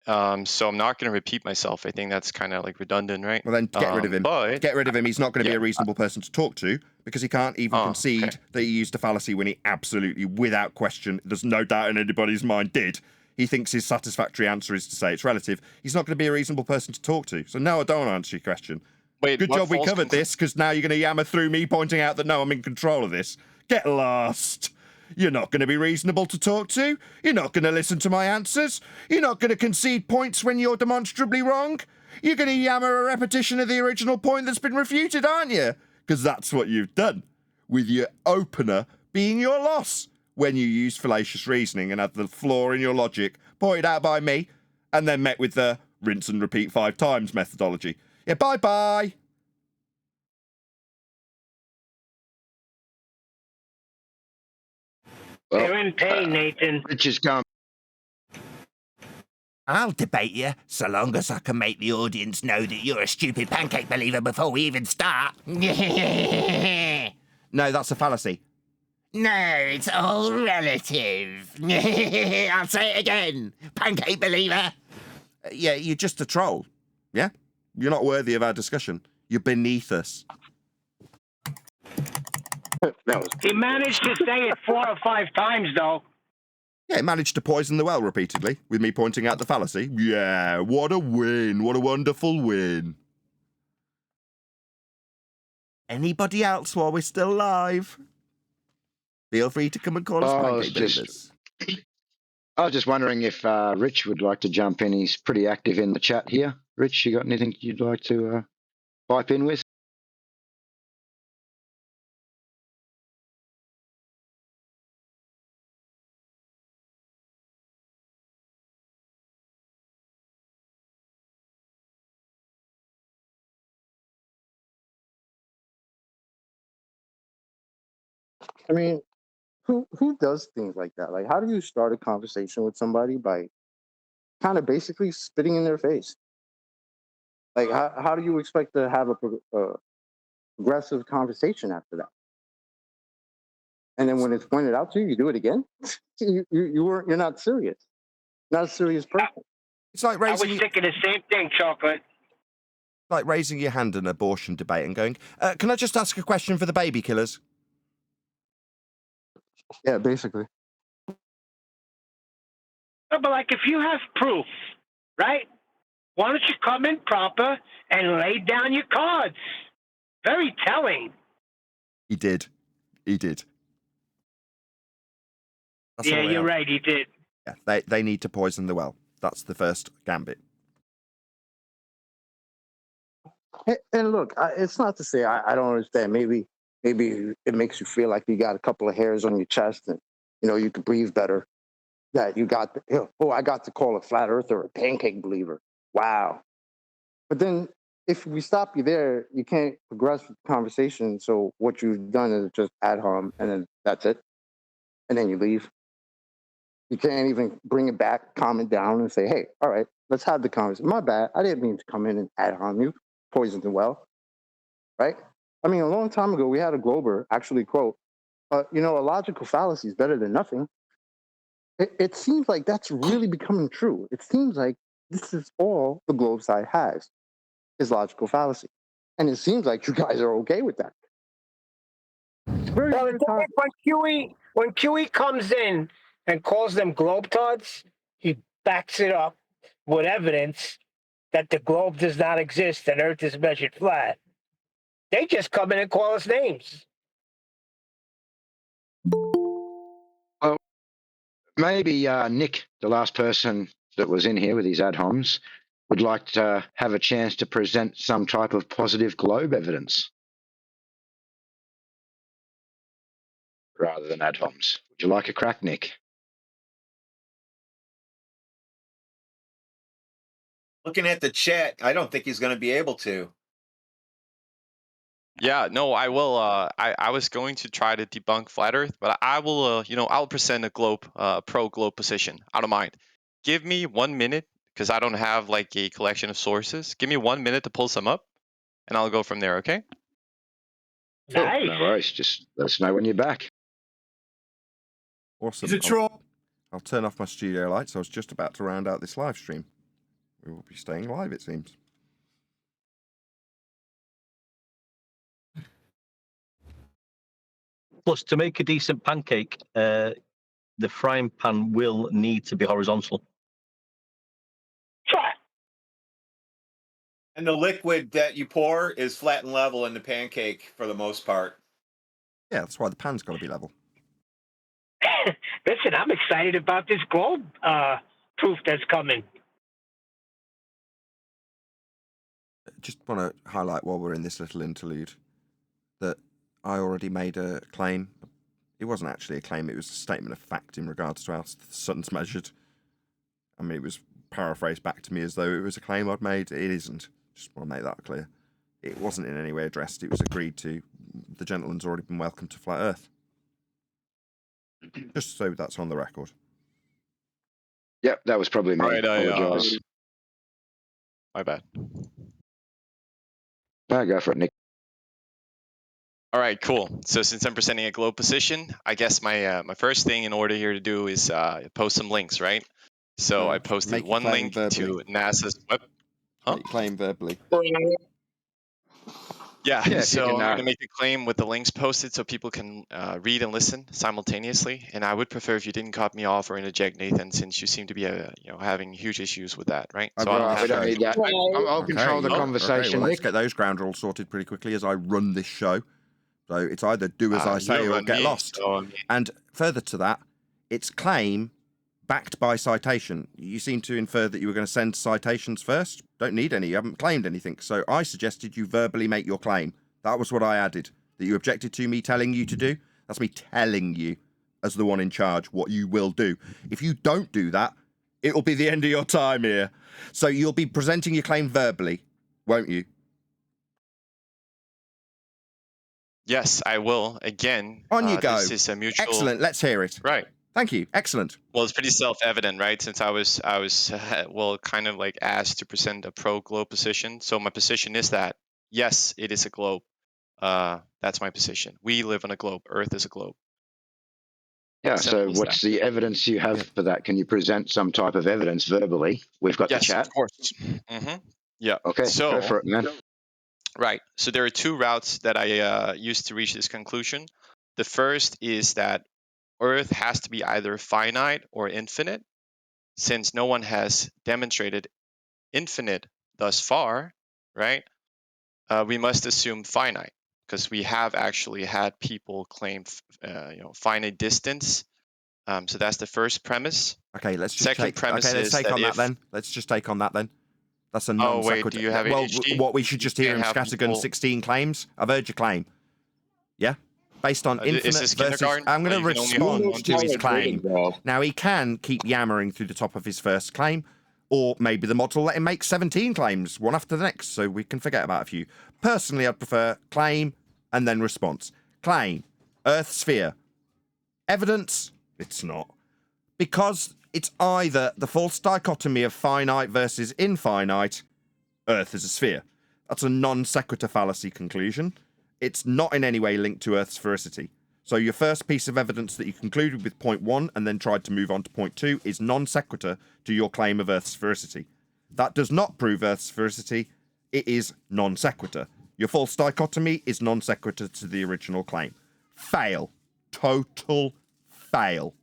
So I'm not going to repeat myself. I think that's kind of like redundant, right? Well, then get rid of him. But get rid of him. He's not going to be a reasonable person to talk to because he can't even concede that he used a fallacy when he absolutely, without question, there's no doubt in anybody's mind, did. He thinks his satisfactory answer is to say it's relative. He's not going to be a reasonable person to talk to. So no, I don't want to answer your question. Wait, good job we covered this, because now you're going to yammer through me pointing out that no, I'm in control of this. Get lost. You're not going to be reasonable to talk to. You're not going to listen to my answers. You're not going to concede points when you're demonstrably wrong. You're going to yammer a repetition of the original point that's been refuted, aren't you? Because that's what you've done, with your opener being your loss when you use fallacious reasoning and had the flaw in your logic pointed out by me and then met with the rinse and repeat 5 times methodology. Yeah, bye-bye. They're in pain, Nathan. Rich is gone. I'll debate you, so long as I can make the audience know that you're a stupid pancake believer before we even start. No, that's a fallacy. No, it's all relative. I'll say it again. Pancake believer. Yeah, you're just a troll. Yeah? You're not worthy of our discussion. You're beneath us. He managed to say it 4 or 5 times, though. Yeah, he managed to poison the well repeatedly, with me pointing out the fallacy. Yeah, what a win. What a wonderful win. Anybody else while we're still live? Feel free to come and call us pancake believers. I was just wondering if Rich would like to jump in. He's pretty active in the chat here. Rich, you got anything you'd like to pipe in with? I mean, who does things like that? Like, how do you start a conversation with somebody by kind of basically spitting in their face? Like, how do you expect to have a progressive conversation after that? And then when it's pointed out to you, you do it again? You're not serious. Not a serious person. It's like raising. I was thinking the same thing, Chocolate. Like raising your hand in an abortion debate and going, can I just ask a question for the baby killers? Yeah, basically. No, but like, if you have proof, right? Why don't you come in proper and lay down your cards? Very telling. He did. He did. That's Yeah, all they you're have. right. He did. Yeah, they need to poison the well. That's the first gambit. And look, it's not to say I don't understand. Maybe it makes you feel like you got a couple of hairs on your chest and, you could breathe better. That you got, I got to call a flat earther a pancake believer. Wow. But then if we stop you there, you can't progress with the conversation. So what you've done is just ad hom, and then that's it. And then you leave. You can't even bring it back, calm it down, and say, hey, all right, Let's have the conversation. My bad. I didn't mean to come in and ad hom you, poison the well, right? I mean, a long time ago, we had a Glober actually quote, a logical fallacy is better than nothing. It seems like that's really becoming true. It seems like this is all the Globe side has, is logical fallacy. And it seems like you guys are okay with that. Well, the thing is, when QE comes in and calls them globetards, he backs it up with evidence that the globe does not exist and Earth is measured flat. They just come in and call us names. Well, maybe Nick, the last person that was in here with his ad homs, would like to have a chance to present some type of positive globe evidence rather than ad homs. Would you like a crack, Nick? Looking at the chat, I don't think he's going to be able to. Yeah, no, I will. I was going to try to debunk flat Earth, but I will. I'll present a pro globe position. I don't mind. Give me 1 minute because I don't have like a collection of sources. Give me 1 minute to pull some up, and I'll go from there. Okay? Cool. No worries. Just let us know when you're back. Awesome. Is it true? I'll turn off my studio lights. I was just about to round out this live stream. We will be staying live, it seems. Plus, to make a decent pancake, the frying pan will need to be horizontal. And the liquid that you pour is flat and level in the pancake for the most part. Yeah, that's why the pan's got to be level. Listen, I'm excited about this globe proof that's coming. Just want to highlight while we're in this little interlude that I already made a claim. It wasn't actually a claim, it was a statement of fact in regards to how the sun's measured. I mean, it was paraphrased back to me as though it was a claim I'd made. It isn't. Just want to make that clear. It wasn't in any way addressed. It was agreed to. The gentleman's already been welcomed to Flat Earth. Just so that's on the record. Yep, that was probably me. Right, Apologise. My bad. No, go for it, Nick. All right, cool. So since I'm presenting a globe position, I guess my first thing in order here to do is post some links, right? So I posted one link to NASA's web. Huh? Make claim verbally. Yeah, so I'm going to make a claim with the links posted so people can read and listen simultaneously. And I would prefer if you didn't cut me off or interject, Nathan, since you seem to be having huge issues with that, right? So we don't need that. I'll control the conversation, well, let's Nick. get those ground rules sorted pretty quickly as I run this show. So it's either do as I say or get lost. And further to that, it's claim backed by citation. You seem to infer that you were going to send citations first. Don't need any. You haven't claimed anything. So I suggested you verbally make your claim. That was what I added. That you objected to me telling you to do. That's me telling you, as the one in charge, what you will do. If you don't do that, it'll be the end of your time here. So you'll be presenting your claim verbally, won't you? Yes, I will. Again, On you go. This is a mutual. Excellent. Let's hear it. Right. Thank you. Excellent. Well, it's pretty self-evident, right? Since I was kind of like asked to present a pro-globe position. So my position is that, yes, it is a globe. That's my position. We live on a globe. Earth is a globe. Yeah, so what's the evidence you have for that? Can you present some type of evidence verbally? We've got the chat. Yes, of course. Mm-hmm. Yeah. Okay, so, go for it, man. Right. So there are two routes that I used to reach this conclusion. The first is that Earth has to be either finite or infinite. Since no one has demonstrated infinite thus far, right? We must assume finite because we have actually had people claim, finite distance. So that's the first premise. Okay, let's just Second premise let's is take that on that then. Let's just take on that then. That's a non sequitur. Oh wait, do you have ADHD? What we should just hear in scattergun 16 claims. I've heard your claim. Yeah? Based on infinite versus... I'm going to respond to his claim. Now, he can keep yammering through the top of his first claim, or maybe the mod will let him make 17 claims, one after the next, so we can forget about a few. Personally, I'd prefer claim and then response. Claim. Earth sphere. Evidence? It's not. Because it's either the false dichotomy of finite versus infinite, Earth is a sphere. That's a non sequitur fallacy conclusion. It's not in any way linked to Earth's sphericity. So your first piece of evidence that you concluded with point 1 and then tried to move on to point 2 is non sequitur to your claim of Earth's sphericity. That does not prove Earth's sphericity. It is non sequitur. Your false dichotomy is non sequitur to the original claim. Fail. Total fail.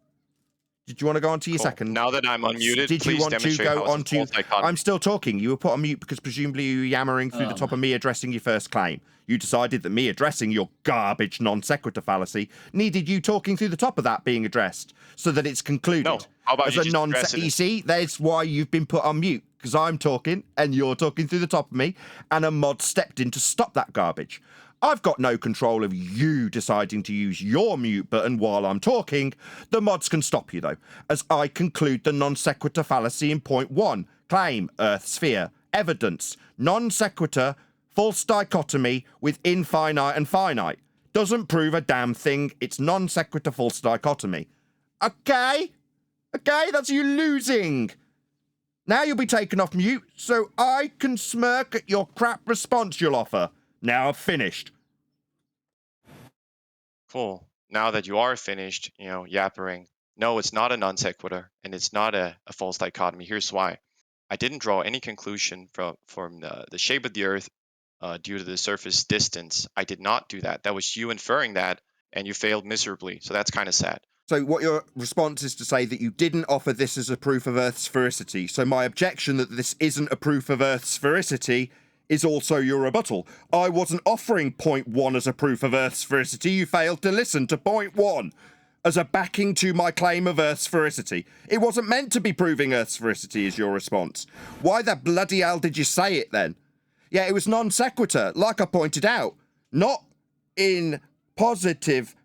Did you want to go on to your second? Now that I'm unmuted, Did you please want to demonstrate go how on it's a to? false dichotomy. I'm still talking. You were put on mute because presumably you were yammering through the top of me addressing your first claim. You decided that me addressing your garbage non sequitur fallacy needed you talking through the top of that being addressed so that it's concluded. No. How about as you a just non address it? You see, that's why you've been put on mute, because I'm talking and you're talking through the top of me, and a mod stepped in to stop that garbage. I've got no control of you deciding to use your mute button while I'm talking. The mods can stop you, though, as I conclude the non sequitur fallacy in point 1. Claim, Earth sphere. Evidence, non sequitur, false dichotomy with infinite and finite. Doesn't prove a damn thing. It's non sequitur false dichotomy. Okay? Okay, that's you losing. Now you'll be taken off mute so I can smirk at your crap response you'll offer. Now I've finished. Cool. Now that you are finished, yappering, no, it's not a non sequitur, and it's not a false dichotomy. Here's why. I didn't draw any conclusion from the shape of the Earth due to the surface distance. I did not do that. That was you inferring that, and you failed miserably. So that's kind of sad. So what your response is to say that you didn't offer this as a proof of Earth's sphericity. So my objection that this isn't a proof of Earth's sphericity is also your rebuttal. I wasn't offering point 1 as a proof of Earth's sphericity. You failed to listen to point 1 as a backing to my claim of Earth's sphericity. It wasn't meant to be proving Earth's sphericity is your response. Why the bloody hell did you say it then? Yeah, it was non sequitur, like I pointed out. Not in positive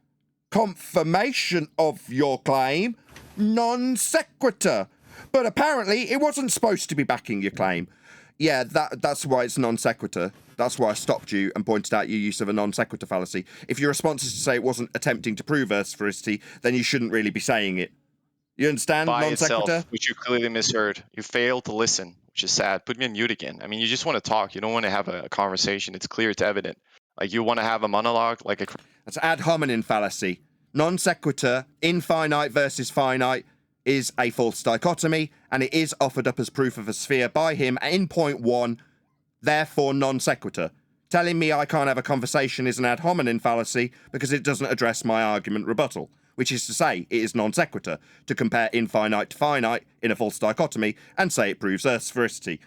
confirmation of your claim, non sequitur. But apparently it wasn't supposed to be backing your claim. Yeah, that's why it's non sequitur. That's why I stopped you and pointed out your use of a non sequitur fallacy. If your response is to say it wasn't attempting to prove Earth's sphericity, then you shouldn't really be saying it. You understand? By Non itself, sequitur? which you clearly misheard. You failed to listen, which is sad. Put me on mute again. I mean, you just want to talk. You don't want to have a conversation. It's clear, it's evident. Like, you want to have a monologue, like a... That's ad hominem fallacy. Non sequitur, infinite versus finite, is a false dichotomy, and it is offered up as proof of a sphere by him in point 1, therefore non sequitur. Telling me I can't have a conversation is an ad hominem fallacy because it doesn't address my argument rebuttal, which is to say it is non sequitur to compare infinite to finite in a false dichotomy and say it proves Earth's sphericity.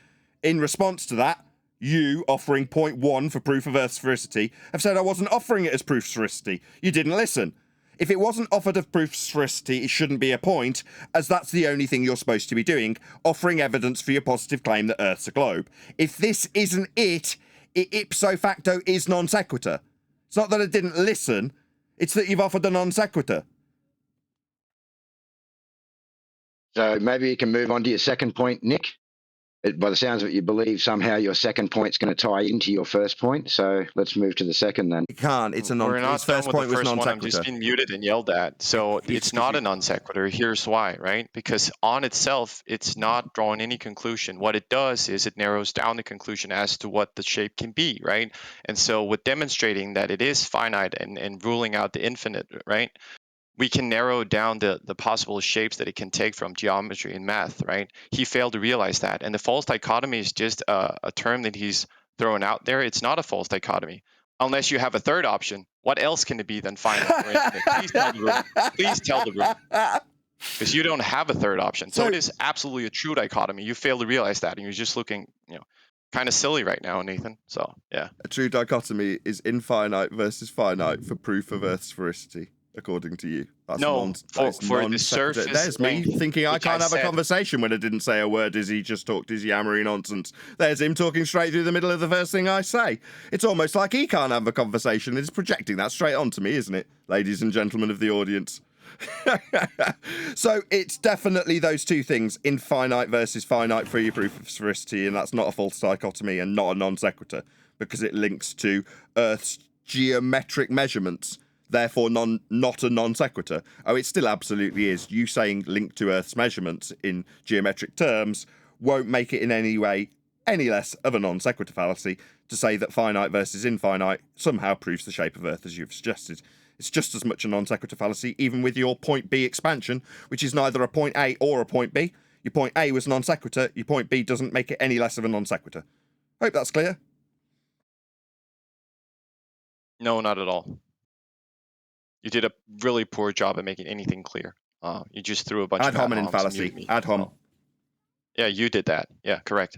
In response to that, you, offering point 1 for proof of Earth's sphericity, have said I wasn't offering it as proof of sphericity. You didn't listen. If it wasn't offered of proof of sphericity, it shouldn't be a point, as that's the only thing you're supposed to be doing, offering evidence for your positive claim that Earth's a globe. If this isn't it ipso facto is non sequitur. It's not that I didn't listen, it's that you've offered a non sequitur. So maybe you can move on to your second point, Nick. By the sounds of it, you believe somehow your second point's going to tie into your first point. So let's move to the second then. You can't. It's a non. We're not His first done with point the was first non one. I'm just sequitur. being muted and yelled at. So it's not a non sequitur. Here's why, right? Because on itself, it's not drawing any conclusion. What it does is it narrows down the conclusion as to what the shape can be, right? And so with demonstrating that it is finite and ruling out the infinite, right? We can narrow down the possible shapes that it can take from geometry and math, right? He failed to realize that. And the false dichotomy is just a term that he's throwing out there. It's not a false dichotomy. Unless you have a third option. What else can it be than finite or infinite? Please tell the room. Please tell the room. Because you don't have a third option. So it is absolutely a true dichotomy. You fail to realize that. And you're just looking, kind of silly right now, Nathan. So, yeah. A true dichotomy is infinite versus finite for proof of Earth's sphericity. According to you, that's no, for the surface. There's me thinking I can't have a said. Conversation when I didn't say a word as he just talked his yammery nonsense. There's him talking straight through the middle of the first thing I say. It's almost like he can't have a conversation. He's projecting that straight onto me, isn't it, ladies and gentlemen of the audience? So it's definitely those two things, infinite versus finite for your proof of sphericity, and that's not a false dichotomy and not a non sequitur because it links to Earth's geometric measurements. therefore not a non sequitur. Oh, it still absolutely is. You saying linked to Earth's measurements in geometric terms won't make it in any way any less of a non sequitur fallacy to say that finite versus infinite somehow proves the shape of Earth as you've suggested. It's just as much a non sequitur fallacy, even with your point B expansion, which is neither a point A or a point B. Your point A was non sequitur, your point B doesn't make it any less of a non sequitur. Hope that's clear. No, not at all. You did a really poor job at making anything clear. You just threw a bunch ad of hominem ad homs and fallacy. muted me. Ad hom. Oh. Yeah, you did that. Yeah, correct.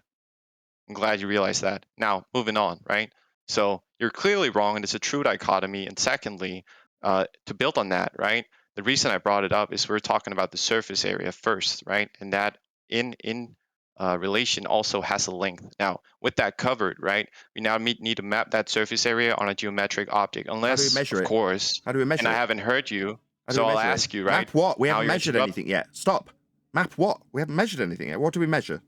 I'm glad you realized that. Now, moving on, right? So you're clearly wrong, and it's a true dichotomy. And secondly, to build on that, right? The reason I brought it up is we're talking about the surface area first, right? And that in relation also has a length. Now, with that covered, right, we now need to map that surface area on a geometric object, unless, of course, How do we measure and I it? haven't heard you, How do so we I'll measure ask it? you, right? Map what? We Now haven't you're measured interrupt- anything yet. Stop. Map what? We haven't measured anything yet. What do we measure?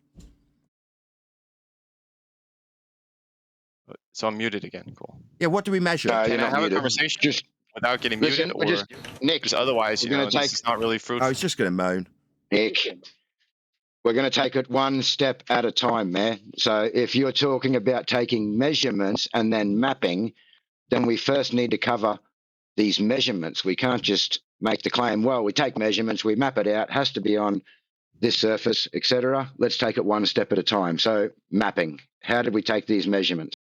So I'm muted again. Cool. Yeah, what do we measure? Can I have a conversation without getting Listen, muted, or Nick, because otherwise, we're you know, going to this take. is not really fruitful. I was just going to moan. Nick, we're going to take it one step at a time, man. So if you're talking about taking measurements and then mapping, then we first need to cover these measurements. We can't just make the claim, well, we take measurements, we map it out, has to be on this surface, etc. Let's take it one step at a time. So mapping, how did we take these measurements?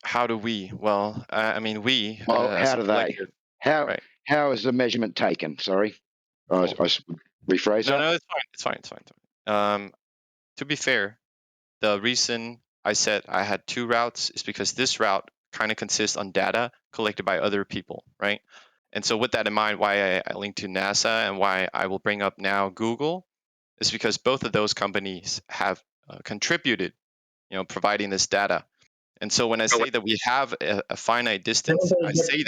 How do we? Well, I mean, we. Well, as how a do they? collective, How right. how is the measurement taken? Sorry, I rephrase that. No, it's fine. It's fine. It's fine. To be fair, the reason I said I had two routes is because this route kind of consists on data collected by other people, right? And so with that in mind, why I link to NASA and why I will bring up now Google is because both of those companies have contributed, you know, providing this data. And so when I say that we have a finite distance, I say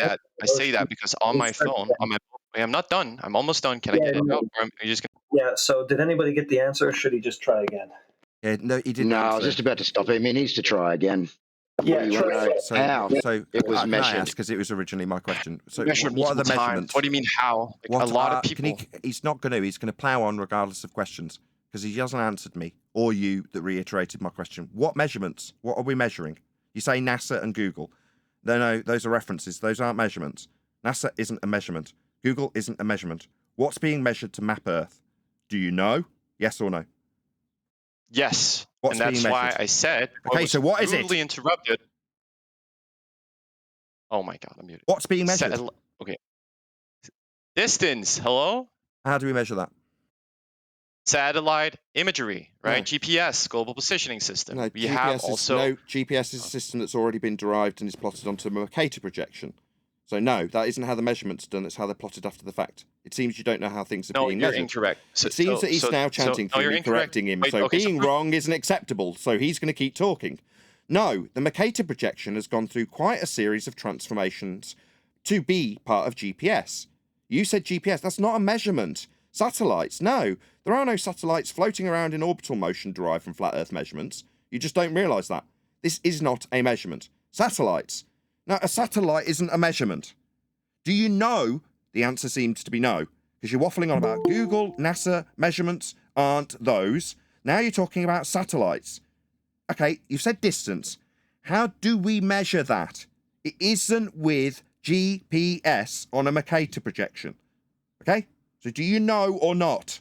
that because on my phone, I'm not done. I'm almost done. Can I get it out? Or are you just gonna... Yeah, so did anybody get the answer, or should he just try again? Yeah, no, he didn't No, I was answer. just about to stop him. He needs to try again. Yeah, We want to know how it was can I measured. ask, because it was originally my question. So Measured what are the multiple times. measurements? What do you mean how? Like, a lot of people. He's not going to. He's going to plough on regardless of questions, because he hasn't answered me or you that reiterated my question. What measurements? What are we measuring? You say NASA and Google. No, those are references. Those aren't measurements. NASA isn't a measurement. Google isn't a measurement. What's being measured to map Earth? Do you know? Yes or no? Yes. What's and that's being why measured? I said. Okay, so what is it? Rudely interrupted. Oh my God, I'm muted. What's being measured? Okay. Distance. Hello? How do we measure that? Satellite imagery, right? No. GPS, global positioning system. No, we have also. GPS is a system that's already been derived and is plotted onto a Mercator projection. So no, that isn't how the measurements are done. It's how they're plotted after the fact. It seems you don't know how things are being measured. No, you're incorrect. It seems that he's now chanting for me, correcting him. Wait, so okay, being wrong isn't acceptable. So he's going to keep talking. No, the Mercator projection has gone through quite a series of transformations to be part of GPS. You said GPS. That's not a measurement. Satellites. No, there are no satellites floating around in orbital motion derived from flat Earth measurements. You just don't realise that. This is not a measurement. Satellites. Now, a satellite isn't a measurement. Do you know? The answer seems to be no, because you're waffling on about Google, NASA, measurements aren't those. Now you're talking about satellites. Okay, you've said distance. How do we measure that? It isn't with GPS on a Mercator projection. Okay? So do you know or not?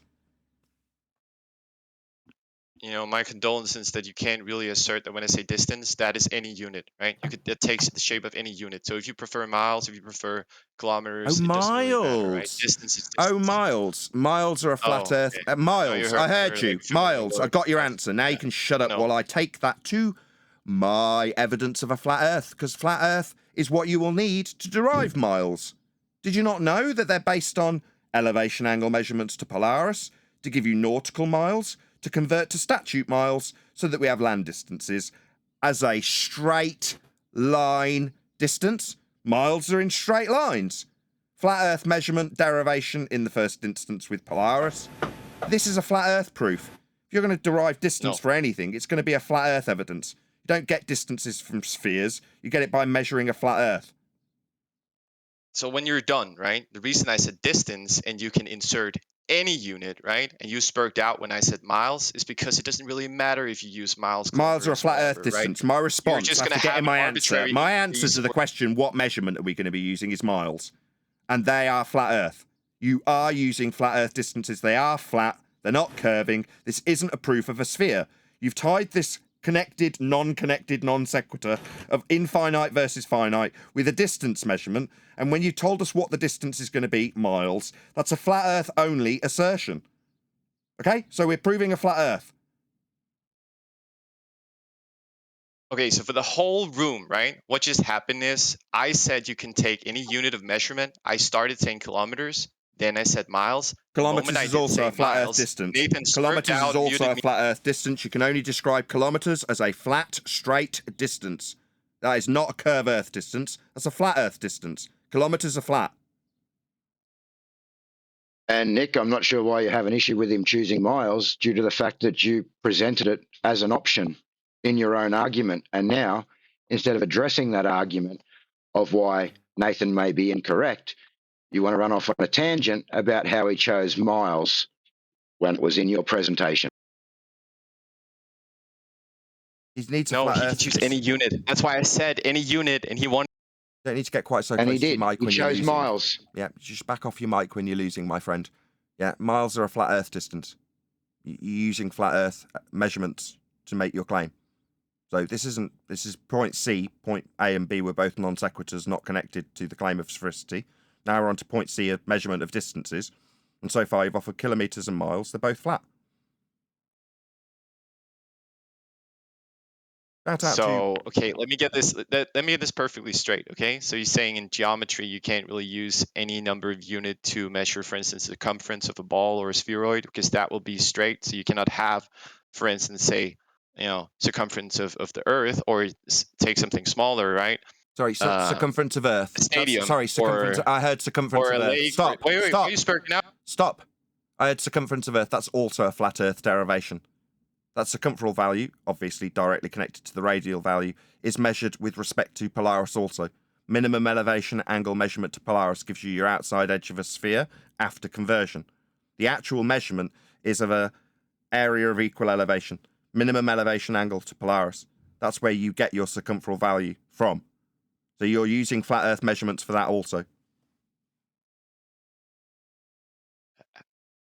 You know, my condolences that you can't really assert that when I say distance, that is any unit, right? It takes the shape of any unit. So if you prefer miles, if you prefer kilometers, it doesn't really matter, right? Distance is distance. Oh, miles. Miles are a flat Earth. Okay. Miles. I heard you. Like, Miles. I got your answer. Now you can shut up while I take that to my evidence of a flat Earth, because flat Earth is what you will need to derive miles. Did you not know that they're based on elevation angle measurements to Polaris to give you nautical miles, to convert to statute miles, so that we have land distances as a straight line distance? Miles are in straight lines. Flat Earth measurement derivation in the first instance with Polaris. This is a flat Earth proof. If you're going to derive distance for anything, it's going to be a flat Earth evidence. You don't get distances from spheres. You get it by measuring a flat Earth. So when you're done, right? The reason I said distance and you can insert any unit, right? And you spurred out when I said miles is because it doesn't really matter if you use miles, Miles are a kilometers, flat whatever, Earth distance. right? My You're response just after going to getting have my an answer, arbitrary my answer increase to the or question, what measurement are we going to be using, is miles. And they are flat Earth. You are using flat Earth distances. They are flat. They're not curving. This isn't a proof of a sphere. You've tied this connected, non-connected, non-sequitur of infinite versus finite with a distance measurement. And when you told us what the distance is going to be, miles, that's a flat Earth only assertion. Okay? So we're proving a flat Earth. Okay, so for the whole room, right? What just happened is I said you can take any unit of measurement. I started saying kilometers, then I said miles. The moment Kilometers I is did also say a flat Earth miles, distance. Nathan smirked Kilometers is out, also muted a me. flat Earth distance. You can only describe kilometers as a flat, straight distance. That is not a curve Earth distance. That's a flat Earth distance. Kilometers are flat. And Nick, I'm not sure why you have an issue with him choosing miles due to the fact that you presented it as an option in your own argument. And now, instead of addressing that argument of why Nathan may be incorrect, you want to run off on a tangent about how he chose miles when it was in your presentation. He needs a No, flat he Earth can choose distance. any unit. That's why I said any unit, and he wanted. Don't need to get quite so And he close to did. your mic He when you're chose losing. miles. Yeah, just back off your mic when you're losing, my friend. Yeah, miles are a flat Earth distance. You're using flat Earth measurements to make your claim. So this is point C, point A and B were both non sequiturs, not connected to the claim of sphericity. Now we're on to point C, a measurement of distances. And so far you've offered kilometres and miles. They're both flat. So okay, let me get this. Let me get this perfectly straight. Okay, so you're saying in geometry you can't really use any number of unit to measure, for instance, the circumference of a ball or a spheroid, because that will be straight. So you cannot have, for instance, say, circumference of the Earth, or take something smaller, right? Sorry, circumference of Earth. A stadium. Sorry, circumference. I heard circumference or of a Earth. lake. Stop. Wait, Stop. are you speaking now? Stop. I heard circumference of Earth. That's also a flat Earth derivation. That circumferential value, obviously directly connected to the radial value, is measured with respect to Polaris also. Minimum elevation angle measurement to Polaris gives you your outside edge of a sphere after conversion. The actual measurement is of a area of equal elevation. Minimum elevation angle to Polaris. That's where you get your circumferential value from. So you're using flat Earth measurements for that also.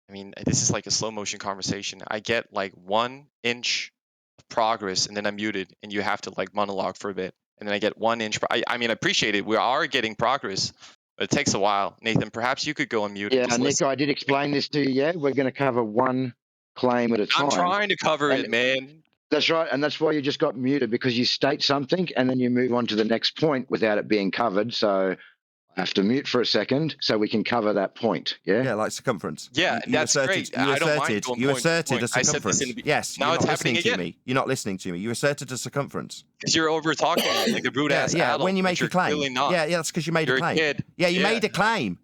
I mean, this is like a slow motion conversation. I get like 1 inch of progress and then I'm muted and you have to like monologue for a bit. And then I get 1 inch. I mean, I appreciate it. We are getting progress, but it takes a while. Nathan, perhaps you could go on mute. Yeah, and just Nick, listen. I did explain this to you. Yeah, we're going to cover one claim at a time. I'm trying to cover And it, man. That's right. And that's why you just got muted, because you state something and then you move on to the next point without it being covered. So I have to mute for a second so we can cover that point. Yeah. Yeah, like circumference. Yeah, that's great. I don't mind going You point to asserted point. a I said this circumference. in the Yes, now you're it's not happening listening to again. me. You're not listening to me. You asserted a circumference. Because you're over talking like a rude ass Yeah, adult. when you but make a you're claim. clearly not. Yeah, that's because you made You're a claim. kid. Yeah, you made a claim.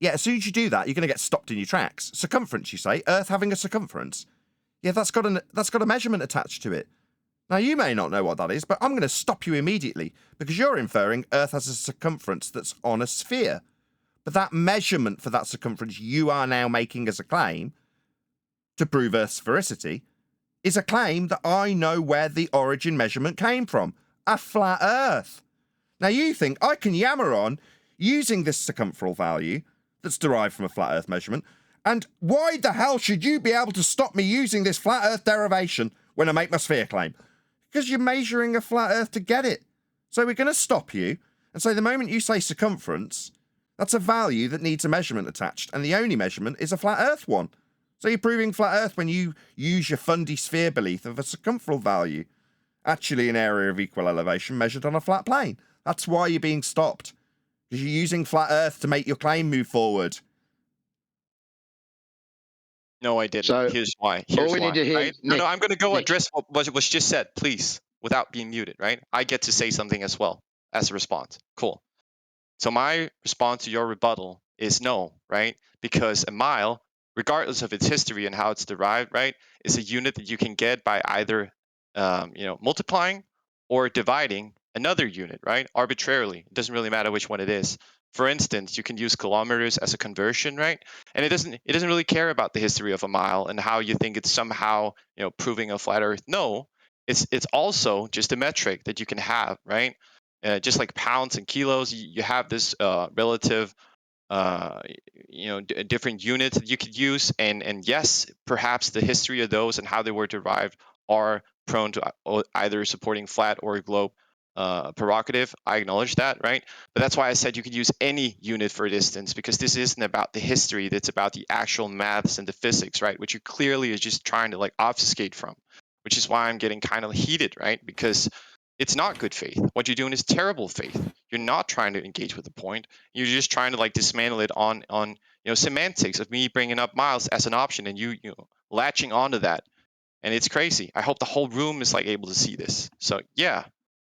Yeah, as soon as you do that, you're going to get stopped in your tracks. Circumference, you say? Earth having a circumference? Yeah, that's got a measurement attached to it. Now, you may not know what that is, but I'm going to stop you immediately because you're inferring Earth has a circumference that's on a sphere. But that measurement for that circumference you are now making as a claim to prove Earth's sphericity is a claim that I know where the origin measurement came from. A flat Earth. Now, you think I can yammer on using this circumferential value that's derived from a flat Earth measurement, and why the hell should you be able to stop me using this flat Earth derivation when I make my sphere claim? Because you're measuring a flat Earth to get it. So we're going to stop you and say the moment you say circumference, that's a value that needs a measurement attached, and the only measurement is a flat Earth one. So you're proving flat Earth when you use your fundy sphere belief of a circumferential value, actually an area of equal elevation measured on a flat plane. That's why you're being stopped, because you're using flat Earth to make your claim move forward. No, I didn't. So, Here's why. all Here's we why. need to hear, Right? No, Nick, I'm going to go Nick. address what was just said, please, without being muted, right? I get to say something as well as a response. Cool. So my response to your rebuttal is no, right? Because a mile, regardless of its history and how it's derived, right, is a unit that you can get by either, multiplying or dividing another unit, right? Arbitrarily. It doesn't really matter which one it is. For instance, you can use kilometers as a conversion, right? And it doesn't really care about the history of a mile and how you think it's somehow, proving a flat Earth. No, it's also just a metric that you can have, right? Just like pounds and kilos, you have this relative, different units that you could use, and yes, perhaps the history of those and how they were derived are prone to either supporting flat or globe prerogative. I acknowledge that, right? But that's why I said you could use any unit for distance, because this isn't about the history, that's about the actual maths and the physics, right? Which you clearly is just trying to obfuscate from, which is why I'm getting kind of heated, right? Because it's not good faith. What you're doing is terrible faith. You're not trying to engage with the point. You're just trying to dismantle it on semantics of me bringing up miles as an option and you latching onto that. And it's crazy. I hope the whole room is able to see this. So yeah.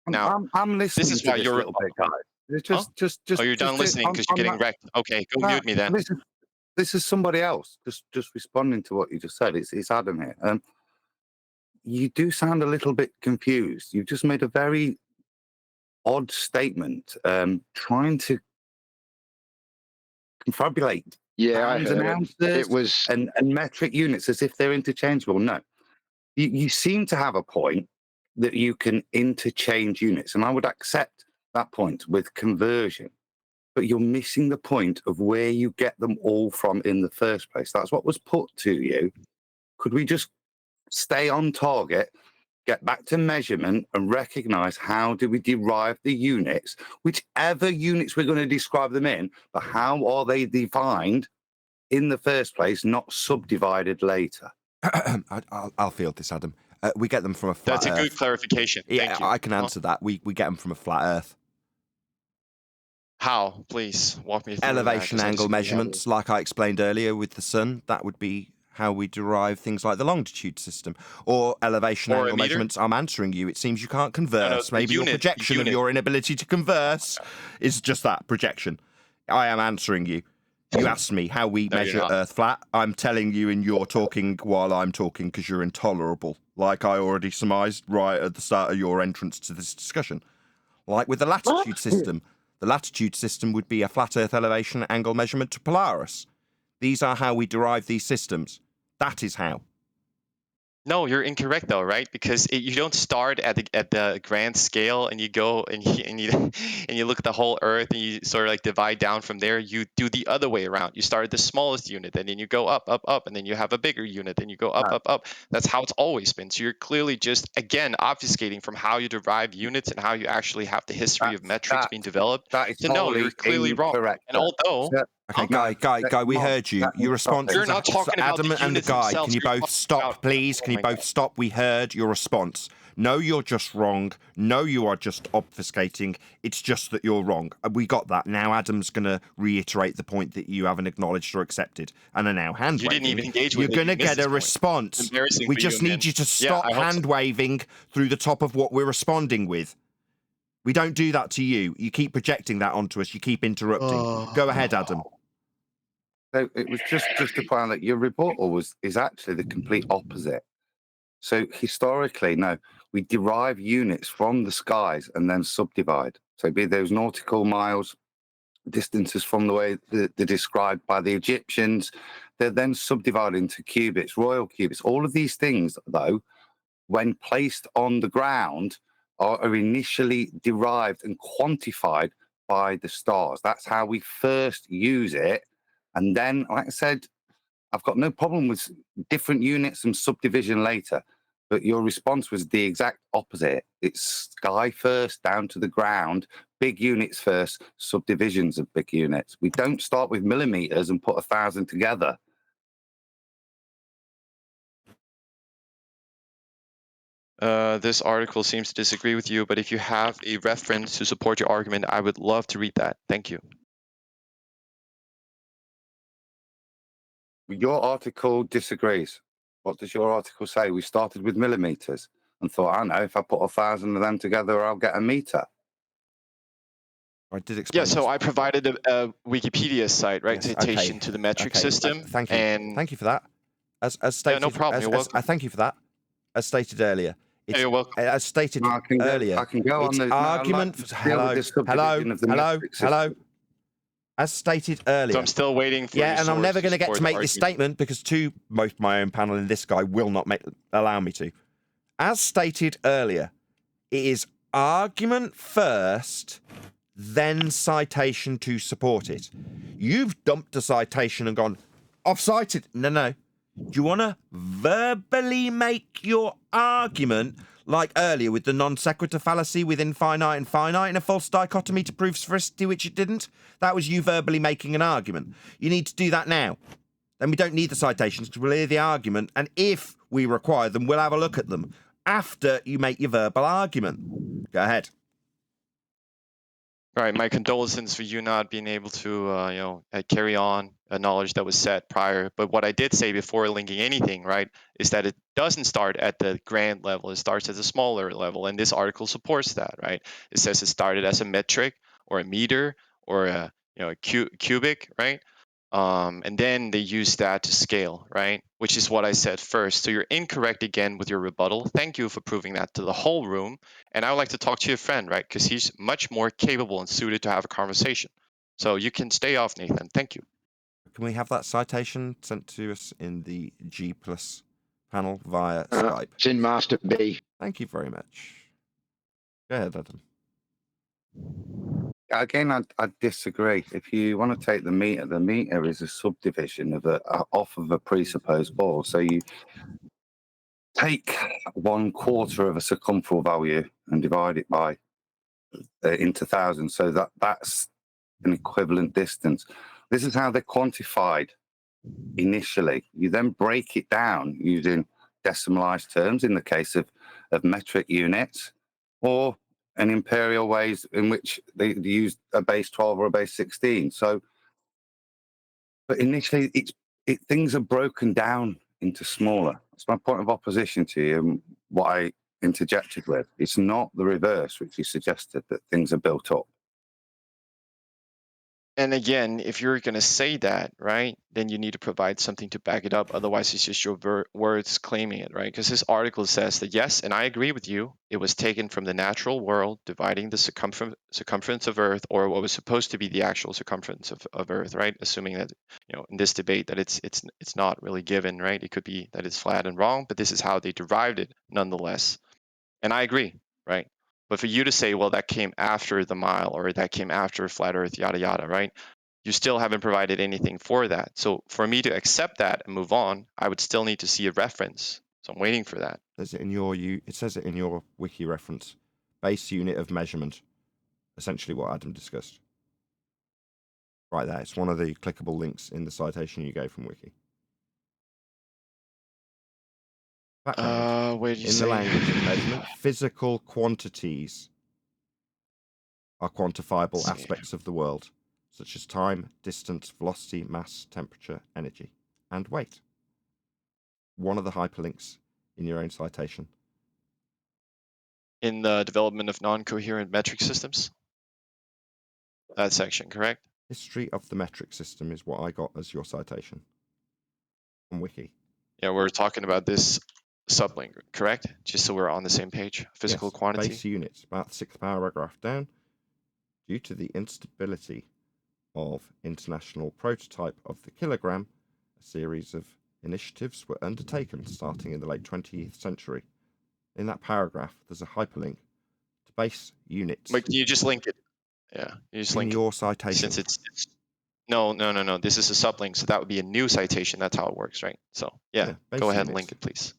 Now I'm listening this is to why this you're little bit, guys. Just oh, you're done listening because you're getting wrecked. Okay, go mute me then. This is somebody else. Just responding to what you just said. It's Adam here. You do sound a little bit confused. You've just made a very odd statement, trying to confabulate bands and ounces and metric units as if they're interchangeable. No, you seem to have a point that you can interchange units, and I would accept that point with conversion. But you're missing the point of where you get them all from in the first place. That's what was put to you. Could we just stay on target, get back to measurement, and recognize how do we derive the units, whichever units we're going to describe them in, but how are they defined in the first place, not subdivided later? I'll field this, Adam. We get them from a flat That's Earth. a good clarification. Yeah, Thank you. I can answer that. We get them from a flat Earth. How? Please walk me through Elevation that, angle measurements, like I explained earlier with the sun, that would be how we derive things like the longitude system. Or elevation Or a angle meter? measurements. I'm answering you. It seems you can't converse. the Maybe your unit, projection of your inability to converse is just that, projection. I am answering you. You asked me how we No, you're measure not. Earth flat. I'm telling you, and you're talking while I'm talking because you're intolerable, like I already surmised right at the start of your entrance to this discussion. Like with the latitude system. The latitude system would be a flat Earth elevation angle measurement to Polaris. These are how we derive these systems. That is how. No, you're incorrect though, right? Because you don't start at the grand scale and you go and you and you look at the whole Earth and you sort of divide down from there. You do the other way around. You start at the smallest unit and then you go up, and then you have a bigger unit and you go up. That's how it's always been. So you're clearly just again obfuscating from how you derive units and how you actually have the history of metrics being developed. That is So no, totally you're clearly wrong. And although Okay, guy, we heard you. Your response. You're not talking about Adam the and the units guy. themselves. Can you You're both talking stop, about- please? Can you both stop? We heard your response. No, you're just wrong. No, you are just obfuscating. It's just that you're wrong. We got that. Now Adam's going to reiterate the point that you haven't acknowledged or accepted, and are now hand You didn't even engage with You're it. going to You missed get this a point. response. Embarrassing We for just you, need man. you to Yeah, stop I hope so. hand waving through the top of what we're responding with. We don't do that to you. You keep projecting that onto us. You keep interrupting. Go ahead, Adam. So it was just to point out that your rebuttal is actually the complete opposite. So historically, no, we derive units from the skies and then subdivide. So be those nautical miles, distances from the way they're described by the Egyptians, they're then subdivided into cubits, royal cubits. All of these things, though, when placed on the ground, are initially derived and quantified by the stars. That's how we first use it. And then, like I said, I've got no problem with different units and subdivision later. But your response was the exact opposite. It's sky first, down to the ground, big units first, subdivisions of big units. We don't start with millimeters and put 1,000 together. This article seems to disagree with you, but if you have a reference to support your argument, I would love to read that. Thank you. Your article disagrees. What does your article say? We started with millimeters and thought, I know, if I put 1,000 of them together, I'll get a meter. I did explain. Yeah, so I provided a Wikipedia site, right, citation to the metric system. Thank you. And Thank you for that. As stated, no problem. You're welcome. I thank you for that. As stated earlier. Yeah, you're welcome. As stated earlier. I can go it's on the argument. no, I'd like to deal with this subdivision of the metric system. As stated earlier. So I'm still waiting for Yeah, your and I'm never going to get to make this statement statement because most my own panel and this guy will not allow me to. As stated earlier, it is argument first, then citation to support it. You've dumped a citation and gone, I've cited. No. Do you want to verbally make your argument like earlier with the non sequitur fallacy within finite and finite in a false dichotomy to prove sphericity, which it didn't? That was you verbally making an argument. You need to do that now. Then we don't need the citations because we'll hear the argument, and if we require them, we'll have a look at them after you make your verbal argument. Go ahead. Right, my condolences for you not being able to, carry on a knowledge that was set prior. But what I did say before linking anything, right, is that it doesn't start at the grand level. It starts at the smaller level, and this article supports that, right? It says it started as a metric or a meter or a cubic, right? And then they use that to scale, right? Which is what I said first. So you're incorrect again with your rebuttal. Thank you for proving that to the whole room. And I would like to talk to your friend, right? Because he's much more capable and suited to have a conversation. So you can stay off, Nathan. Thank you. Can we have that citation sent to us in the G+ panel via Skype? It's in Master B. Thank you very much. Go ahead, Adam. Again, I disagree. If you want to take the meter is a subdivision of off of a presupposed ball. So you take 1/4 of a circumferential value and divide it by into thousands. So that's an equivalent distance. This is how they're quantified initially. You then break it down using decimalized terms in the case of metric units, or an imperial ways in which they use a base 12 or a base 16. So, but initially, things are broken down into smaller. That's my point of opposition to you, and what I interjected with. It's not the reverse, which you suggested, that things are built up. And again, if you're going to say that, right, then you need to provide something to back it up. Otherwise, it's just your words claiming it, right? Because this article says that, yes, and I agree with you, it was taken from the natural world, dividing the circumference of Earth, or what was supposed to be the actual circumference of Earth, right? Assuming that, in this debate that it's not really given, right? It could be that it's flat and wrong, but this is how they derived it nonetheless. And I agree, right? But for you to say, well, that came after the mile, or that came after flat Earth, yada, yada, right? You still haven't provided anything for that. So for me to accept that and move on, I would still need to see a reference. So I'm waiting for that. It says it in your wiki reference. Base unit of measurement. Essentially what Adam discussed. Right there. It's one of the clickable links in the citation you gave from wiki. Where do you say? In the language of measurement, physical quantities are quantifiable aspects of the world, such as time, distance, velocity, mass, temperature, energy, and weight. One of the hyperlinks in your own citation. In the development of non-coherent metric systems? That section, correct? History of the metric system is what I got as your citation on wiki. Yeah, we're talking about this sublink, correct? Just so we're on the same page. Physical quantity. Base units, about the 6th paragraph down. Due to the instability of international prototype of the kilogram, a series of initiatives were undertaken starting in the late 20th century. In that paragraph, there's a hyperlink to base units. Wait, can you just link it? Yeah, you just link your citation. Since it's no. This is a sublink, so that would be a new citation. That's how it works, right? So yeah go ahead and link it, please.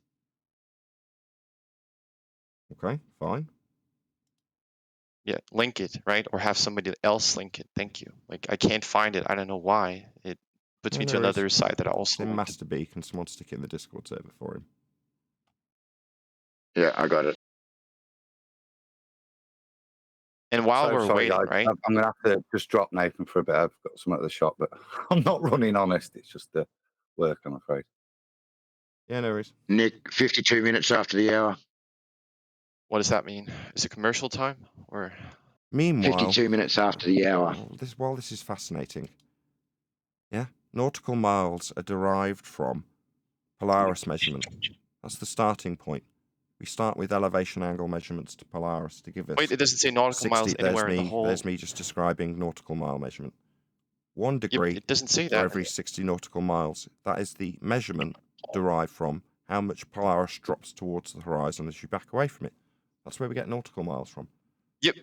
Okay, fine. Yeah, link it, right? Or have somebody else link it. Thank you. Like, I can't find it. I don't know why. It puts me to another site that I also in Master B. Can someone stick it in the Discord server for him? Yeah, I got it. And while we're sorry, waiting, guys, right? I'm going to have to just drop Nathan for a bit. I've got some at the shop, but I'm not running honest. It's just the work, I'm afraid. Yeah, no worries. Nick, 52 minutes after the hour. What does that mean? Is it commercial time or? Meanwhile, 52 minutes after the hour. While this is fascinating, yeah, nautical miles are derived from Polaris measurement. That's the starting point. We start with elevation angle measurements to Polaris to give us. Wait, it doesn't say nautical miles anywhere in the whole. There's me just describing nautical mile measurement. 1 degree It doesn't say for that. every 60 nautical miles. That is the measurement derived from how much Polaris drops towards the horizon as you back away from it. That's where we get nautical miles from.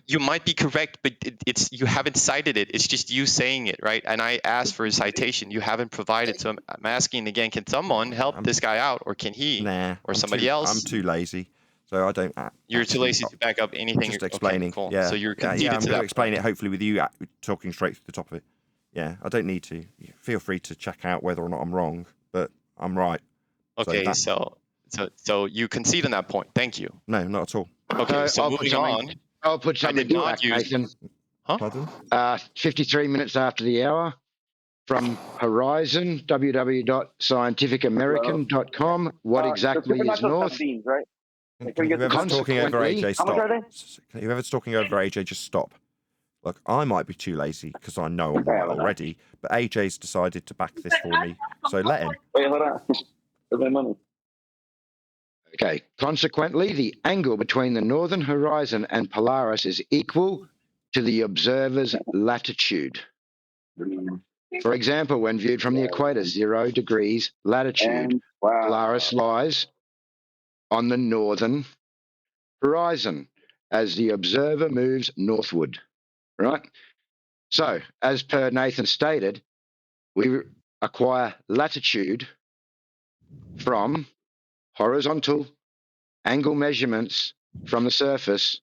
You might be correct, but it's you haven't cited it. It's just you saying it, right? And I asked for a citation. You haven't provided. So I'm asking again, can someone help this guy out, or can he, or somebody else? I'm too lazy, so I don't. You're too lazy to back up anything. Just explaining. Okay, cool. Yeah. So you're conceded I'm to going that to explain point. it hopefully with you talking straight through the top of it. Yeah, I don't need to. Feel free to check out whether or not I'm wrong, but I'm right. Okay, so you concede on that point. Thank you. No, not at all. Okay, so moving on. I'll put something to that, Nathan. Pardon? 53 minutes after the hour from Horizon, www.scientificamerican.com. What exactly is north? Right? Whoever's talking over AJ, How much are stop. Whoever's talking over AJ, just stop. Look, I might be too lazy because I know I'm right already, but AJ's decided to back this for me, so let him. Wait, hold on. Where's my money? Okay. Consequently, the angle between the northern horizon and Polaris is equal to the observer's latitude. For example, when viewed from the equator, 0 degrees latitude, Polaris lies on the northern horizon as the observer moves northward. Right? So, as per Nathan stated, we acquire latitude from horizontal angle measurements from the surface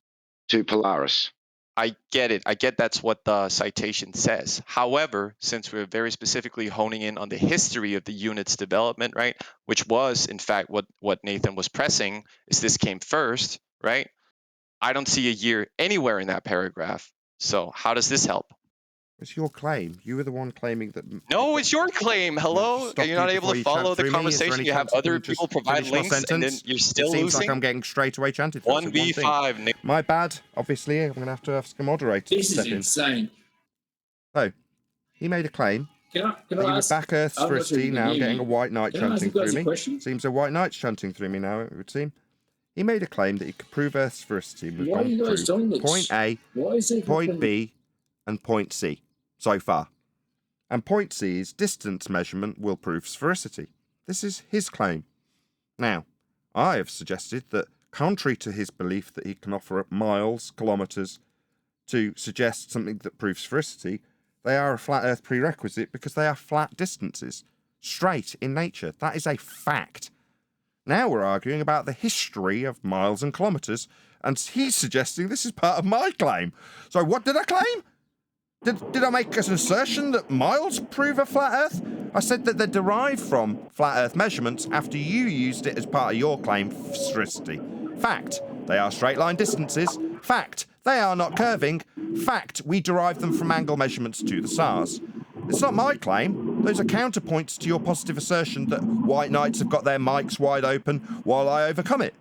to Polaris. I get it. I get that's what the citation says. However, since we're very specifically honing in on the history of the unit's development, right, which was in fact what Nathan was pressing, is this came first, right? I don't see a year anywhere in that paragraph. So how does this help? It's your claim. You were the one claiming that. No, it's your claim. Hello? Are you not able to follow the conversation? You have other people provide links, and then you're still it seems losing? like I'm getting straight away chanted. 1v5. My bad. Obviously, I'm going to have to ask a moderator. This is insane. So, he made a claim. Can I that he would ask? back Earth's I'm not sure sphericity you can now, hear getting me. a white knight Can I ask chanting you guys through a me. question? Seems a white knight's chanting through me now, it would seem. He made a claim that he could prove Earth's sphericity. We've Why are gone you guys through doing this? point A, Why is it point happening? B, and point C so far. And point C's distance measurement will prove sphericity. This is his claim. Now, I have suggested that, contrary to his belief that he can offer up miles, kilometres, to suggest something that proves sphericity, they are a flat Earth prerequisite because they are flat distances, straight in nature. That is a fact. Now we're arguing about the history of miles and kilometres, and he's suggesting this is part of my claim. So what did I claim? Did I make an assertion that miles prove a flat Earth? I said that they're derived from flat Earth measurements after you used it as part of your claim for sphericity. Fact, they are straight line distances. Fact, they are not curving. Fact, we derive them from angle measurements to the stars. It's not my claim. Those are counterpoints to your positive assertion that white knights have got their mics wide open while I overcome it.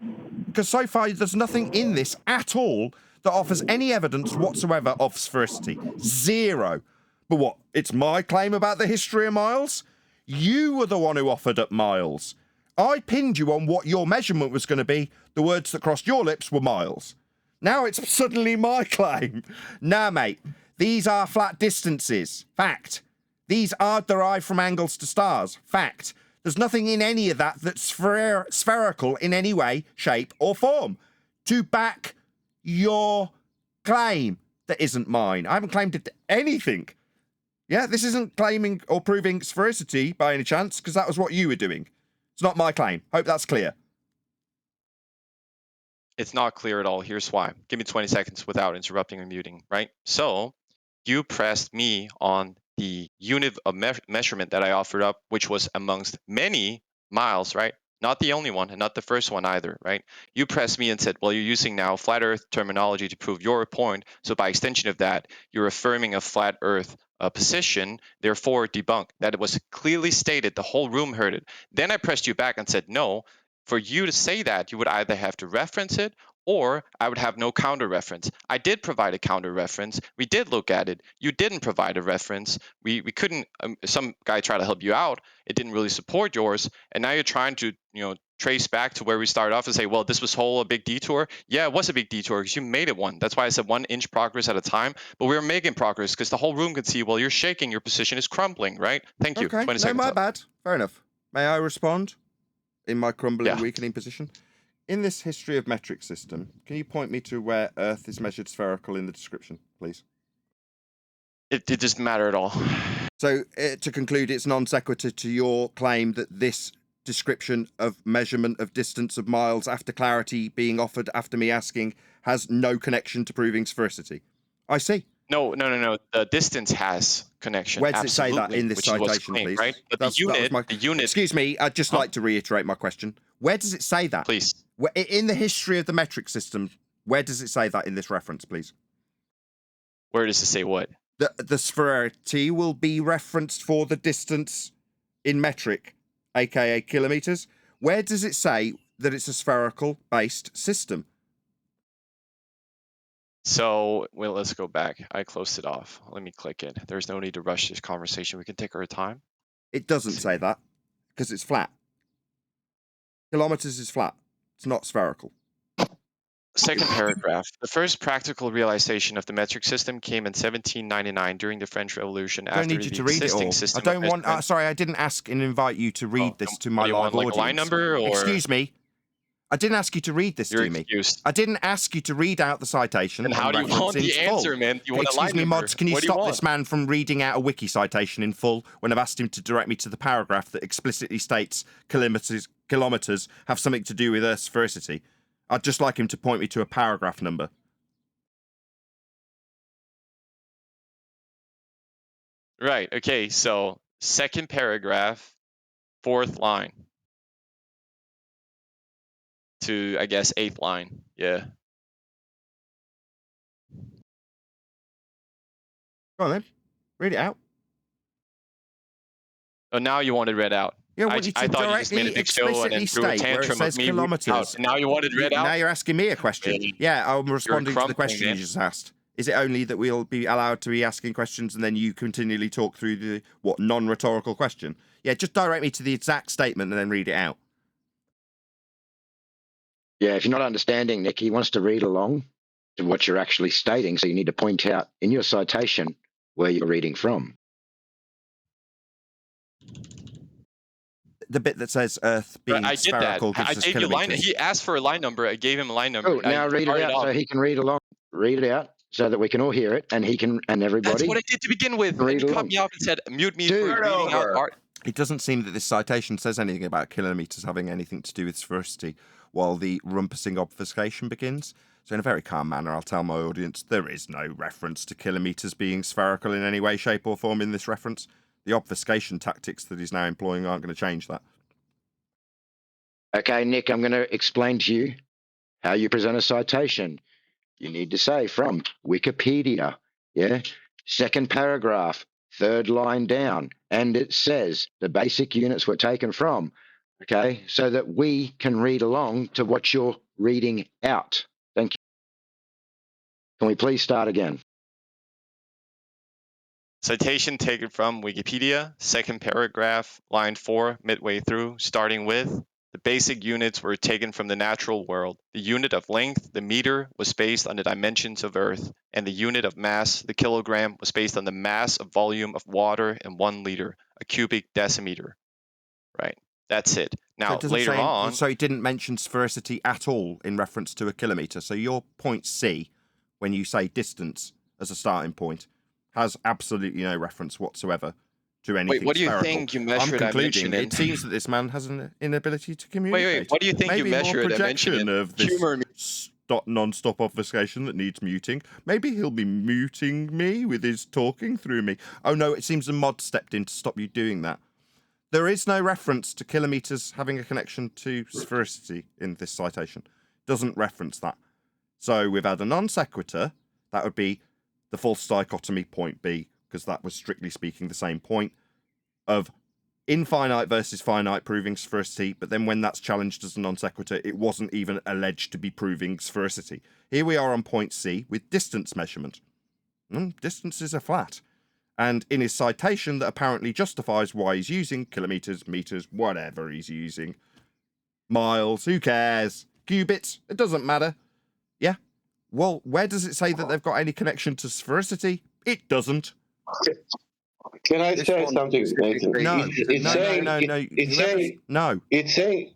Because so far there's nothing in this at all that offers any evidence whatsoever of sphericity. Zero. But what, it's my claim about the history of miles? You were the one who offered up miles. I pinned you on what your measurement was going to be. The words that crossed your lips were miles. Now it's suddenly my claim. Nah, mate. These are flat distances. Fact. These are derived from angles to stars. Fact. There's nothing in any of that that's spherical in any way, shape, or form. To back your claim that isn't mine. I haven't claimed it anything. Yeah, this isn't claiming or proving sphericity by any chance, because that was what you were doing. It's not my claim. Hope that's clear. It's not clear at all. Here's why. Give me 20 seconds without interrupting or muting, right? So you pressed me on the unit of measurement that I offered up, which was amongst many miles, right? Not the only one and not the first one either, right? You pressed me and said, well, you're using now flat Earth terminology to prove your point. So by extension of that, you're affirming a flat Earth position, therefore debunk. That it was clearly stated, the whole room heard it. Then I pressed you back and said, no, for you to say that, you would either have to reference it or I would have no counter reference. I did provide a counter reference. We did look at it. You didn't provide a reference. We couldn't, some guy tried to help you out. It didn't really support yours. And now you're trying to, trace back to where we started off and say, well, this was whole a big detour. Yeah, it was a big detour because you made it one. That's why I said 1 inch progress at a time. But we were making progress because the whole room could see, well, you're shaking, your position is crumbling, right? Thank you. Okay, 20 no, seconds my up. bad. Fair enough. May I respond in my crumbling, weakening position? In this history of metric system, can you point me to where Earth is measured spherical in the description, please? It doesn't matter at all. So, to conclude, it's non sequitur to your claim that this description of measurement of distance of miles after clarity being offered after me asking has no connection to proving sphericity. I see. No. The distance has connection. Where does it say that absolutely, in this which is what's citation, claimed, please? right? But That was my... the unit. Excuse me, I'd just like to reiterate my question. Where does it say that? Please. In the history of the metric system, where does it say that in this reference, please? Where does it say what? The sphericity will be referenced for the distance in metric, aka kilometers. Where does it say that it's a spherical based system? So, well, let's go back. I closed it off. Let me click it. There's no need to rush this conversation. We can take our time. It doesn't say that because it's flat. Kilometers is flat. It's not spherical. Second paragraph. The first practical realization of the metric system came in 1799 during the French Revolution I don't after need you the to read it existing all. system. I don't want. Sorry, I didn't ask and invite you to read this to my live like audience. a line number or? Excuse me. I didn't ask you to read this You're to me. excused. I didn't ask you to read out the citation. And how do you want the answer, man? You want a line Excuse me, number? mods. Can you What do you stop want? this man from reading out a wiki citation in full when I've asked him to direct me to the paragraph that explicitly states kilometers have something to do with Earth's sphericity? I'd just like him to point me to a paragraph number. Right. Okay. So, second paragraph, fourth line to, I guess, eighth line. Yeah. Go on then. Read it out. Oh, now you want it read out. Yeah, I I, want you to I thought you just made a directly, big show and then explicitly threw a state where it tantrum says of me reading kilometers. out. Now you want it read out? Now you're asking me a question. Yeah, I'm responding to the question you just asked. Is it only that we'll be allowed to be asking questions and then you continually talk through the, non-rhetorical question? Yeah, just direct me to the exact statement and then read it out. Yeah, if you're not understanding, Nick, he wants to read along to what you're actually stating, so you need to point out in your citation where you're reading from. The bit that says Earth being I did that. spherical gives I us gave you line. kilometers. He asked for a line number. I gave him a line number. Oh, now read it out so he can read along. Read it out so that we can all hear it, and he can, and everybody. That's what I did to begin with. Read And you cut along. me off and said, mute me for reading out art. It doesn't seem that this citation says anything about kilometers having anything to do with sphericity while the rumpusing obfuscation begins. So in a very calm manner, I'll tell my audience there is no reference to kilometers being spherical in any way, shape or form in this reference. The obfuscation tactics that he's now employing aren't going to change that. Okay, Nick, I'm going to explain to you how you present a citation. You need to say from Wikipedia, yeah? Second paragraph, third line down, and it says the basic units were taken from, okay? So that we can read along to what you're reading out. Thank you. Can we please start again? Citation taken from Wikipedia, second paragraph, line 4, midway through, starting with, the basic units were taken from the natural world. The unit of length, the meter, was based on the dimensions of Earth, and the unit of mass, the kilogram, was based on the mass of volume of water in 1 liter, a cubic decimeter. Right. That's it. Now, later on... So it didn't mention sphericity at all in reference to a kilometre. So your point C, when you say distance as a starting point, has absolutely no reference whatsoever to anything. Wait, what do you spherical. think you measure I'm concluding dimension in? It seems that this man has an inability to communicate. Wait, what do you think Maybe you measure more a dimension projection in? of this non-stop obfuscation that needs muting. Maybe he'll be muting me with his talking through me. Oh no, it seems a mod stepped in to stop you doing that. There is no reference to kilometres having a connection to sphericity in this citation. Doesn't reference that. So we've had a non sequitur. That would be the false dichotomy point B, because that was strictly speaking the same point of infinite versus finite proving sphericity, but then when that's challenged as a non sequitur, it wasn't even alleged to be proving sphericity. Here we are on point C with distance measurement. Distances are flat. And in his citation that apparently justifies why he's using kilometres, metres, whatever he's using, miles, who cares? Cubits, it doesn't matter. Yeah. Well, where does it say that they've got any connection to sphericity? It doesn't. Can I say something, Nathan? No, no. No. It's saying,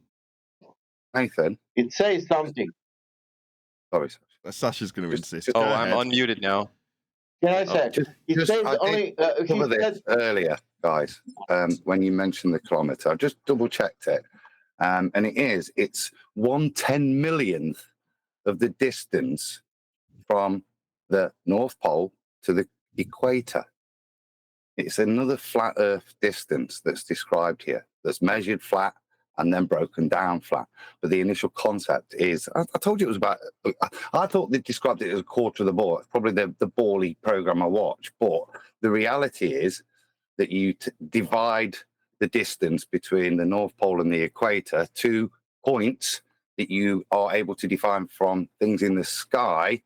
Nathan. It says something. Sorry. Sasha's going to insist. Oh, Go I'm ahead. unmuted now. Can I say? It says I only. did cover this earlier, guys. When you mentioned the kilometre, I just double checked it, and it's 1/10 millionth of the distance from the North Pole to the equator. It's another flat Earth distance that's described here, that's measured flat and then broken down flat. But the initial concept is, I told you it was about, I thought they described it as a quarter of the ball. It's probably the bally program I watch. But the reality is that you divide the distance between the North Pole and the equator to points that you are able to define from things in the sky,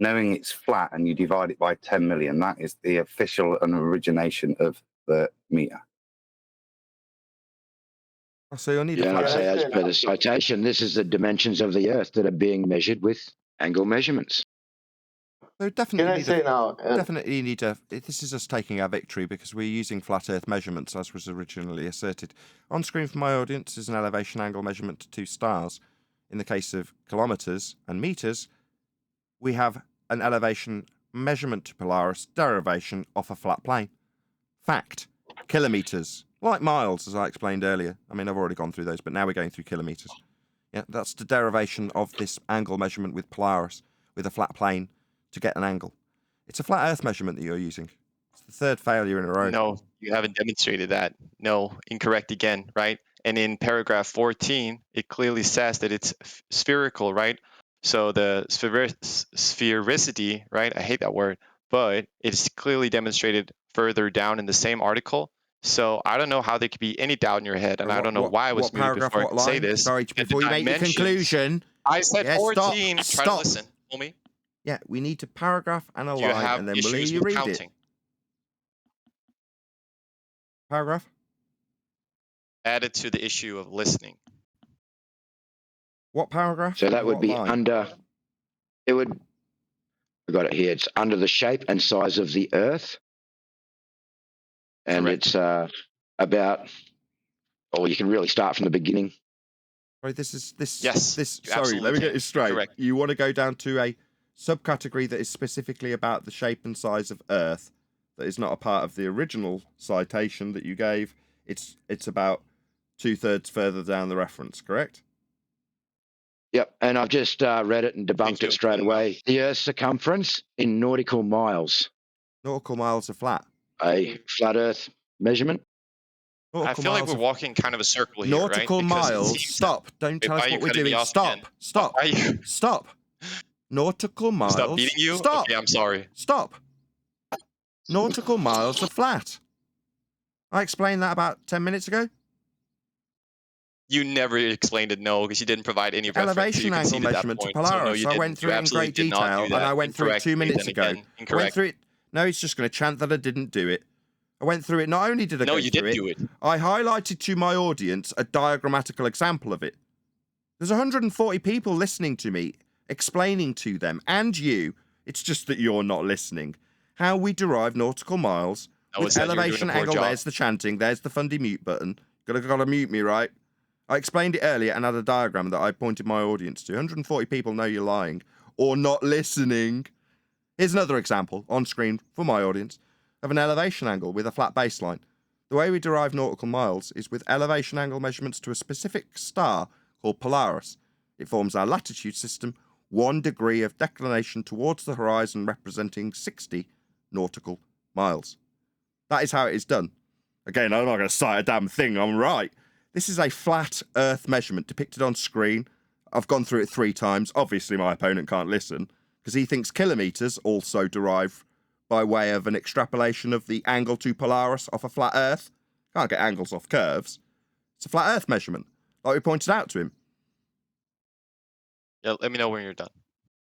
knowing it's flat, and you divide it by 10 million. That is the official and origination of the meter. So you'll need Yeah, I'd say as per the citation, this is the dimensions of the Earth that are being measured with angle measurements. So definitely definitely need to. This is us taking our victory because we're using flat Earth measurements as was originally asserted. On screen for my audience is an elevation angle measurement to 2 stars. In the case of kilometres and metres, we have an elevation measurement to Polaris derivation off a flat plane. Fact. Kilometres. Like miles, as I explained earlier. I mean, I've already gone through those, but now we're going through kilometres. Yeah, that's the derivation of this angle measurement with Polaris, with a flat plane, to get an angle. It's a flat Earth measurement that you're using. It's the 3rd failure in a row. No, you haven't demonstrated that. No, incorrect again, right? And in paragraph 14, it clearly says that it's spherical, right? So the sphericity, right? I hate that word, but it's clearly demonstrated further down in the same article. So I don't know how there could be any doubt in your head, and I don't know why I was muted before I could say this. Sorry, before you make your conclusion. I said 14. Try Stop. to listen, homie. Yeah, we need to paragraph and a You line, have and then we'll hear issues you with read counting. it. Paragraph? Added to the issue of listening. What paragraph? So that would be line? I got it here. It's under the shape and size of the Earth. And Correct. It's about, you can really start from the beginning. Sorry, this. Yes. Sorry, let me get this straight. Correct. You want to go down to a subcategory that is specifically about the shape and size of Earth, that is not a part of the original citation that you gave. It's about 2/3 further down the reference, correct? Yep, and I've just read it and debunked it straight away. The Earth's circumference in nautical miles. Nautical miles are flat. A flat Earth measurement. I feel like we're walking kind of a circle here, nautical right? Because it miles. seems Stop! Don't tell us Why are you what we're cutting me doing. off Stop! again? Stop! Why are you- Stop! Nautical miles. Stop beating you? Stop! Okay, I'm sorry. Stop! Nautical miles are flat. I explained that about 10 minutes ago. You never explained it, no, because you didn't provide any reference. Elevation angle measurement to Polaris. I went through it in great detail, and I went through it 2 minutes ago. I went through it. No, he's just going to chant that I didn't do it. I went through it. Not only did I go No, you through did do it. I highlighted to my audience a diagrammatical example of it. There's 140 people listening to me, explaining to them, and you, it's just that you're not listening, how we derive nautical miles with elevation angle. There's the chanting. There's the fundy mute button. Gotta mute me, right? I explained it earlier and had a diagram that I pointed my audience to. 140 people know you're lying or not listening. Here's another example on screen for my audience of an elevation angle with a flat baseline. The way we derive nautical miles is with elevation angle measurements to a specific star called Polaris. It forms our latitude system, 1 degree of declination towards the horizon representing 60 nautical miles. That is how it is done. Again, I'm not going to cite a damn thing, I'm right. This is a flat Earth measurement depicted on screen. I've gone through it 3 times. Obviously, my opponent can't listen because he thinks kilometres also derive by way of an extrapolation of the angle to Polaris off a flat Earth. Can't get angles off curves. It's a flat Earth measurement, like we pointed out to him. Yeah, let me know when you're done.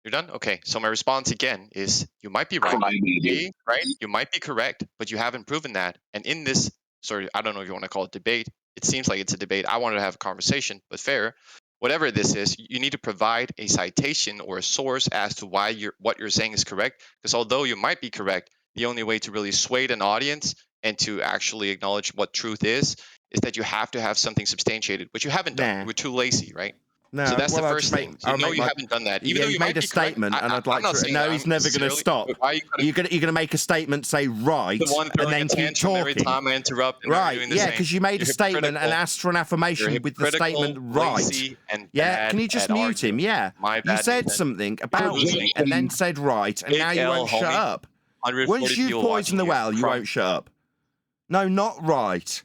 You're done? Okay, so my response again is you might be right, right? You might be correct, but you haven't proven that. And in this, I don't know if you want to call it debate, it seems like it's a debate. I wanted to have a conversation, but fair. Whatever this is, you need to provide a citation or a source as to why what you're saying is correct. Because although you might be correct, the only way to really sway an audience and to actually acknowledge what truth is that you have to have something substantiated, which you haven't done. Nah. We're too lazy, right? No, So that's well, the I'll first just thing. You know you haven't done that. Even Yeah, though you've you made might a be correct. statement, and I'd I'm like not to. saying No, that he's I'm never going to necessarily, stop. but why are you You're gonna make a statement, say right, the one and throwing then a keep tantrum every talking. time I interrupt? And now you're Right? doing the Yeah, same. because you made a You're statement and hypocritical. asked for an You're affirmation with the hypocritical, statement right. lazy, and Yeah, bad can you just at mute arguing. him? Yeah, My you bad, said Nathan. something You're about losing me and again. then said right, and Big now you L, won't shut homie. up. 140 Once you people poison watching the here. well, you won't shut up. No, not right.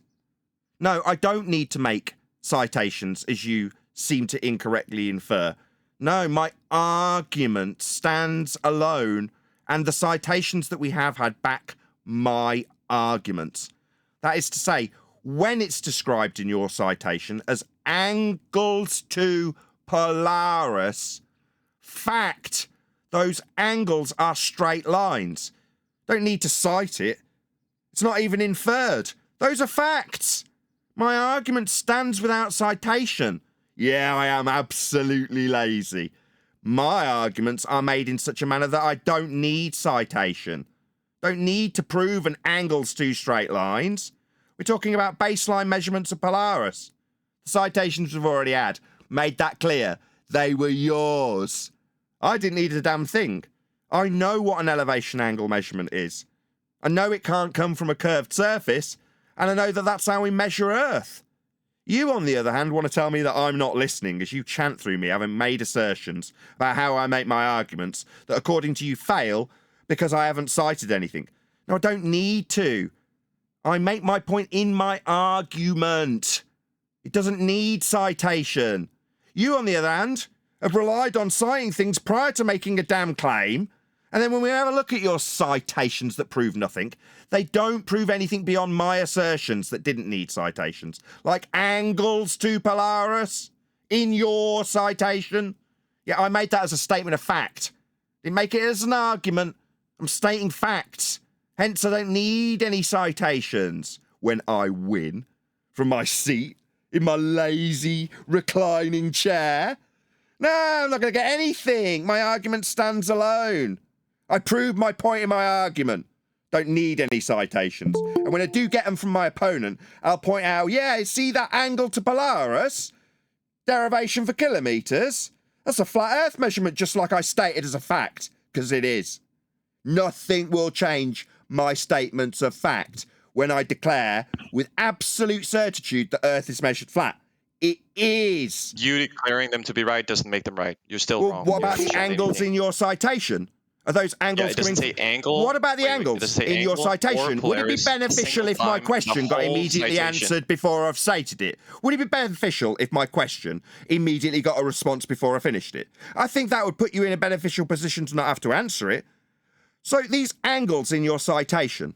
No, I don't need to make citations, as you seem to incorrectly infer. No, my argument stands alone, and the citations that we have had back my arguments. That is to say, when it's described in your citation as angles to Polaris, fact, those angles are straight lines. Don't need to cite it. It's not even inferred. Those are facts. My argument stands without citation. Yeah, I am absolutely lazy. My arguments are made in such a manner that I don't need citation. Don't need to prove an angle's two straight lines. We're talking about baseline measurements of Polaris. The citations we've already had made that clear. They were yours. I didn't need a damn thing. I know what an elevation angle measurement is. I know it can't come from a curved surface, and I know that that's how we measure Earth. You, on the other hand, want to tell me that I'm not listening as you chant through me having made assertions about how I make my arguments that, according to you, fail because I haven't cited anything. No, I don't need to. I make my point in my argument. It doesn't need citation. You, on the other hand, have relied on citing things prior to making a damn claim, and then when we have a look at your citations that prove nothing, they don't prove anything beyond my assertions that didn't need citations, like angles to Polaris in your citation. Yeah, I made that as a statement of fact. Didn't make it as an argument. I'm stating facts. Hence, I don't need any citations when I win from my seat in my lazy reclining chair. No, I'm not going to get anything. My argument stands alone. I proved my point in my argument. Don't need any citations. And when I do get them from my opponent, I'll point out, yeah, see that angle to Polaris? Derivation for kilometres? That's a flat Earth measurement, just like I stated as a fact, because it is. Nothing will change my statements of fact when I declare with absolute certitude that Earth is measured flat. It is. You declaring them to be right doesn't make them right. You're still wrong. What about the angles in your citation? Are those angles it doesn't coming? say angle. What about the angles in your citation? Would it be beneficial if my question got immediately answered before I've stated it? Would it be beneficial if my question immediately got a response before I finished it? I think that would put you in a beneficial position to not have to answer it. So these angles in your citation,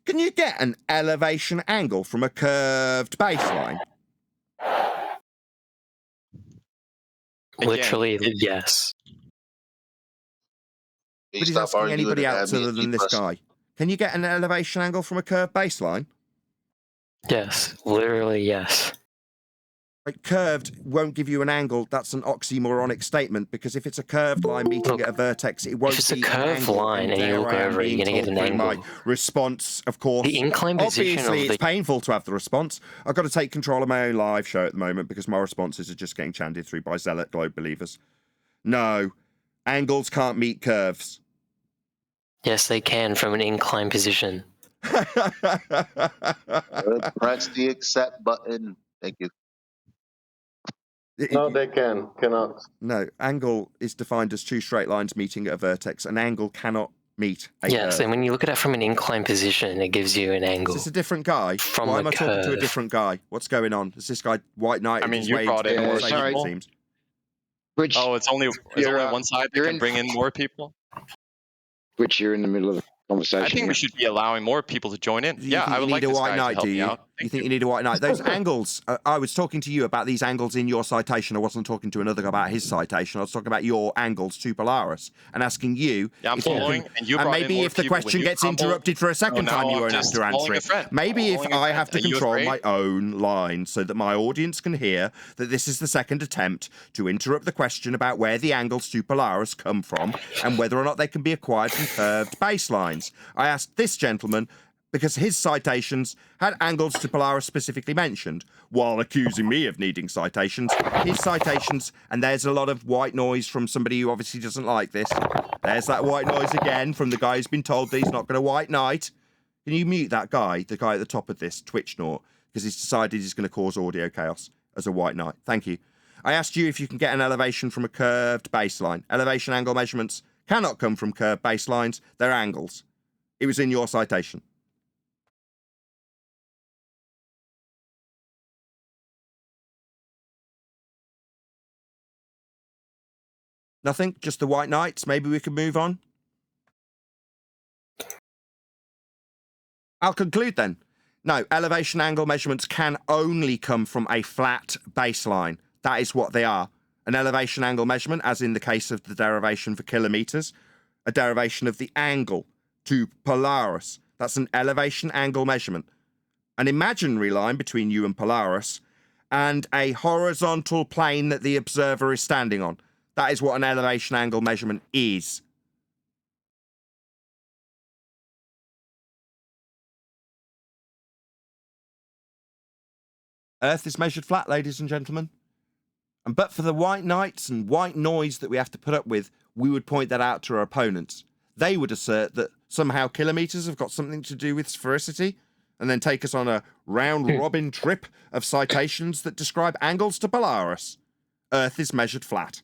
can you get an elevation angle from a curved baseline? Literally, yes. But he's asking anybody else other than this guy. Can you get an elevation angle from a curved baseline? Yes, literally yes. Like, curved won't give you an angle. That's an oxymoronic statement, because if it's a curved line meeting at a vertex, it won't If it's a be an curved angle. line and you there look I am over it, you're being going to get told an through angle. My response, of course. The incline position Obviously, of it's painful to have the response. I've got to take control of my own live show at the moment because my responses are just getting chanted through by zealot globe believers. No, angles can't meet curves. Yes, they can from an incline position. Press the accept button. Thank you. No, they cannot. No, angle is defined as two straight lines meeting at a vertex. An angle cannot meet a Yes, curve. and when you look at it from an incline position, it gives you an angle. Is this a different guy? From Why a am I talking to a curve. different guy? What's going on? Is this guy White Knight? I mean, you brought in more people. Teams? Oh, it's only one side that can bring in more people? Which you're in the middle of a conversation. I think we should be allowing more people to join in. Yeah, I would like this guy to help me out. You think you need a white knight? Those angles, I was talking to you about these angles in your citation. I wasn't talking to another guy about his citation. I was talking about your angles to Polaris and asking you. Yeah, I'm if you following, can, and you and brought in maybe more if the people when question you gets crumbled, interrupted for a so second now time, you I'm won't have just to answer following a it. friend. Maybe if Following a I friend. have to Are you control afraid? my own line so that my audience can hear that this is the second attempt to interrupt the question about where the angles to Polaris come from and whether or not they can be acquired from curved baselines. I asked this gentleman because his citations had angles to Polaris specifically mentioned, while accusing me of needing citations. His citations, and there's a lot of white noise from somebody who obviously doesn't like this. There's that white noise again from the guy who's been told that he's not going to white knight. Can you mute that guy, the guy at the top of this, Twitch Nort, because he's decided he's going to cause audio chaos as a white knight. Thank you. I asked you if you can get an elevation from a curved baseline. Elevation angle measurements cannot come from curved baselines. They're angles. It was in your citation. Nothing? Just the white knights? Maybe we can move on? I'll conclude then. No, elevation angle measurements can only come from a flat baseline. That is what they are. An elevation angle measurement, as in the case of the derivation for kilometers, a derivation of the angle to Polaris. That's an elevation angle measurement. An imaginary line between you and Polaris, and a horizontal plane that the observer is standing on. That is what an elevation angle measurement is. Earth is measured flat, ladies and gentlemen. And but for the white knights and white noise that we have to put up with, we would point that out to our opponents. They would assert that somehow kilometers have got something to do with sphericity, and then take us on a round-robin trip of citations that describe angles to Polaris. Earth is measured flat.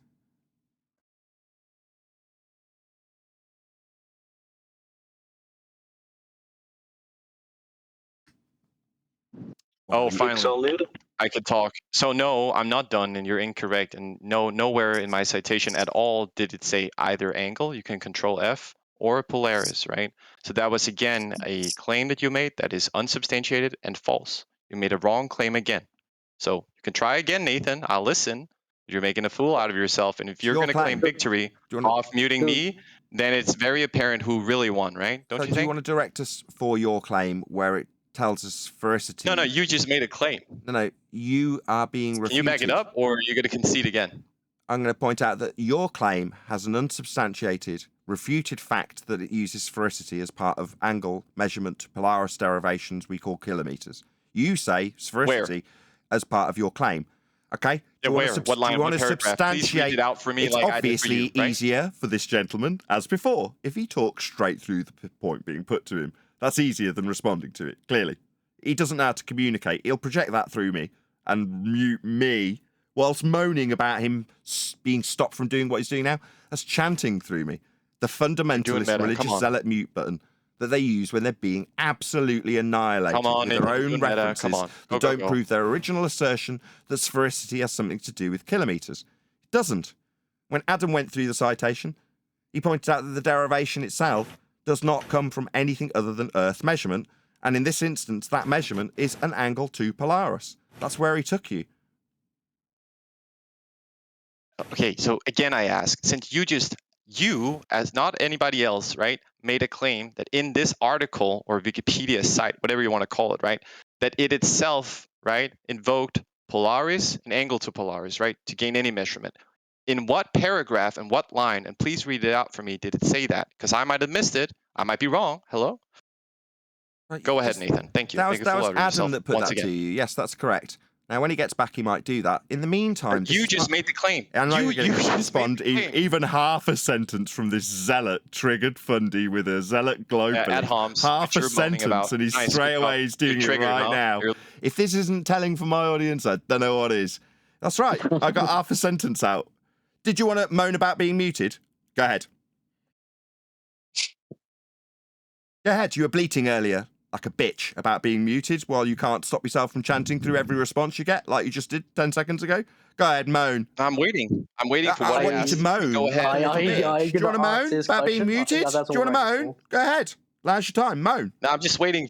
Oh, finally, I could talk. So no, I'm not done, and you're incorrect. And no, nowhere in my citation at all did it say either angle. You can control F or Polaris, right? So that was again a claim that you made that is unsubstantiated and false. You made a wrong claim again. So you can try again, Nathan. I'll listen. You're making a fool out of yourself, and if you're going to claim victory off muting me, then it's very apparent who really won, right? Don't you Do you think? want to direct us for your claim where it tells us sphericity? No, you just made a claim. No, you are being refuted. Can you back it up, or are you going to concede again? I'm going to point out that your claim has an unsubstantiated, refuted fact that it uses sphericity as part of angle measurement to Polaris derivations we call kilometers. You say sphericity as part of your claim. Okay? Yeah, where? What line? Do you want What to paragraph? Please read substantiate? it out for me It's like I did for obviously you, right? easier for this gentleman, as before, if he talks straight through the point being put to him. That's easier than responding to it, clearly. He doesn't know how to communicate. He'll project that through me and mute me whilst moaning about him being stopped from doing what he's doing now. That's chanting through me. The fundamentalist religious zealot mute button that they use when they're being absolutely annihilated with their own references that don't prove their original assertion that sphericity has something to do with kilometers. It doesn't. When Adam went through the citation, he pointed out that the derivation itself does not come from anything other than Earth measurement, and in this instance, that measurement is an angle to Polaris. That's where he took you. Okay, so again, I ask, since you, as not anybody else, right, made a claim that in this article or Wikipedia site, whatever you want to call it, right, that it itself, right, invoked Polaris and angle to Polaris, right, to gain any measurement. In what paragraph and what line, and please read it out for me, did it say that? Because I might have missed it. I might be wrong. Hello? Right, Go ahead, Nathan. Thank you. That was Make a fool out of Adam yourself that put once that again. to you. Yes, that's correct. Now, when he gets back, he might do that. In the meantime, You just made the claim. I'm not You going to just respond even half a sentence from this zealot triggered Fundy with a zealot globally. Ad homs, half which a you're moaning sentence, about. and he's Nice, straight good away job. he's doing You're it triggered, right huh? now. If this isn't telling for my audience, I don't know what is. That's right. I got half a sentence out. Did you want to moan about being muted? Go ahead. Go ahead. You were bleating earlier like a bitch about being muted while you can't stop yourself from chanting through every response you get, like you just did 10 seconds ago. Go ahead, moan. I'm waiting. I'm waiting for what I want you to moan. Go ahead. Do you want to moan about being muted? Do you want to moan? Go ahead. Now's your time. Moan. No, I'm just waiting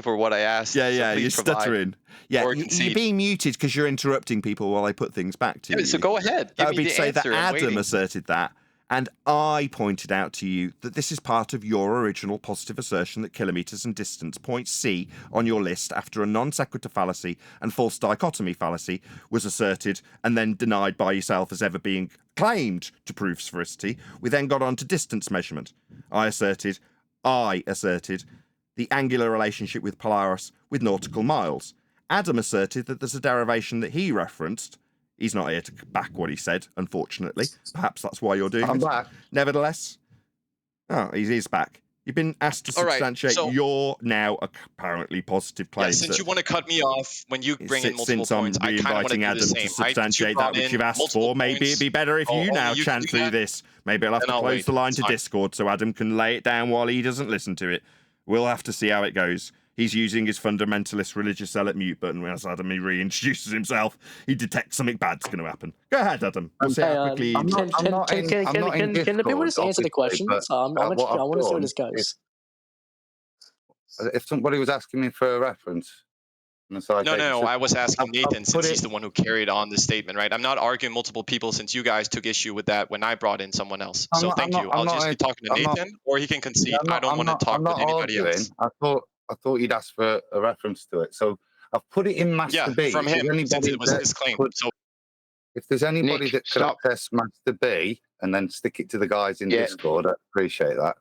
for what I asked. Yeah, so yeah, please you're provide stuttering. Yeah, or you're concede. being muted because you're interrupting people while they put things back to Yeah, you. so go ahead. That Give would me be to the say that answer. I'm Adam waiting. asserted that, and I pointed out to you that this is part of your original positive assertion that kilometres and distance, point C on your list after a non sequitur fallacy and false dichotomy fallacy was asserted and then denied by yourself as ever being claimed to prove sphericity. We then got on to distance measurement. I asserted the angular relationship with Polaris with nautical miles. Adam asserted that there's a derivation that he referenced. He's not here to back what he said, unfortunately. Perhaps that's why you're doing I'm it. back. Nevertheless, he's back. You've been asked to All right, substantiate so- your now apparently positive Yeah, claims. since you want to cut me off when you bring in multiple Since I'm points, I kind of want to re-inviting do the Adam same. to substantiate that which you've asked for, maybe it'd be better if you now chant through this. Maybe I'll have to I'll close wait. the line It's to fine. Discord so Adam can lay it down while he doesn't listen to it. We'll have to see how it goes. He's using his fundamentalist religious zealot mute button. As Adam he reintroduces himself, he detects something bad's going to happen. Go ahead, Adam. We'll see how quickly. I'm not in Can the people Discord, just answer the obviously, questions? but, I want what I've to see where done this goes. If somebody was asking me for a reference, and so No. I was asking Nathan put since it- he's the one who carried on the statement, right? I'm not arguing multiple people since you guys took issue with that when I brought in someone else. I'm So not- thank I'm you. not- I'll I'm just not- be talking to I'm not- Nathan, or he can concede. Yeah, I don't want to talk with anybody else. I thought you'd ask for a reference to it. So I've put it in Master Yeah, B. from If there's him, anybody since it was that his claim. could- So if there's anybody Nick, that could stop. access Master B and then stick it to the guys in Yeah. Discord, I'd appreciate that.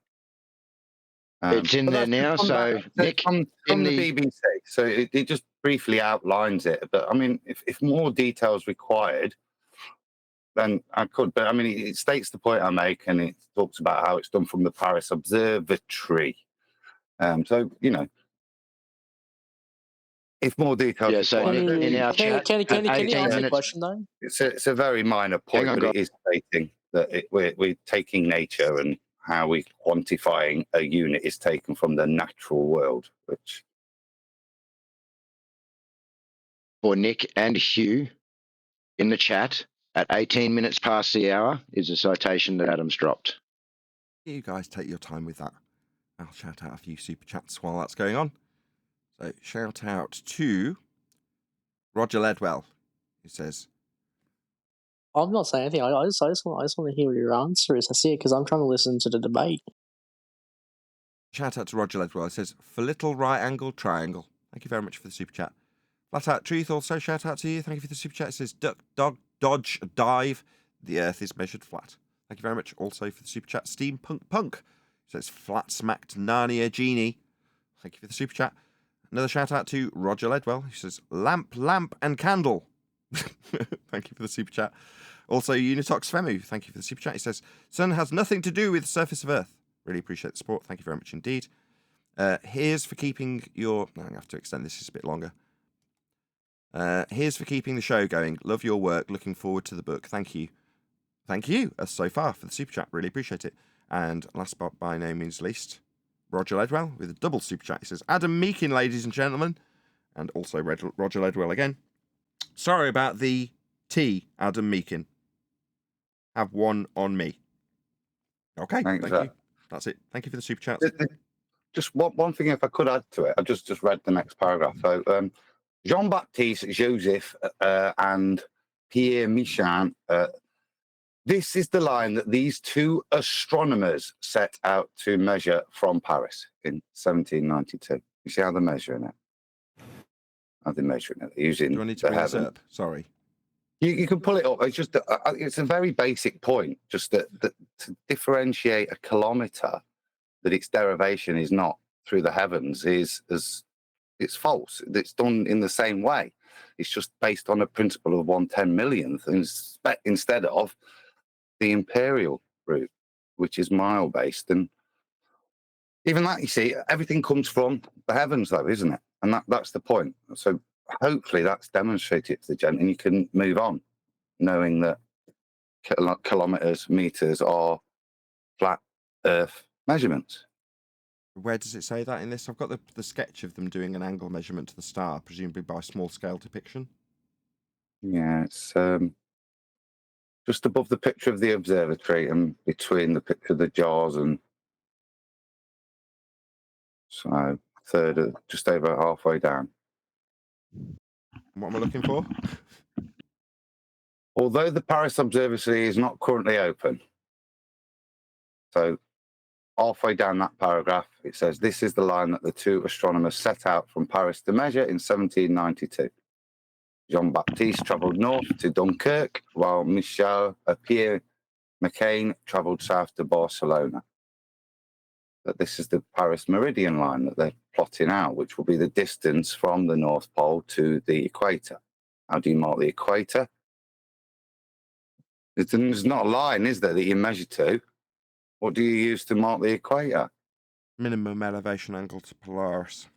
It's in but there that's now, from so that- Nick, from in the the BBC, so it just briefly outlines it. But I mean, if more details required, then I could. But I mean, it states the point I make, and it talks about how it's done from the Paris Observatory. So you know, if more details Yeah, so required, Nick, in our chat, Can you at answer 18 the minutes, question though? it's a very minor point, Hang on, but it is stating that we're taking nature and how we quantifying a unit is taken from the natural world, which for Nick and Hugh in the chat at 18 minutes past the hour is a citation that Adam's dropped. You guys take your time with that. I'll shout out a few super chats while that's going on. So shout out to Roger Ledwell, who says, I'm not saying anything. I just want to hear what your answer is. I see it because I'm trying to listen to the debate. shout out to Roger Ledwell. He says, for little right angle triangle. Thank you very much for the super chat. Flat Out Truth also shout out to you. Thank you for the super chat. It says, duck, dog, dodge, dive. The earth is measured flat. Thank you very much also for the super chat. Steampunk Punk says, flat smacked Narnia genie. Thank you for the super chat. Another shout out to Roger Ledwell, who says, lamp, and candle. Thank you for the super chat. Also, Unitox Femu, thank you for the super chat. He says, sun has nothing to do with the surface of Earth. Really appreciate the support. Thank you very much indeed. Here's for keeping your... No, I'm going to have to extend this just a bit longer. Here's for keeping the show going. Love your work. Looking forward to the book. Thank you. Thank you so far for the super chat. Really appreciate it. And last but by no means least, Roger Ledwell with a double super chat. He says, Adam Meakin, ladies and gentlemen. And also Roger Ledwell again. Sorry about the T, Adam Meakin. Have one on me. Okay, Thanks, thank you. That's it. Thank you for the super chat. just one thing, if I could add to it, I just read the next paragraph. So, Jean-Baptiste Joseph and Pierre Michan. This is the line that these two astronomers set out to measure from Paris in 1792. You see how they're measuring it? How they're measuring it? They're using Do I need to the bring this heaven. up? Sorry. You can pull it up. It's just it's a very basic point. Just that to differentiate a kilometre, that its derivation is not through the heavens, is it's false. It's done in the same way. It's just based on a principle of 1/10 millionth instead of the imperial route, which is mile based. And even that, you see, everything comes from the heavens, though, isn't it? And that's the point. So hopefully that's demonstrated to the gent, and you can move on, knowing that kilometers, meters are flat Earth measurements. Where does it say that in this? I've got the sketch of them doing an angle measurement to the star, presumably by small scale depiction. Yeah, it's just above the picture of the observatory and between the picture of the jars and So third, just over halfway down. What am I looking for? Although the Paris Observatory is not currently open, so halfway down that paragraph, it says, this is the line that the two astronomers set out from Paris to measure in 1792. Jean-Baptiste travelled north to Dunkirk, while Michel Pierre McCain travelled south to Barcelona. That this is the Paris Meridian line that they're plotting out, which will be the distance from the North Pole to the equator. How do you mark the equator? There's not a line, is there, that you measure to? What do you use to mark the equator? Minimum elevation angle to Polaris.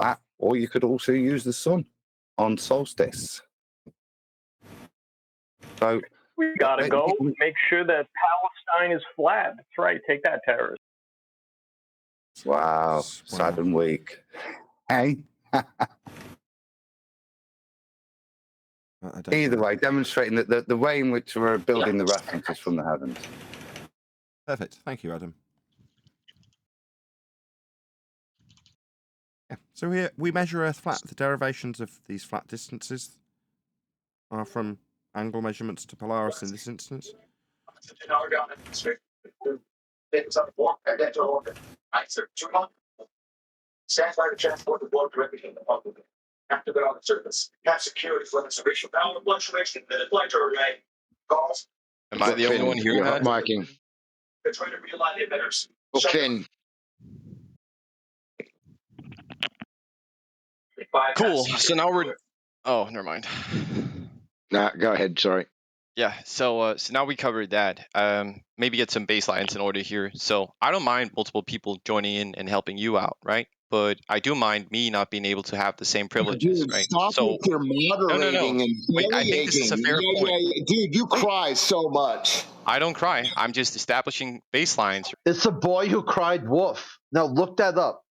That, or you could also use the sun on solstice. So we gotta go make sure that Palestine is flat. That's right. Take that, terrorists. Wow, sad and weak. Hey. Either way, demonstrating that the way in which we're building the references from the heavens. Perfect. Thank you, Adam. Yeah. So here we measure Earth flat. The derivations of these flat distances are from angle measurements to Polaris in this instance. Stands by to transport the blood directly in the public. Activate on the surface. Have security for the observation power fluctuation in the deflector array. Calls. Am I the only one hearing that? Marking. They're trying to realign the emitters. Finn. Cool. So now we're. Oh, never mind. Nah, go ahead. Sorry. Yeah. So now we covered that. Maybe get some baselines in order here. So I don't mind multiple people joining in and helping you out, right? But I do mind me not being able to have the same privileges, dude, right? Stop So with your moderating no. and Wait, I think this is a fair point. Dude, you cry so much. I don't cry. I'm just establishing baselines. It's a boy who cried wolf. Now look that up,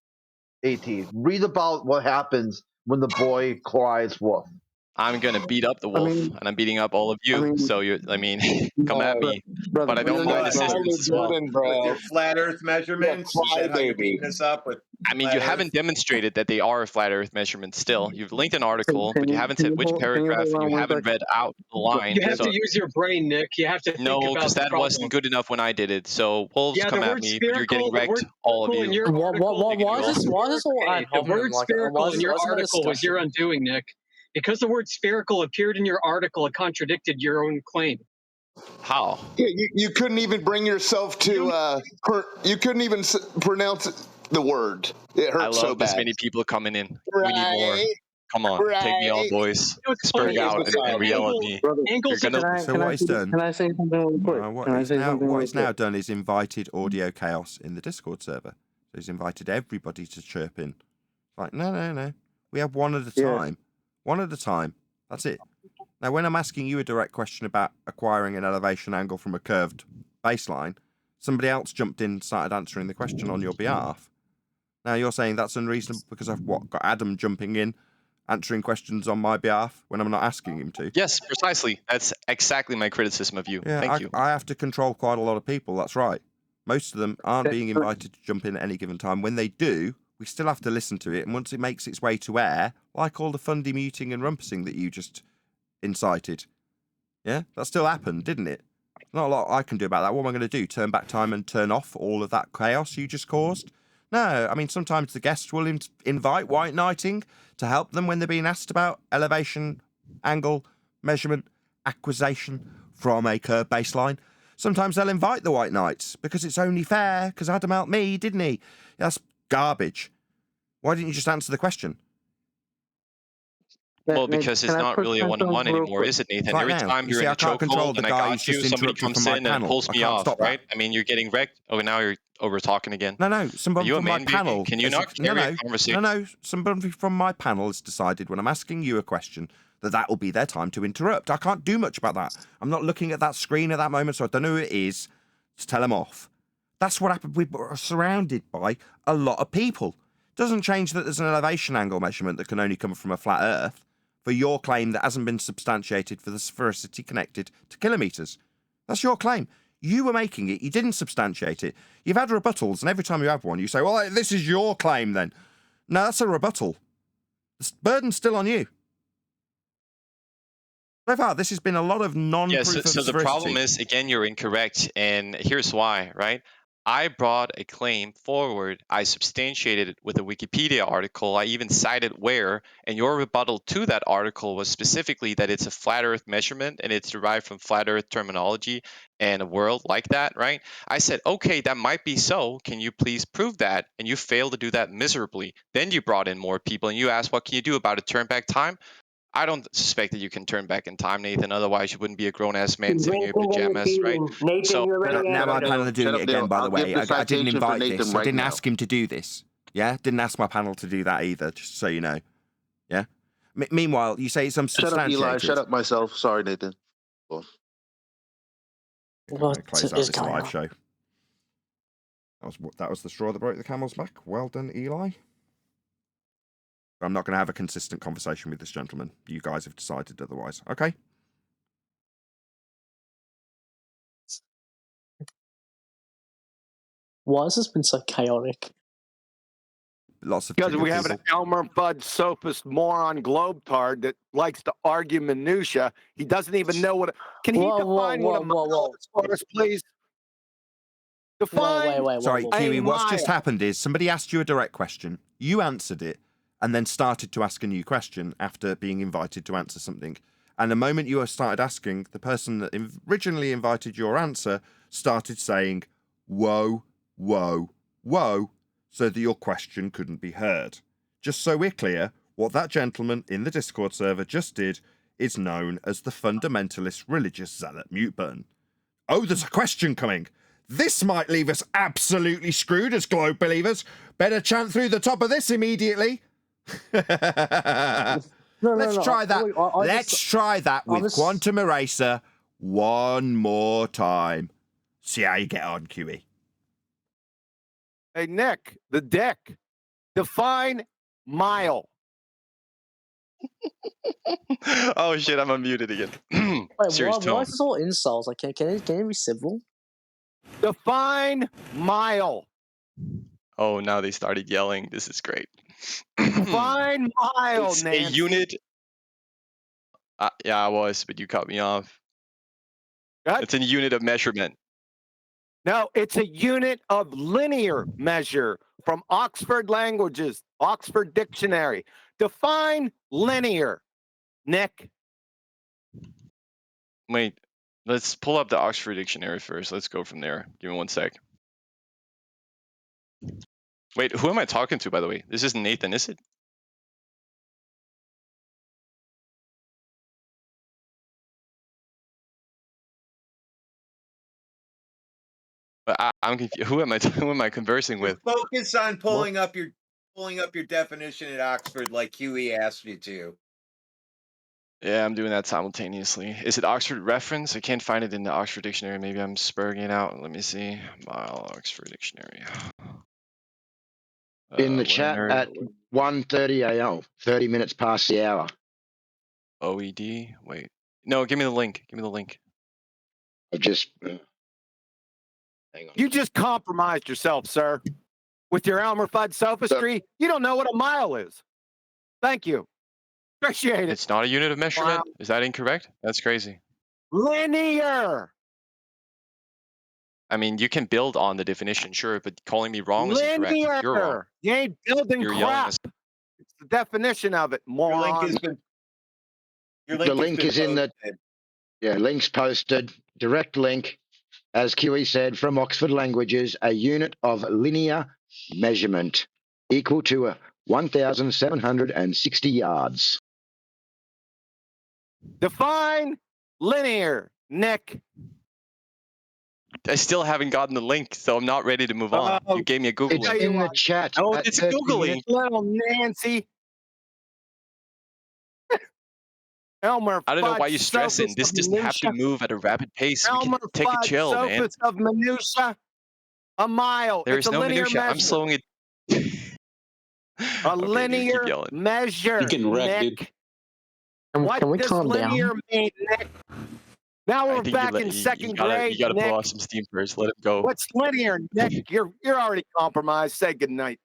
AT. Read about what happens when the boy cries wolf. I'm gonna beat up the wolf, and I'm beating up all of you. So come at me. But I don't mind assistance as well. With your flat Earth measurements, is that how you're beating us up with? I mean, you haven't demonstrated that they are flat Earth measurements still. You've linked an article, but you haven't said which paragraph, and you haven't read out the line. You have to use your brain, Nick. You have to think No, about because the that problem. wasn't good enough when I did it. So wolves come at me, but you're getting wrecked, all of you. Why is this all ad The hominem? word Like, spherical why is in your this not a article was your discussion? undoing, Nick. Because the word spherical appeared in your article, it contradicted your own claim. How? Yeah, you couldn't even bring yourself to. You couldn't even pronounce the word. It hurt I love so bad. this many people coming in. We need more. Come on, take me on, boys. Spurg out and yell at me. So what he's done? Can I say something really quick? What he's now done is invited audio chaos in the Discord server. So he's invited everybody to chirp in. Like, no. We have one at a time. One at a time. That's it. Now, when I'm asking you a direct question about acquiring an elevation angle from a curved baseline, somebody else jumped in and started answering the question on your behalf. Now, you're saying that's unreasonable because I've got Adam jumping in, answering questions on my behalf when I'm not asking him to. Yes, precisely. That's exactly my criticism of you. Yeah, Thank you. I have to control quite a lot of people. That's right. Most of them aren't being invited to jump in at any given time. When they do, we still have to listen to it. And once it makes its way to air, like all the fundy muting and rumpusing that you just incited, yeah, that still happened, didn't it? Not a lot I can do about that. What am I going to do? Turn back time and turn off all of that chaos you just caused? No, I mean, sometimes the guests will invite white knighting to help them when they're being asked about elevation, angle, measurement, acquisition from a curved baseline. Sometimes they'll invite the white knights because it's only fair, because Adam helped me, didn't he? That's garbage. Why didn't you just answer the question? Well, because it's not really a one-on-one anymore, is it, Nathan? Right Every now, time you you're see, in I a can't control chokehold the and I guy got who's you, just somebody interrupted comes from my in and panel. pulls I me can't off, stop that. right? I mean, you're getting wrecked. Oh, now you're over-talking again. No, Are somebody you a from my man, baby? panel. Can you not carry a conversation? No, somebody from my panel has decided when I'm asking you a question that will be their time to interrupt. I can't do much about that. I'm not looking at that screen at that moment, so I don't know who it is. Just tell them off. That's what happened. We were surrounded by a lot of people. Doesn't change that there's an elevation angle measurement that can only come from a flat Earth for your claim that hasn't been substantiated for the sphericity connected to kilometres. That's your claim. You were making it. You didn't substantiate it. You've had rebuttals, and every time you have one, you say, well, this is your claim then. No, that's a rebuttal. The burden's still on you. So far, this has been a lot of non-proof Yes, of so the veracity. problem is, again, you're incorrect, and here's why, right? I brought a claim forward. I substantiated it with a Wikipedia article. I even cited where, and your rebuttal to that article was specifically that it's a flat Earth measurement and it's derived from flat Earth terminology and a world like that, right? I said, okay, that might be so. Can you please prove that? And you failed to do that miserably. Then you brought in more people and you asked, what can you do about it? Turn back time? I don't suspect that you can turn back in time, Nathan. Otherwise, you wouldn't be a grown-ass man sitting in your pajamas, right? Nathan, So you're already Now my answered. panel are doing it again, by the way. I didn't invite this. Nathan I right didn't now. ask him to do this. Yeah? Didn't ask my panel to do that either, just so you know. Yeah? Meanwhile, you say it's Shut up, Eli. Shut up myself. Sorry, Nathan. Well, What close out is this going live on? show. That was the straw that broke the camel's back. Well done, Eli. I'm not going to have a consistent conversation with this gentleman. You guys have decided otherwise. Okay? Why has this been so chaotic? Lots of Because triggered we have an people. Elmer Fudd sophist moron globetard that likes to argue minutia. He doesn't even know what. Can he define what a mile is for us, please? Define. Sorry, a Kiwi, what's just mile. happened is somebody asked you a direct question, you answered it, and then started to ask a new question after being invited to answer something. And the moment you started asking, the person that originally invited your answer started saying, whoa, whoa, whoa, so that your question couldn't be heard. Just so we're clear, what that gentleman in the Discord server just did is known as the fundamentalist religious zealot mute button. Oh, there's a question coming. This might leave us absolutely screwed as globe believers. Better chant through the top of this immediately. Let's try that. Let's try that with Quantum Eraser one more time. See how you get on, QE. Hey, Nick, the deck. Define mile. Oh shit, I'm unmuted again. Wait, Serious why tone. is this all insults? Like, can it be civil? Define mile. Oh, now they started yelling. This is great. Define mile, It's Nancy. a unit. Yeah, I was, but you cut me off. What? It's a unit of measurement. No, it's a unit of linear measure from Oxford Languages, Oxford Dictionary. Define linear, Nick. Wait, let's pull up the Oxford Dictionary first. Let's go from there. Give me 1 sec. Wait, who am I talking to, by the way? This isn't Nathan, is it? I'm confused. Who am I conversing with? Focus on pulling up your definition at Oxford like Huey asked you to. Yeah, I'm doing that simultaneously. Is it Oxford reference? I can't find it in the Oxford Dictionary. Maybe I'm spurring it out. Let me see. Mile Oxford Dictionary. In the chat at 1:30 a.m., 30 minutes past the hour. OED. Wait. No, give me the link. Give me the link. I've just. You just compromised yourself, sir. With your Elmer Fudd sophistry, you don't know what a mile is. Thank you. Appreciate it. It's not a unit of measurement. Wow. Is that incorrect? That's crazy. Linear. I mean, you can build on the definition, sure, but calling me wrong is incorrect. You're wrong. Linear. You ain't building You're yelling. crap. It's the definition of it, moron. The link is in the. Yeah, link's posted. Direct link, as QE said, from Oxford Languages, a unit of linear measurement equal to 1,760 yards. Define linear, Nick. I still haven't gotten the link, so I'm not ready to move on. You gave me a Google It's link. in the chat. Oh, at it's 30 Googling. minutes. Little Nancy. Elmer I don't know why Fudd, you're stressing. sophist This of doesn't have to minutia. move at a rapid pace. We Elmer can take a Fudd, chill, man. sophist of minutia. A mile. There It's is a no linear minutia. measure. I'm slowing it. A Okay, dude, linear keep yelling. measure, You're getting wrecked, Nick. dude. What Can we does calm down? linear mean, Nick? Now I we're think back in second grade. You gotta Nick. blow off some steam first. Let him go. What's linear, Nick? You're already compromised. Say goodnight.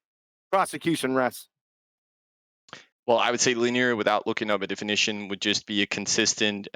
Prosecution rests. Well, I would say linear without looking up a definition would just be a consistent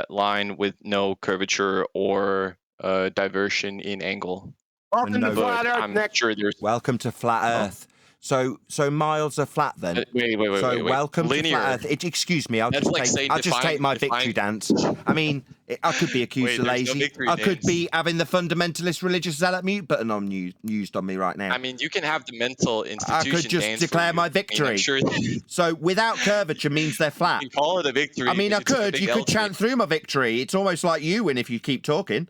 line with no curvature or diversion in angle. Welcome to Flat Earth, I'm Nick. sure there's Welcome to Flat Earth. So miles are flat then. wait. So welcome Linear. to Flat Earth. Excuse me, I'll That's just like take. saying I'll just take my victory dance. I mean, I could be accused of Wait, there's no lazy. victory I could dance. be having the fundamentalist religious zealot mute button on used on me right now. I mean, you can have the mental I institution could just dance for declare you. my I mean, victory. I'm sure you So without curvature means they're flat. can call it a victory. I mean, I because it's a could. big You L could chant through my victory. It's almost like you win if you keep talking.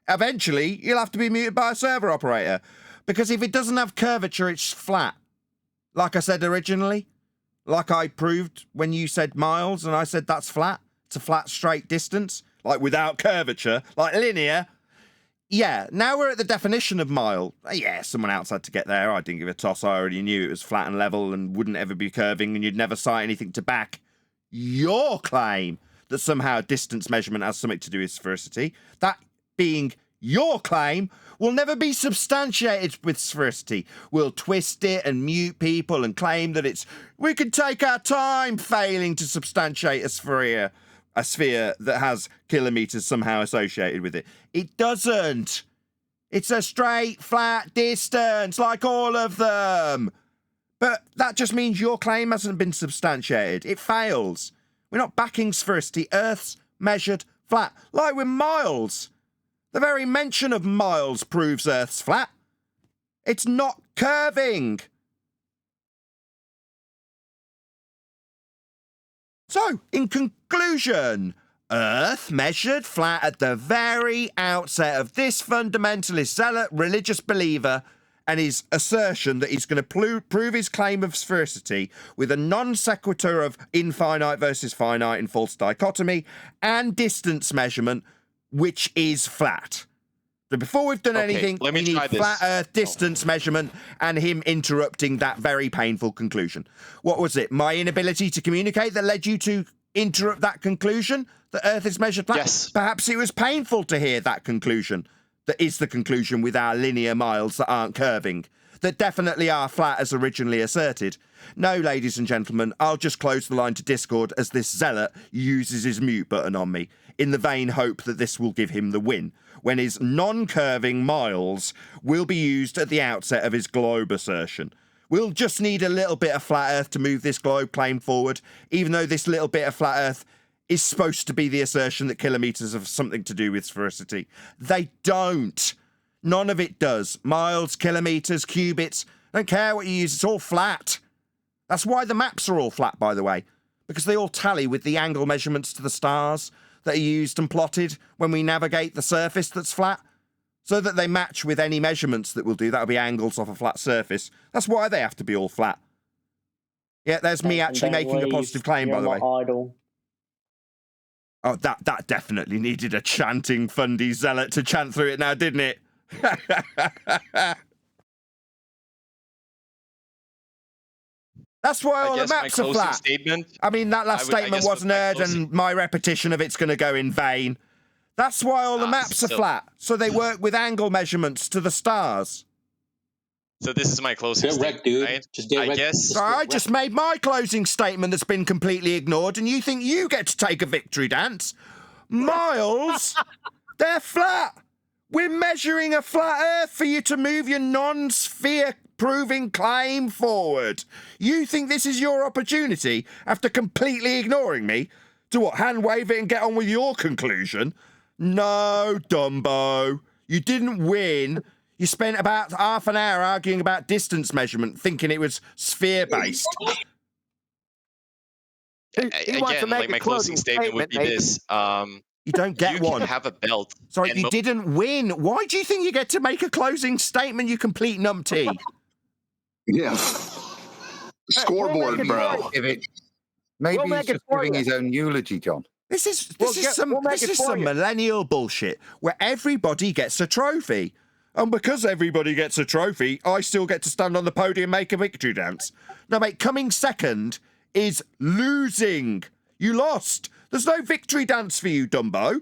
Eventually, you'll have to be muted by a server operator. Because if it doesn't have curvature, it's flat. Like I said originally. Like I proved when you said miles and I said that's flat. It's a flat, straight distance. Like without curvature. Like linear. Yeah, now we're at the definition of mile. Yeah, someone else had to get there. I didn't give a toss. I already knew it was flat and level and wouldn't ever be curving and you'd never cite anything to back your claim that somehow distance measurement has something to do with sphericity. That being your claim will never be substantiated with sphericity. We'll twist it and mute people and claim that we can take our time failing to substantiate a sphere that has kilometers somehow associated with it. It doesn't. It's a straight, flat distance like all of them. But that just means your claim hasn't been substantiated. It fails. We're not backing sphericity. Earth's measured flat, like with miles. The very mention of miles proves Earth's flat. It's not curving. So, in conclusion, Earth measured flat at the very outset of this fundamentalist zealot religious believer and his assertion that he's going to prove his claim of sphericity with a non sequitur of infinite versus finite in false dichotomy and distance measurement, which is flat. So before we've done anything, we need flat Earth distance measurement and him interrupting that very painful conclusion. What was it? My inability to communicate that led you to interrupt that conclusion? That Earth is measured flat? Yes. Perhaps it was painful to hear that conclusion. That is the conclusion with our linear miles that aren't curving. That definitely are flat as originally asserted. No, ladies and gentlemen, I'll just close the line to Discord as this zealot uses his mute button on me, in the vain hope that this will give him the win, when his non-curving miles will be used at the outset of his globe assertion. We'll just need a little bit of flat Earth to move this globe claim forward, even though this little bit of flat Earth is supposed to be the assertion that kilometres have something to do with sphericity. They don't. None of it does. Miles, kilometres, cubits, I don't care what you use, it's all flat. That's why the maps are all flat, by the way, because they all tally with the angle measurements to the stars that are used and plotted when we navigate the surface that's flat, so that they match with any measurements that we'll do. That'll be angles off a flat surface. That's why they have to be all flat. Yeah, there's me actually making a positive claim, by the way. Idle. Oh, that definitely needed a chanting fundy zealot to chant through it now, didn't it? That's why all the maps are flat. I mean, that last statement wasn't heard, and my repetition of it's going to go in vain. That's why all the maps are flat, so they work with angle measurements to the stars. So this is my closing statement, dude. right? Just get I guess. Sorry, I just made my closing statement that's been completely ignored, and you think you get to take a victory dance? Miles, they're flat. We're measuring a flat Earth for you to move your non-sphere proving claim forward. You think this is your opportunity after completely ignoring me? To what, hand wave it and get on with your conclusion? No, Dumbo. You didn't win. You spent about half an hour arguing about distance measurement, thinking it was sphere-based. Again, like my closing statement would be this. You don't get one. You can have a belt. Sorry, you didn't win. Why do you think you get to make a closing statement, you complete numpty? Yeah. Scoreboard, bro. Maybe he's just giving his own eulogy, John. This is some millennial bullshit where everybody gets a trophy. And because everybody gets a trophy, I still get to stand on the podium and make a victory dance. No, mate, coming second is losing. You lost. There's no victory dance for you, Dumbo.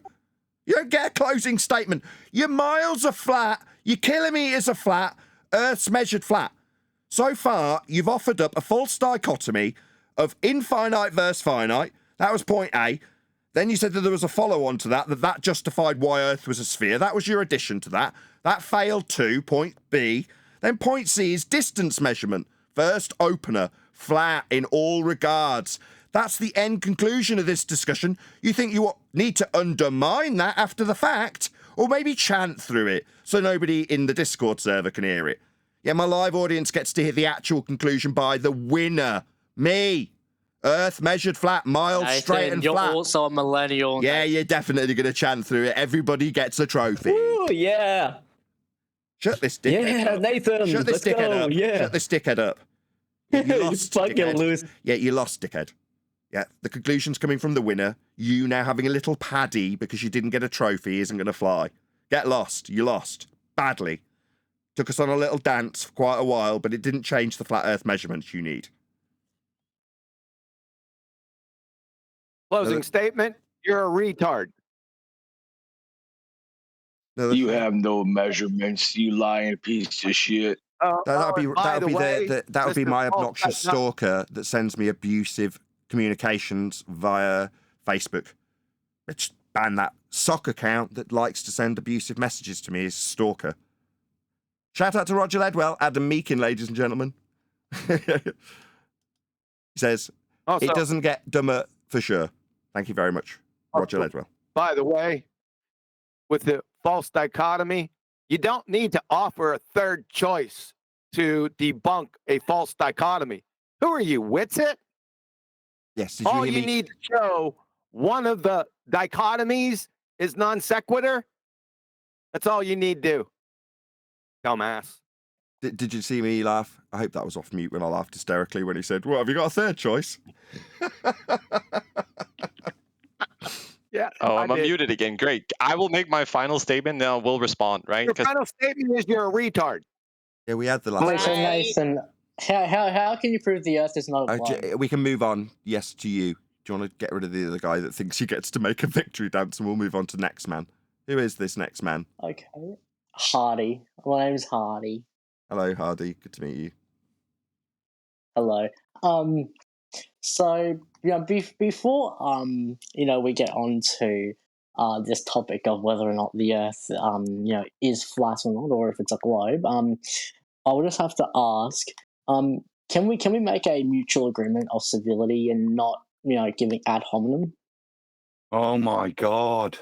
You don't get a closing statement. Your miles are flat. Your kilometres are flat. Earth's measured flat. So far, you've offered up a false dichotomy of infinite versus finite. That was point A. Then you said that there was a follow-on to that, that justified why Earth was a sphere. That was your addition to that. That failed too, point B. Then point C is distance measurement. First opener, flat in all regards. That's the end conclusion of this discussion. You think you need to undermine that after the fact, or maybe chant through it so nobody in the Discord server can hear it. Yeah, my live audience gets to hear the actual conclusion by the winner, me. Earth measured flat, miles Nathan, straight and you're flat. also a millennial. Yeah, you're definitely going to chant through it. Everybody gets a trophy. Ooh, yeah. Shut this dickhead up. Nathan, Shut this let's dickhead go. up. Yeah. Shut this dickhead up. You lost, fucking dickhead. lose. Yeah, you lost, dickhead. Yeah, the conclusion's coming from the winner. You now having a little paddy because you didn't get a trophy isn't going to fly. Get lost. You lost. Badly. Took us on a little dance for quite a while, but it didn't change the flat Earth measurements you need. Closing statement. You're a retard. You have no measurements, you lying piece of shit. That would be my obnoxious that's not- stalker that sends me abusive communications via Facebook. Let's ban that sock account that likes to send abusive messages to me is stalker. Shout out to Roger Ledwell, Adam Meakin, ladies and gentlemen. He says, Also- it doesn't get dumber for sure. Thank you very much, Roger Ledwell. By the way, with the false dichotomy, you don't need to offer a third choice to debunk a false dichotomy. Who are you, Witsit? Yes, did All hear you me? need to show one of the dichotomies is non sequitur. That's all you need to do. Dumbass. Did you see me laugh? I hope that was off mute when I laughed hysterically when he said, "Well, have you got a third choice?" Yeah. Oh, I'm I did. unmuted again. Great. I will make my final statement, then we'll respond, right? Your 'Cause- final statement is you're a retard. Yeah, we had the last Wait, so one. Nathan, how can you prove the Earth is not a globe? We can move on. Yes, to you. Do you want to get rid of the other guy that thinks he gets to make a victory dance, and we'll move on to next man? Who is this next man? Okay. Hardy. My name's Hardy. Hello, Hardy. Good to meet you. Hello. So before we get on to this topic of whether or not the Earth is flat or not, or if it's a globe, I would just have to ask, can we make a mutual agreement of civility and not giving ad hominem? Oh my God.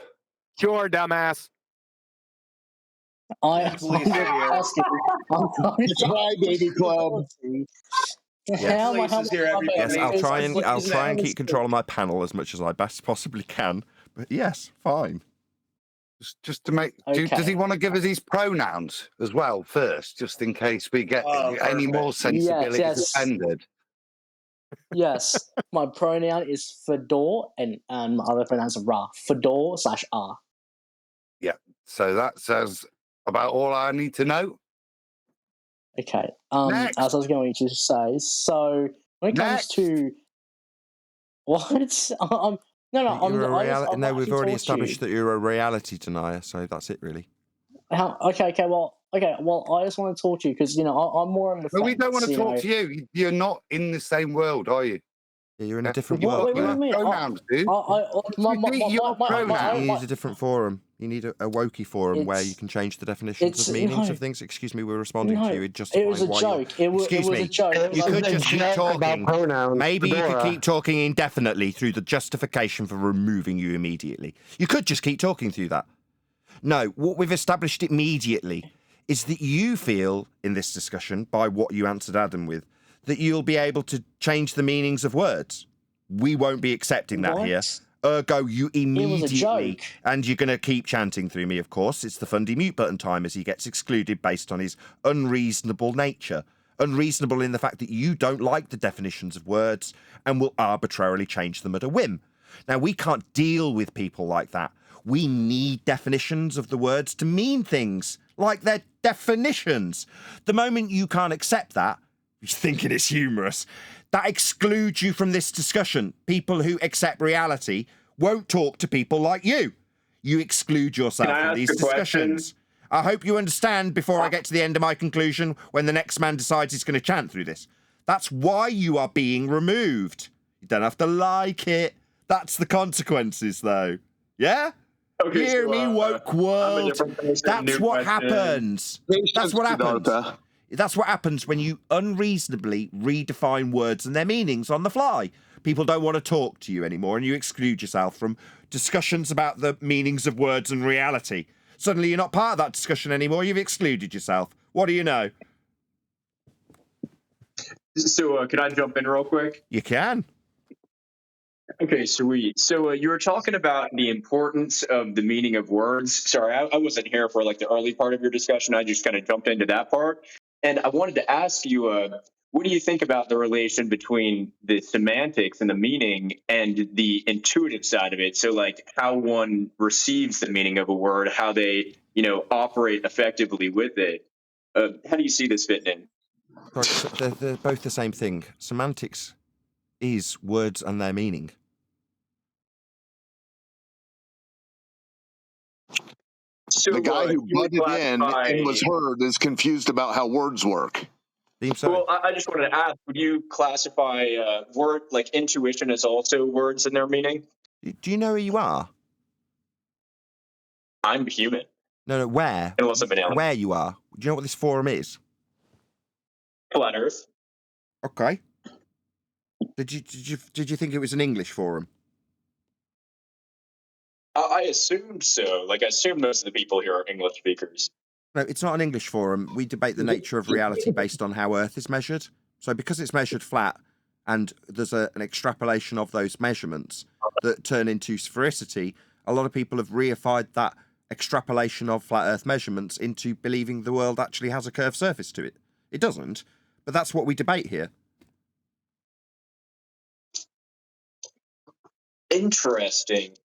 Sure, dumbass. I'm Hi, baby club. Yes, I'll try and keep control of my panel as much as I best possibly can. But yes, fine. Just to make, does he want to give us his pronouns as well first, just in case we get any more sensibilities offended? Yes, my pronoun is Fedor, and my other pronouns are Ra. Fedor/R. Yeah, so that says about all I need to know. Okay. As I was going to say, so when it comes to what? No, we've already established that you're a reality denier, so that's it, really. Okay. Well, I just want to talk to you because I'm more on the. But we don't want to talk know. to you. You're not in the same world, are you? Yeah, you're in a different What world. do you mean? Pronouns, dude. You need a different forum. You need a wokey forum where you can change the definitions of meanings of things. Excuse me, we're responding to you. It was a joke. It was a joke. You could just keep talking. Maybe you could keep talking indefinitely through the justification for removing you immediately. You could just keep talking through that. No, what we've established immediately is that you feel in this discussion, by what you answered Adam with, that you'll be able to change the meanings of words. We won't be accepting that here. Ergo, you immediately, and you're going to keep chanting through me, of course. It's the Fundy mute button time as he gets excluded based on his unreasonable nature. Unreasonable in the fact that you don't like the definitions of words and will arbitrarily change them at a whim. Now, we can't deal with people like that. We need definitions of the words to mean things, like their definitions. The moment you can't accept that, you're thinking it's humorous, that excludes you from this discussion. People who accept reality won't talk to people like you. you exclude yourself Can I from ask these a question? discussions. I hope you understand before I get to the end of my conclusion when the next man decides he's going to chant through this. That's why you are being removed. You don't have to like it. That's the consequences, though. Yeah? Okay, You hear so, me, woke I'm a world? different person, That's new what question. happens. That's what happens. That's what happens when you unreasonably redefine words and their meanings on the fly. People don't want to talk to you anymore, and you exclude yourself from discussions about the meanings of words and reality. Suddenly you're not part of that discussion anymore. You've excluded yourself. What do you know? So, can I jump in real quick? You can. Okay, sweet. So you were talking about the importance of the meaning of words. Sorry, I wasn't here for like the early part of your discussion. I just kind of jumped into that part. And I wanted to ask you, what do you think about the relation between the semantics and the meaning and the intuitive side of it? So like how one receives the meaning of a word, how they, operate effectively with it. How do you see this fitting in? Right, so they're both the same thing. Semantics is words and their meaning. So, the guy who you would butted in classify- and was heard is confused about how words work. Well, I just wanted to ask, would you classify word like intuition as also words and their meaning? Do you know who you are? I'm human. No, where? Unless I'm an alien. Where you are. Do you know what this forum is? Flat Earth. Okay. Did you think it was an English forum? I assumed so. Like, I assume most of the people here are English speakers. No, it's not an English forum. We debate the nature of reality based on how Earth is measured. So because it's measured flat and there's an extrapolation of those measurements that turn into sphericity, a lot of people have reified that extrapolation of flat Earth measurements into believing the world actually has a curved surface to it. It doesn't, but that's what we debate here. Interesting.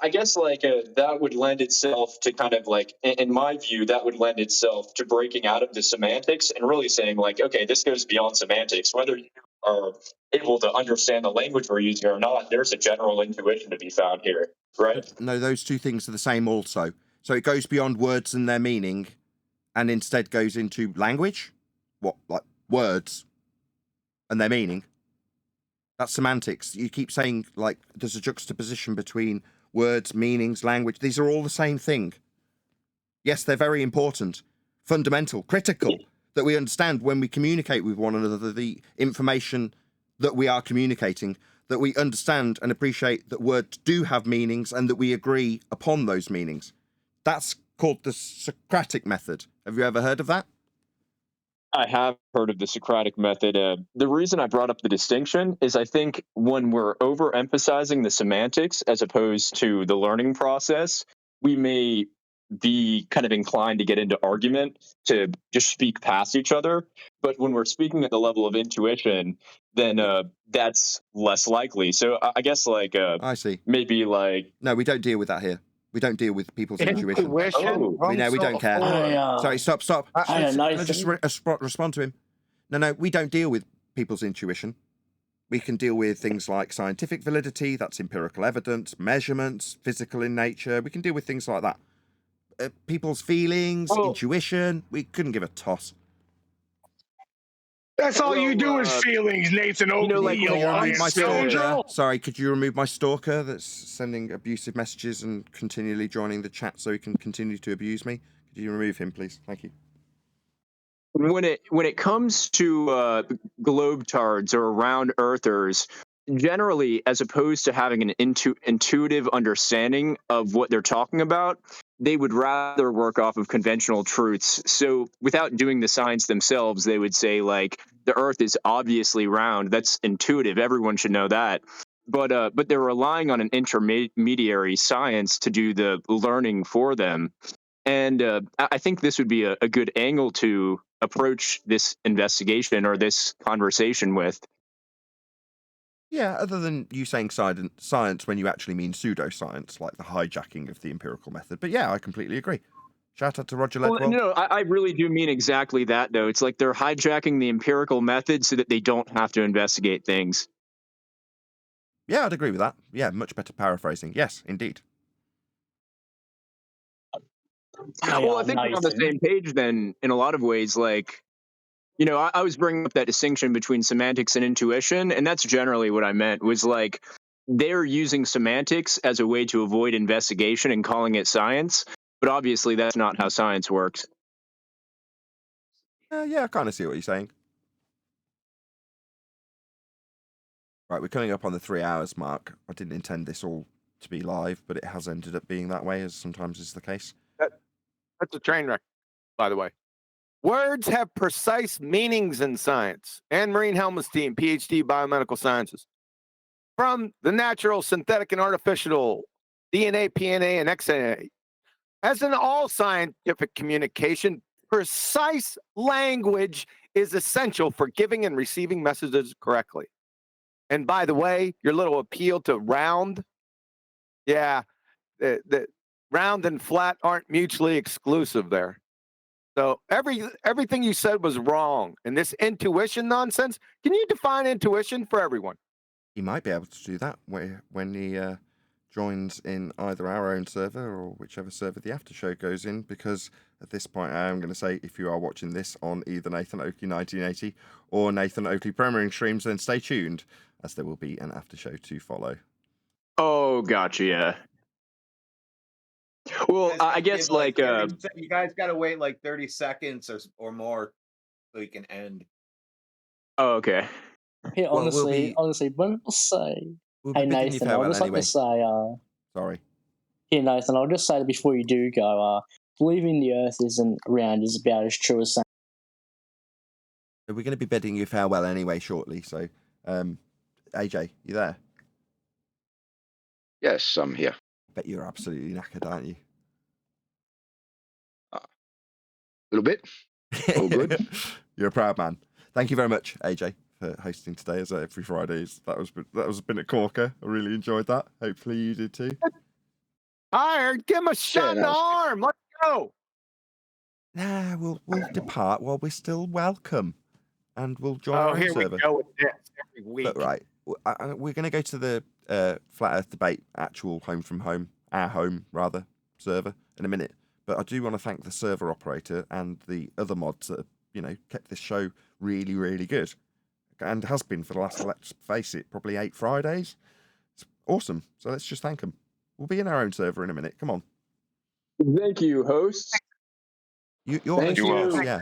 I guess like that would lend itself to kind of like, in my view, that would lend itself to breaking out of the semantics and really saying like, okay, this goes beyond semantics. Whether you are able to understand the language we're using or not, there's a general intuition to be found here, right? No, those two things are the same also. So it goes beyond words and their meaning and instead goes into language. What, like words and their meaning? That's semantics. You keep saying like there's a juxtaposition between words, meanings, language. These are all the same thing. Yes, they're very important, fundamental, critical, that we understand when we communicate with one another the information that we are communicating, that we understand and appreciate that words do have meanings and that we agree upon those meanings. That's called the Socratic method. Have you ever heard of that? I have heard of the Socratic method. The reason I brought up the distinction is I think when we're overemphasizing the semantics as opposed to the learning process, we may be kind of inclined to get into argument, to just speak past each other. But when we're speaking at the level of intuition, then that's less likely. So I guess like I see. Maybe like no, we don't deal with that here. We don't deal with people's intuition. Intuition? We don't care. Sorry, stop. Can I just respond to him? No, we don't deal with people's intuition. We can deal with things like scientific validity, that's empirical evidence, measurements, physical in nature. We can deal with things like that. People's feelings, intuition, we couldn't give a toss. That's all you do is feelings, Nathan Oakley. Could you remove my stalker? Sorry, could you remove my stalker that's sending abusive messages and continually joining the chat so he can continue to abuse me? Could you remove him, please? Thank you. When it comes to globetards or round earthers, generally, as opposed to having an intuitive understanding of what they're talking about, they would rather work off of conventional truths. So without doing the science themselves, they would say like the Earth is obviously round. That's intuitive. Everyone should know that. But they're relying on an intermediary science to do the learning for them. And I think this would be a good angle to approach this investigation or this conversation with. Yeah, other than you saying science when you actually mean pseudoscience, like the hijacking of the empirical method. But yeah, I completely agree. Shout out to Roger Ledwell. Well, no, I really do mean exactly that, though. It's like they're hijacking the empirical method so that they don't have to investigate things. Yeah, I'd agree with that. Yeah, much better paraphrasing. Yes, indeed. Well, I think we're on the same page then in a lot of ways. Like, you know, I was bringing up that distinction between semantics and intuition, and that's generally what I meant was like they're using semantics as a way to avoid investigation and calling it science, but obviously that's not how science works. Yeah, I kind of see what you're saying. Right, we're coming up on the 3 hours mark. I didn't intend this all to be live, but it has ended up being that way, as sometimes is the case. That's a train wreck, by the way. Words have precise meanings in science. Anne-Marie Helmstein, PhD, Biomedical Sciences. From the natural, synthetic, and artificial, DNA, PNA, and XNA. As in all scientific communication, precise language is essential for giving and receiving messages correctly. And by the way, your little appeal to round, yeah, the round and flat aren't mutually exclusive there. So everything you said was wrong. And this intuition nonsense, can you define intuition for everyone? He might be able to do that when he joins in either our own server or whichever server the after show goes in, because at this point I am going to say, if you are watching this on either Nathan Oakley 1980 or Nathan Oakley Premiering streams, then stay tuned, as there will be an after show to follow. Oh, gotcha. Yeah. Well, I guess like you guys got to wait like 30 seconds or more so you can end. Oh, okay. Yeah, Well, honestly, when I say, be hey bidding you Nathan, I'll farewell just like anyway. to say, Sorry. Here Nathan, I'll just say that before you do go, believing the Earth isn't round is about as true as saying. We're going to be bidding you farewell anyway shortly. So, AJ, you there? Yes, I'm here. Bet you're absolutely knackered, aren't you? A little bit. All good. You're a proud man. Thank you very much, AJ, for hosting today as every Fridays. That was been a corker. I really enjoyed that. Hopefully you did too. Hired, give him a shot in the arm. Let's go. Nah, we'll depart while we're still welcome, and we'll join our own here server. we go with this every week. But right, we're going to go to the Flat Earth Debate actual home from home, our home rather, server in a minute. But I do want to thank the server operator and the other mods that have, kept this show really, really good, and has been for the last, let's face it, probably 8 Fridays. It's awesome. So let's just thank them. We'll be in our own server in a minute. Come on. Thank you, hosts. You're Thank you. Yeah.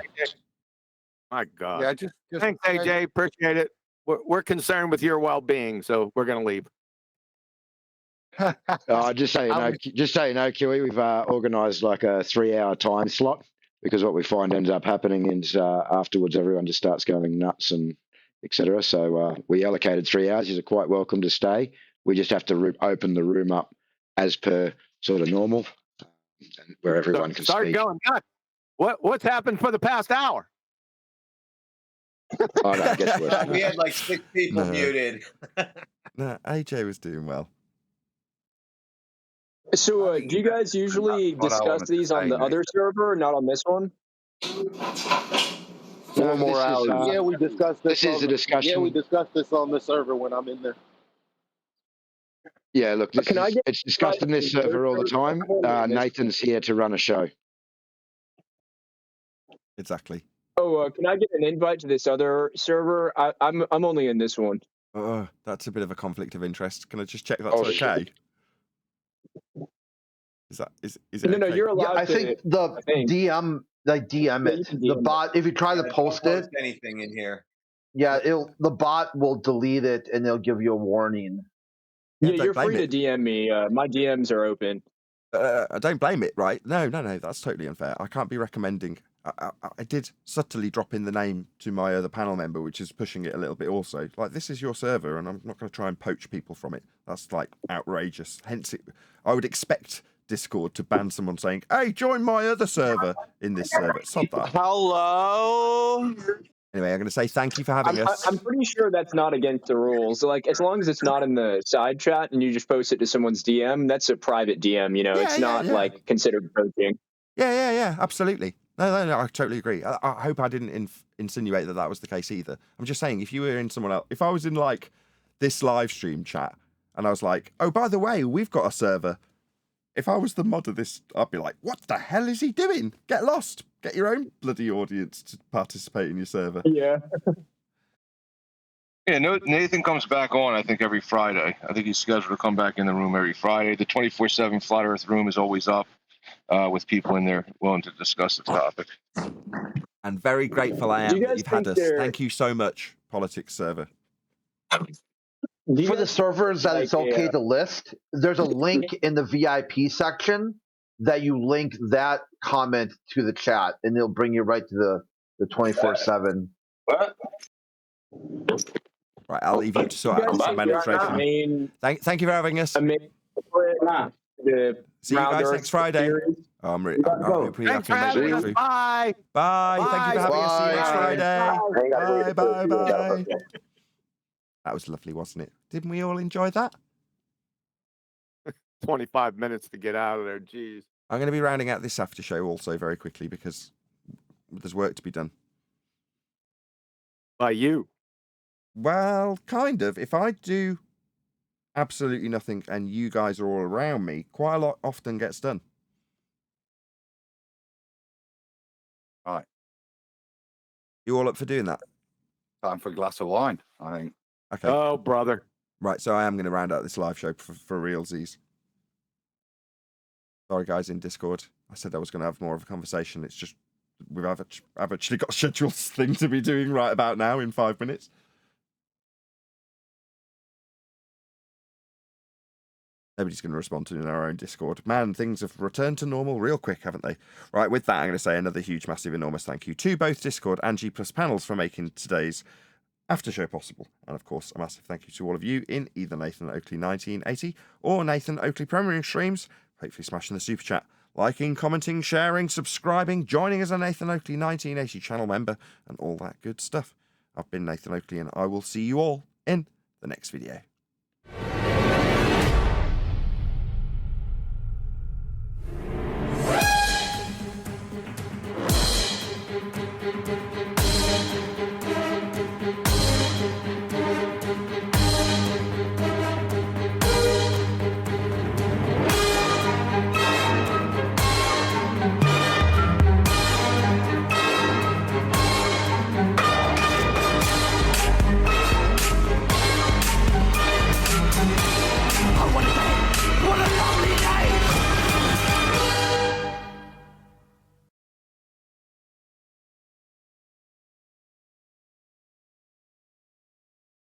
My God. Yeah, just thanks, AJ. Appreciate it. We're concerned with your well-being, so we're going to leave. Just so you know, Kiwi, we've organised like a 3-hour time slot, because what we find ends up happening is afterwards everyone just starts going nuts and etc. So we allocated 3 hours. You're quite welcome to stay. We just have to open the room up as per sort of normal, where everyone can start speak. Going nuts. What's happened for the past hour? Oh, no, I guess We had like 6 people muted. No, AJ was doing well. So, do you guys usually discuss these on the other server, not on this one? 4 more hours. Yeah, we discussed this. This is a discussion. Yeah, we discussed this on the server when I'm in there. Yeah, look, it's discussed in this server all the time. Nathan's here to run a show. Exactly. Oh, can I get an invite to this other server? I'm only in this one. That's a bit of a conflict of interest. Can I just check that's okay? Is it No, okay? you're allowed. Yeah, I think the DM, like DM it. The bot, if you try to post it, anything in here. Yeah, the bot will delete it and they'll give you a warning. Yeah, you're free to DM me. My DMs are open. I don't blame it, right? No, that's totally unfair. I can't be recommending. I did subtly drop in the name to my other panel member, which is pushing it a little bit also. Like, this is your server, and I'm not going to try and poach people from it. That's, like, outrageous. Hence, I would expect Discord to ban someone saying, hey, join my other server in this server. Sod that. Hello? Anyway, I'm going to say thank you for having us. I'm pretty sure that's not against the rules. Like, as long as it's not in the side chat and you just post it to someone's DM, that's a private DM, it's not like considered poaching. Yeah, absolutely. No, I totally agree. I hope I didn't insinuate that was the case either. I'm just saying, if you were in someone else, if I was in like this live stream chat and I was like, oh, by the way, we've got a server If I was the mod of this, I'd be like, what the hell is he doing? Get lost. Get your own bloody audience to participate in your server. Yeah. Yeah, Nathan comes back on, I think, every Friday. I think he's scheduled to come back in the room every Friday. The 24/7 Flat Earth room is always up with people in there willing to discuss the topic. And very grateful I am that you've had us. Thank you so much, Politics server. For the servers that it's okay to list, there's a link in the VIP section that you link that comment to the chat, and it'll bring you right to the 24/7. What? Right, I'll leave you to sort out this administration. Thank you for having us. See you guys next Friday. Oh, I'm pretty Thanks for having us. Bye. Bye. Thank you for having us. See you next Friday. Bye. That was lovely, wasn't it? Didn't we all enjoy that? 25 minutes to get out of there. Jeez. I'm going to be rounding out this after show also very quickly because there's work to be done. By you? Well, kind of. If I do absolutely nothing and you guys are all around me, quite a lot often gets done. Right. You all up for doing that? Time for a glass of wine, I think. Okay. Oh, brother. Right, so I am going to round out this live show for realsies. Sorry, guys, in Discord. I said I was going to have more of a conversation. It's just I've actually got a scheduled thing to be doing right about now in 5 minutes. Nobody's going to respond to it in our own Discord. Man, things have returned to normal real quick, haven't they? Right, with that, I'm going to say another huge, massive, enormous thank you to both Discord and G+ panels for making today's after show possible. And of course, a massive thank you to all of you in either Nathan Oakley 1980 or Nathan Oakley premiering streams, hopefully smashing the super chat, liking, commenting, sharing, subscribing, joining as a Nathan Oakley 1980 channel member, and all that good stuff. I've been Nathan Oakley, and I will see you all in the next video.